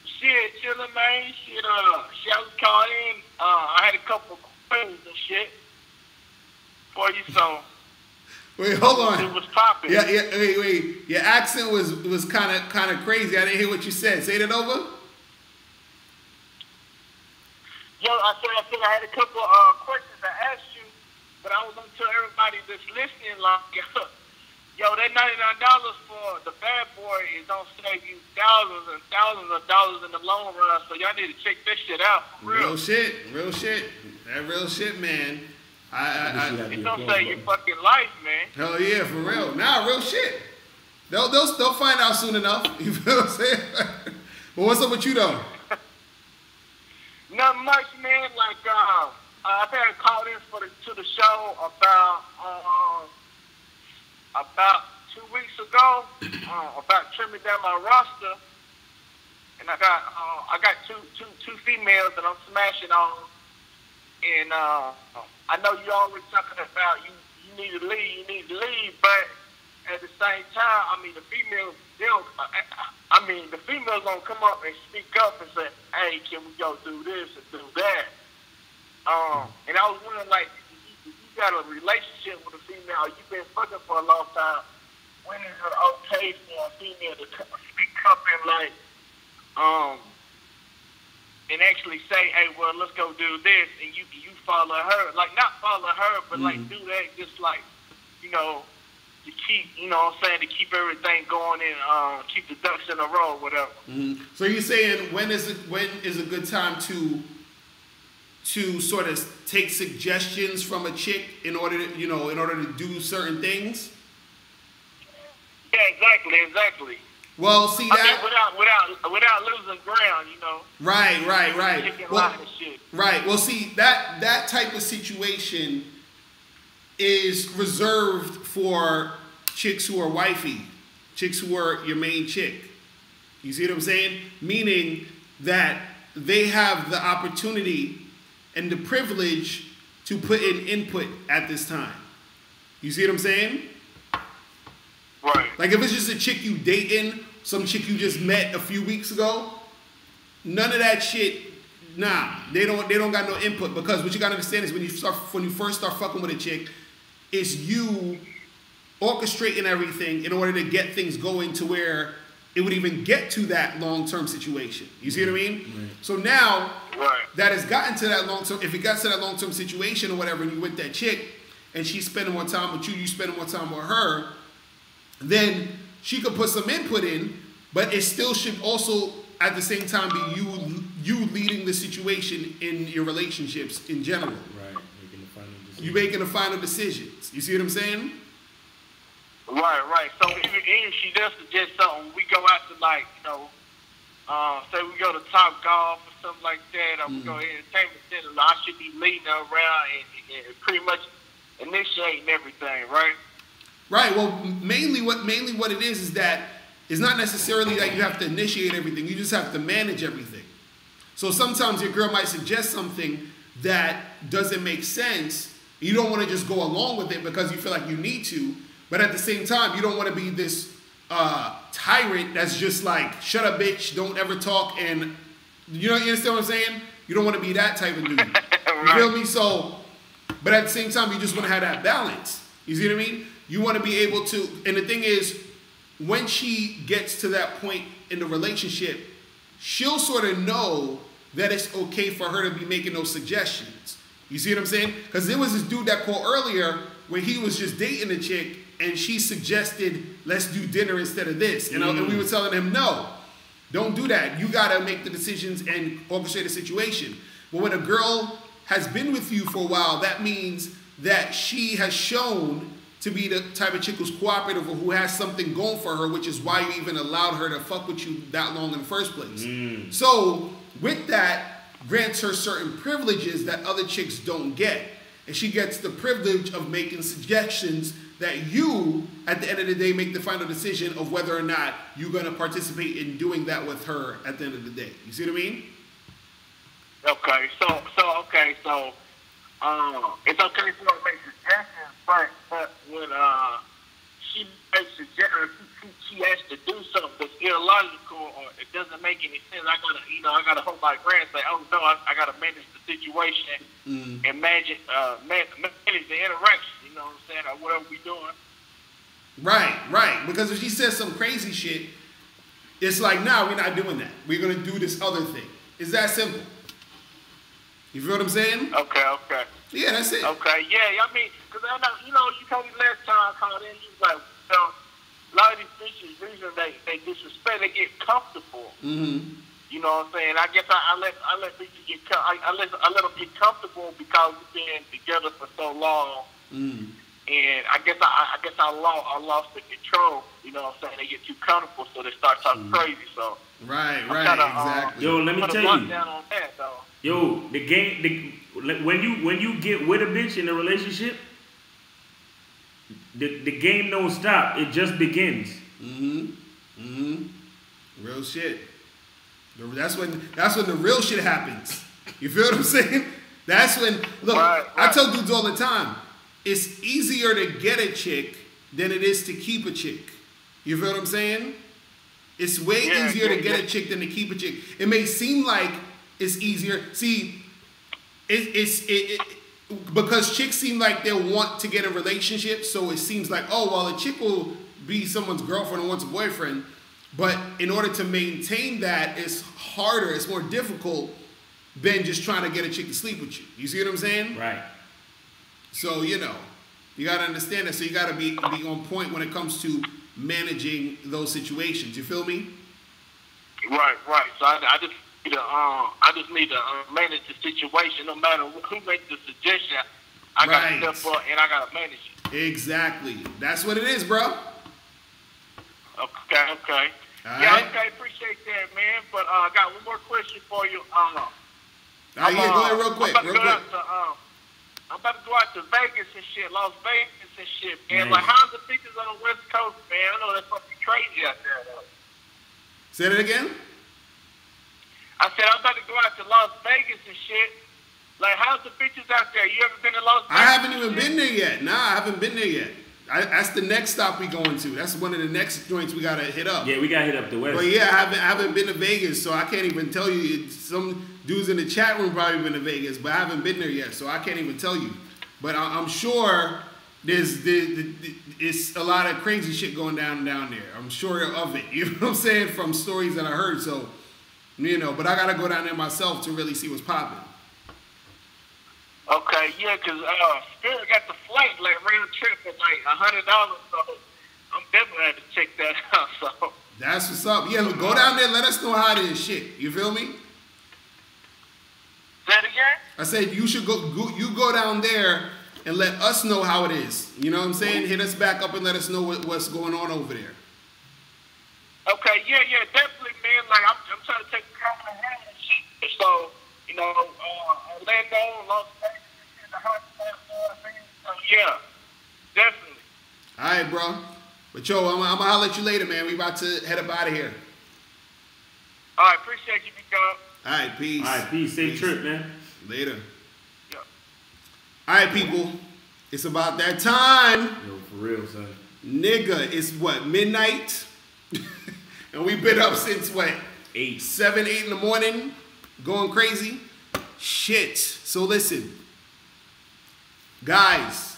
Shit, chilling, man. Shit, Shelly called in. I had a couple of questions and shit for you, so. Wait, hold on. It was popping. Yeah. Wait. Your accent was kind of crazy. I didn't hear what you said. Say that over. Yo, I said I had a couple of questions to ask you, but I was gonna tell everybody that's listening, like, yo, that $99 for the bad boy is gonna save you thousands and thousands of dollars in the long run. So y'all need to check this shit out. For real. Real shit. That real shit, man. It's gonna save your fucking life, man. Hell yeah, for real. Nah, real shit. They'll find out soon enough. You feel what I'm saying? But what's up with you though? Not much, man. Like I've had called in to the show about 2 weeks ago about trimming down my roster, and I got two females that I'm smashing on, and I know you always talking about you need to leave, but at the same time, I mean the females gonna come up and speak up and say, hey, can we go do this and do that? And I was wondering, like, you got a relationship with a female, you've been fucking for a long time, when is it okay for a female to speak up and, like, and actually say, hey, well, let's go do this, and you follow her, like, not follow her, but, like, do that just, like, you know, to keep, you know what I'm saying, to keep everything going and keep the ducks in a row, whatever. Mm-hmm. So you're saying when is a good time to sort of take suggestions from a chick in order to do certain things? Yeah, exactly. Well, see that without losing ground, you know. Right. Right. Well, see that type of situation is reserved for chicks who are wifey, chicks who are your main chick. You see what I'm saying? Meaning that they have the opportunity and the privilege to put in input at this time. You see what I'm saying? Right. Like if it's just a chick you dating, some chick you just met a few weeks ago, none of that shit. Nah, they don't got no input, because what you gotta understand is when you first start fucking with a chick, it's you orchestrating everything in order to get things going to where it would even get to that long-term situation. You see what I mean? Right. So now that has gotten to that long-term, if it got to that long-term situation or whatever, and you with that chick, and she's spending more time with you spending more time with her, then she could put some input in, but it still should also at the same time be you leading the situation in your relationships in general. Right, making the final decision. You making the final decisions. You see what I'm saying? Right. So if she does suggest something, we go out to, like, you know, say we go to Top Golf or something like that, or we go to entertainment center, I should be leading her around and pretty much initiating everything, right? Right. Well, mainly what it is that it's not necessarily that you have to initiate everything. You just have to manage everything. So sometimes your girl might suggest something that doesn't make sense. You don't want to just go along with it because you feel like you need to. But at the same time, you don't want to be this tyrant that's just like, shut up, bitch, don't ever talk. And you understand what I'm saying? You don't want to be that type of dude. You feel me? So, but at the same time, you just want to have that balance. You see what I mean? You want to be able to, and the thing is, when she gets to that point in the relationship, she'll sort of know that it's okay for her to be making those suggestions. You see what I'm saying? Because there was this dude that called earlier where he was just dating a chick and she suggested, let's do dinner instead of this. And we were telling him, no, don't do that. You got to make the decisions and orchestrate the situation. But when a girl has been with you for a while, that means that she has shown to be the type of chick who's cooperative or who has something going for her, which is why you even allowed her to fuck with you that long in the first place. So with that, grants her certain privileges that other chicks don't get. And she gets the privilege of making suggestions that you, at the end of the day, make the final decision of whether or not you're going to participate in doing that with her at the end of the day. You see what I mean? Okay, so it's okay for her to make suggestions, but when she makes suggestions, she has to do something that's illogical or it doesn't make any sense. I gotta hold my ground and say, oh no, I gotta manage the situation and manage the interaction. You know what I'm saying? Or whatever we doing. Right. Because if she says some crazy shit, it's like, nah, we're not doing that. We're gonna do this other thing. It's that simple. You feel what I'm saying? Okay. Yeah, that's it. Okay, yeah, I mean, because I know, you told me last time I called in, you was like, a lot of these bitches, reason they disrespect, they get comfortable. Mm-hmm. You know what I'm saying? I guess I let bitches get I let them get comfortable because we've been together for so long. Mm. And I guess I lost the control. You know what I'm saying? They get too comfortable, so they start talking crazy. So right, exactly. Yo, let me tell you. Down on that, though. Yo, when you get with a bitch in a relationship, the game don't stop. It just begins. Real shit. That's when the real shit happens. You feel what I'm saying? That's when I tell dudes all the time, it's easier to get a chick than it is to keep a chick. You feel what I'm saying? It's way easier to get a chick than to keep a chick. It may seem like it's easier. See, because chicks seem like they want to get a relationship, so it seems like, oh, well, a chick will be someone's girlfriend and wants a boyfriend. But in order to maintain that, it's harder, it's more difficult than just trying to get a chick to sleep with you. You see what I'm saying? Right. So, you know, you got to understand that. So you got to be on point when it comes to managing those situations. You feel me? Right. So I just need to manage the situation. No matter who makes the suggestion, I got to step up and I got to manage it. Exactly. That's what it is, bro. Okay. All yeah, right. okay, appreciate that, man. But I got one more question for you. Go ahead real quick. I'm about to go out to Vegas and shit, Las Vegas and shit, man. Like, how's the pictures on the West Coast, man? I know that's fucking crazy out there, though. Say that again? I said I'm about to go out to Las Vegas and shit. Like, how's the pictures out there? You ever been to Las Vegas? I haven't even been there yet. Nah, I haven't been there yet. That's the next stop we going to. That's one of the next joints we gotta hit up. Yeah, we gotta hit up the West. But yeah, I haven't been to Vegas, so I can't even tell you. Some dudes in the chat room probably been to Vegas, but I haven't been there yet, so I can't even tell you. But I'm sure it's a lot of crazy shit going down there. I'm sure of it. You know what I'm saying? From stories that I heard. So, you know, but I gotta go down there myself to really see what's popping. Okay, yeah, because Spirit got the flight, like, round trip for like $100, so I'm definitely have to check that out, so. That's what's up. Yeah, go down there, let us know how it is, shit. You feel me? Say it again? I said you should go down there and let us know how it is. You know what I'm saying? Hit us back up and let us know what's going on over there. Okay, yeah, definitely, man. Like, I'm trying to take care of my hand and shit. So, you know, Orlando, Las Vegas, the hot spot, so yeah, definitely. All right, bro. But yo, I'm gonna holler at you later, man. We about to head up out of here. All right, appreciate you, big dog. All right, peace. All right, peace. Safe trip, man. Later. Yeah. All right, people. It's about that time. Yo, for real, son. Nigga, it's what, midnight? And we've been up since what? 7, 8 in the morning. Going crazy. Shit. So listen. Guys.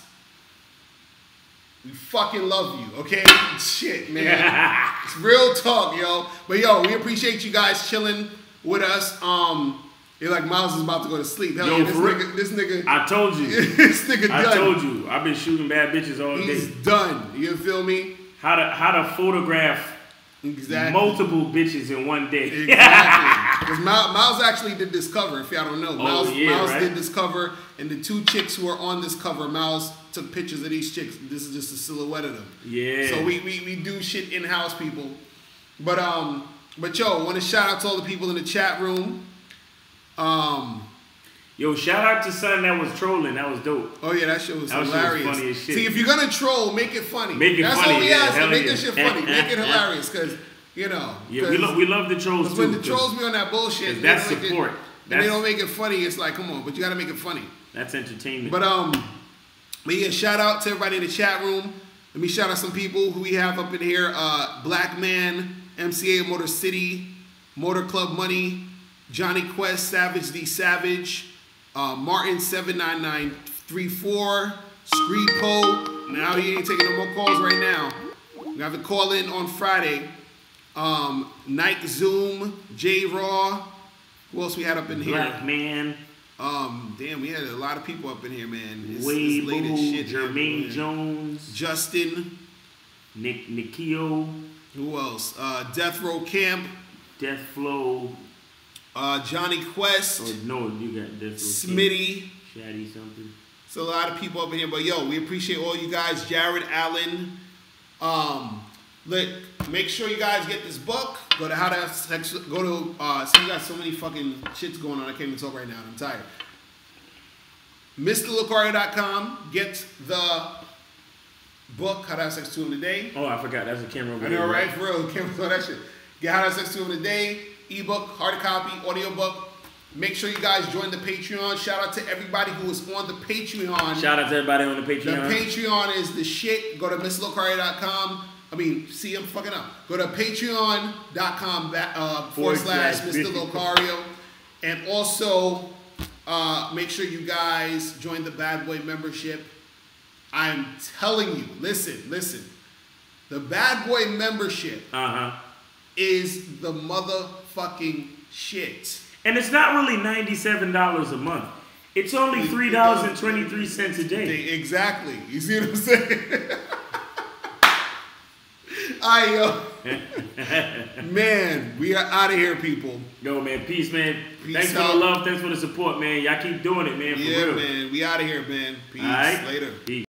We fucking love you, okay? Shit, man. It's real talk, yo. But yo, we appreciate you guys chilling with us. You're like Miles is about to go to sleep. Hell, yo, yeah, this nigga. I told you. This nigga done. I told you. I've been shooting bad bitches all day. He's done. You feel me? How to photograph multiple bitches in one day. Exactly. Because Miles actually did this cover, if y'all don't know. Miles right? did this cover, and the 2 chicks who are on this cover, Miles took pictures of these chicks. This is just a silhouette of them. Yeah. So we do shit in-house, people. But yo, I want to shout out to all the people in the chat room. Yo, shout out to son that was trolling. That was dope. Oh yeah, that shit was hilarious. Was funny as shit. See, if you're gonna troll, make it funny. That's funny. All we ask. Make this shit funny. Make it hilarious, because you know. Yeah, we love the trolls too. When the trolls be on that bullshit, that's support. And they don't make it funny. It's like, come on, but you gotta make it funny. That's entertainment. But yeah, shout out to everybody in the chat room. Let me shout out some people who we have up in here. Black Man, MCA Motor City, Motor Club Money, Johnny Quest, Savage the Savage, Martin 79934, Screepo. Now he ain't taking no more calls right now. We have a call in on Friday. Night Zoom, J Raw. Who else we had up in here? Black Man. Damn, we had a lot of people up in here, man. Weibo, Jermaine Jones, Justin. Nikio. Who else? Death Row Camp. Death Flow. Johnny Quest. Oh, no, you got Death Row Smitty. Camp. Shaddy something. It's a lot of people up in here, but yo, we appreciate all you guys. Jared Allen. Look, make sure you guys get this book. Go to so you got so many fucking shits going on. I can't even talk right now. I'm tired. MrLocario.com. Get the book, How to Have Sex 2 in a Day. Oh, I forgot. That's a camera over I know, right? For real. Camera saw that shit. Get How to Have Sex 2 in a Day. Ebook, hard copy, audiobook. Make sure you guys join the Patreon. Shout out to everybody who is on the Patreon. Shout out to everybody on the Patreon. The Patreon is the shit. Go to MrLocario.com. See, I'm fucking up. Go to patreon.com / Mr. Locario. And also, make sure you guys join the Bad Boy membership. I'm telling you, listen. The Bad Boy membership is the motherfucking shit. And it's not really $97 a month. It's only $3.23 a day. Exactly. You see what I'm saying? Man, we are out of here, people. Yo, man, peace, man. Peace thanks out. for the love. Thanks for the support, man. Y'all keep doing it, man. For real. Man. We out of here, man. Peace. All right. Later. Peace.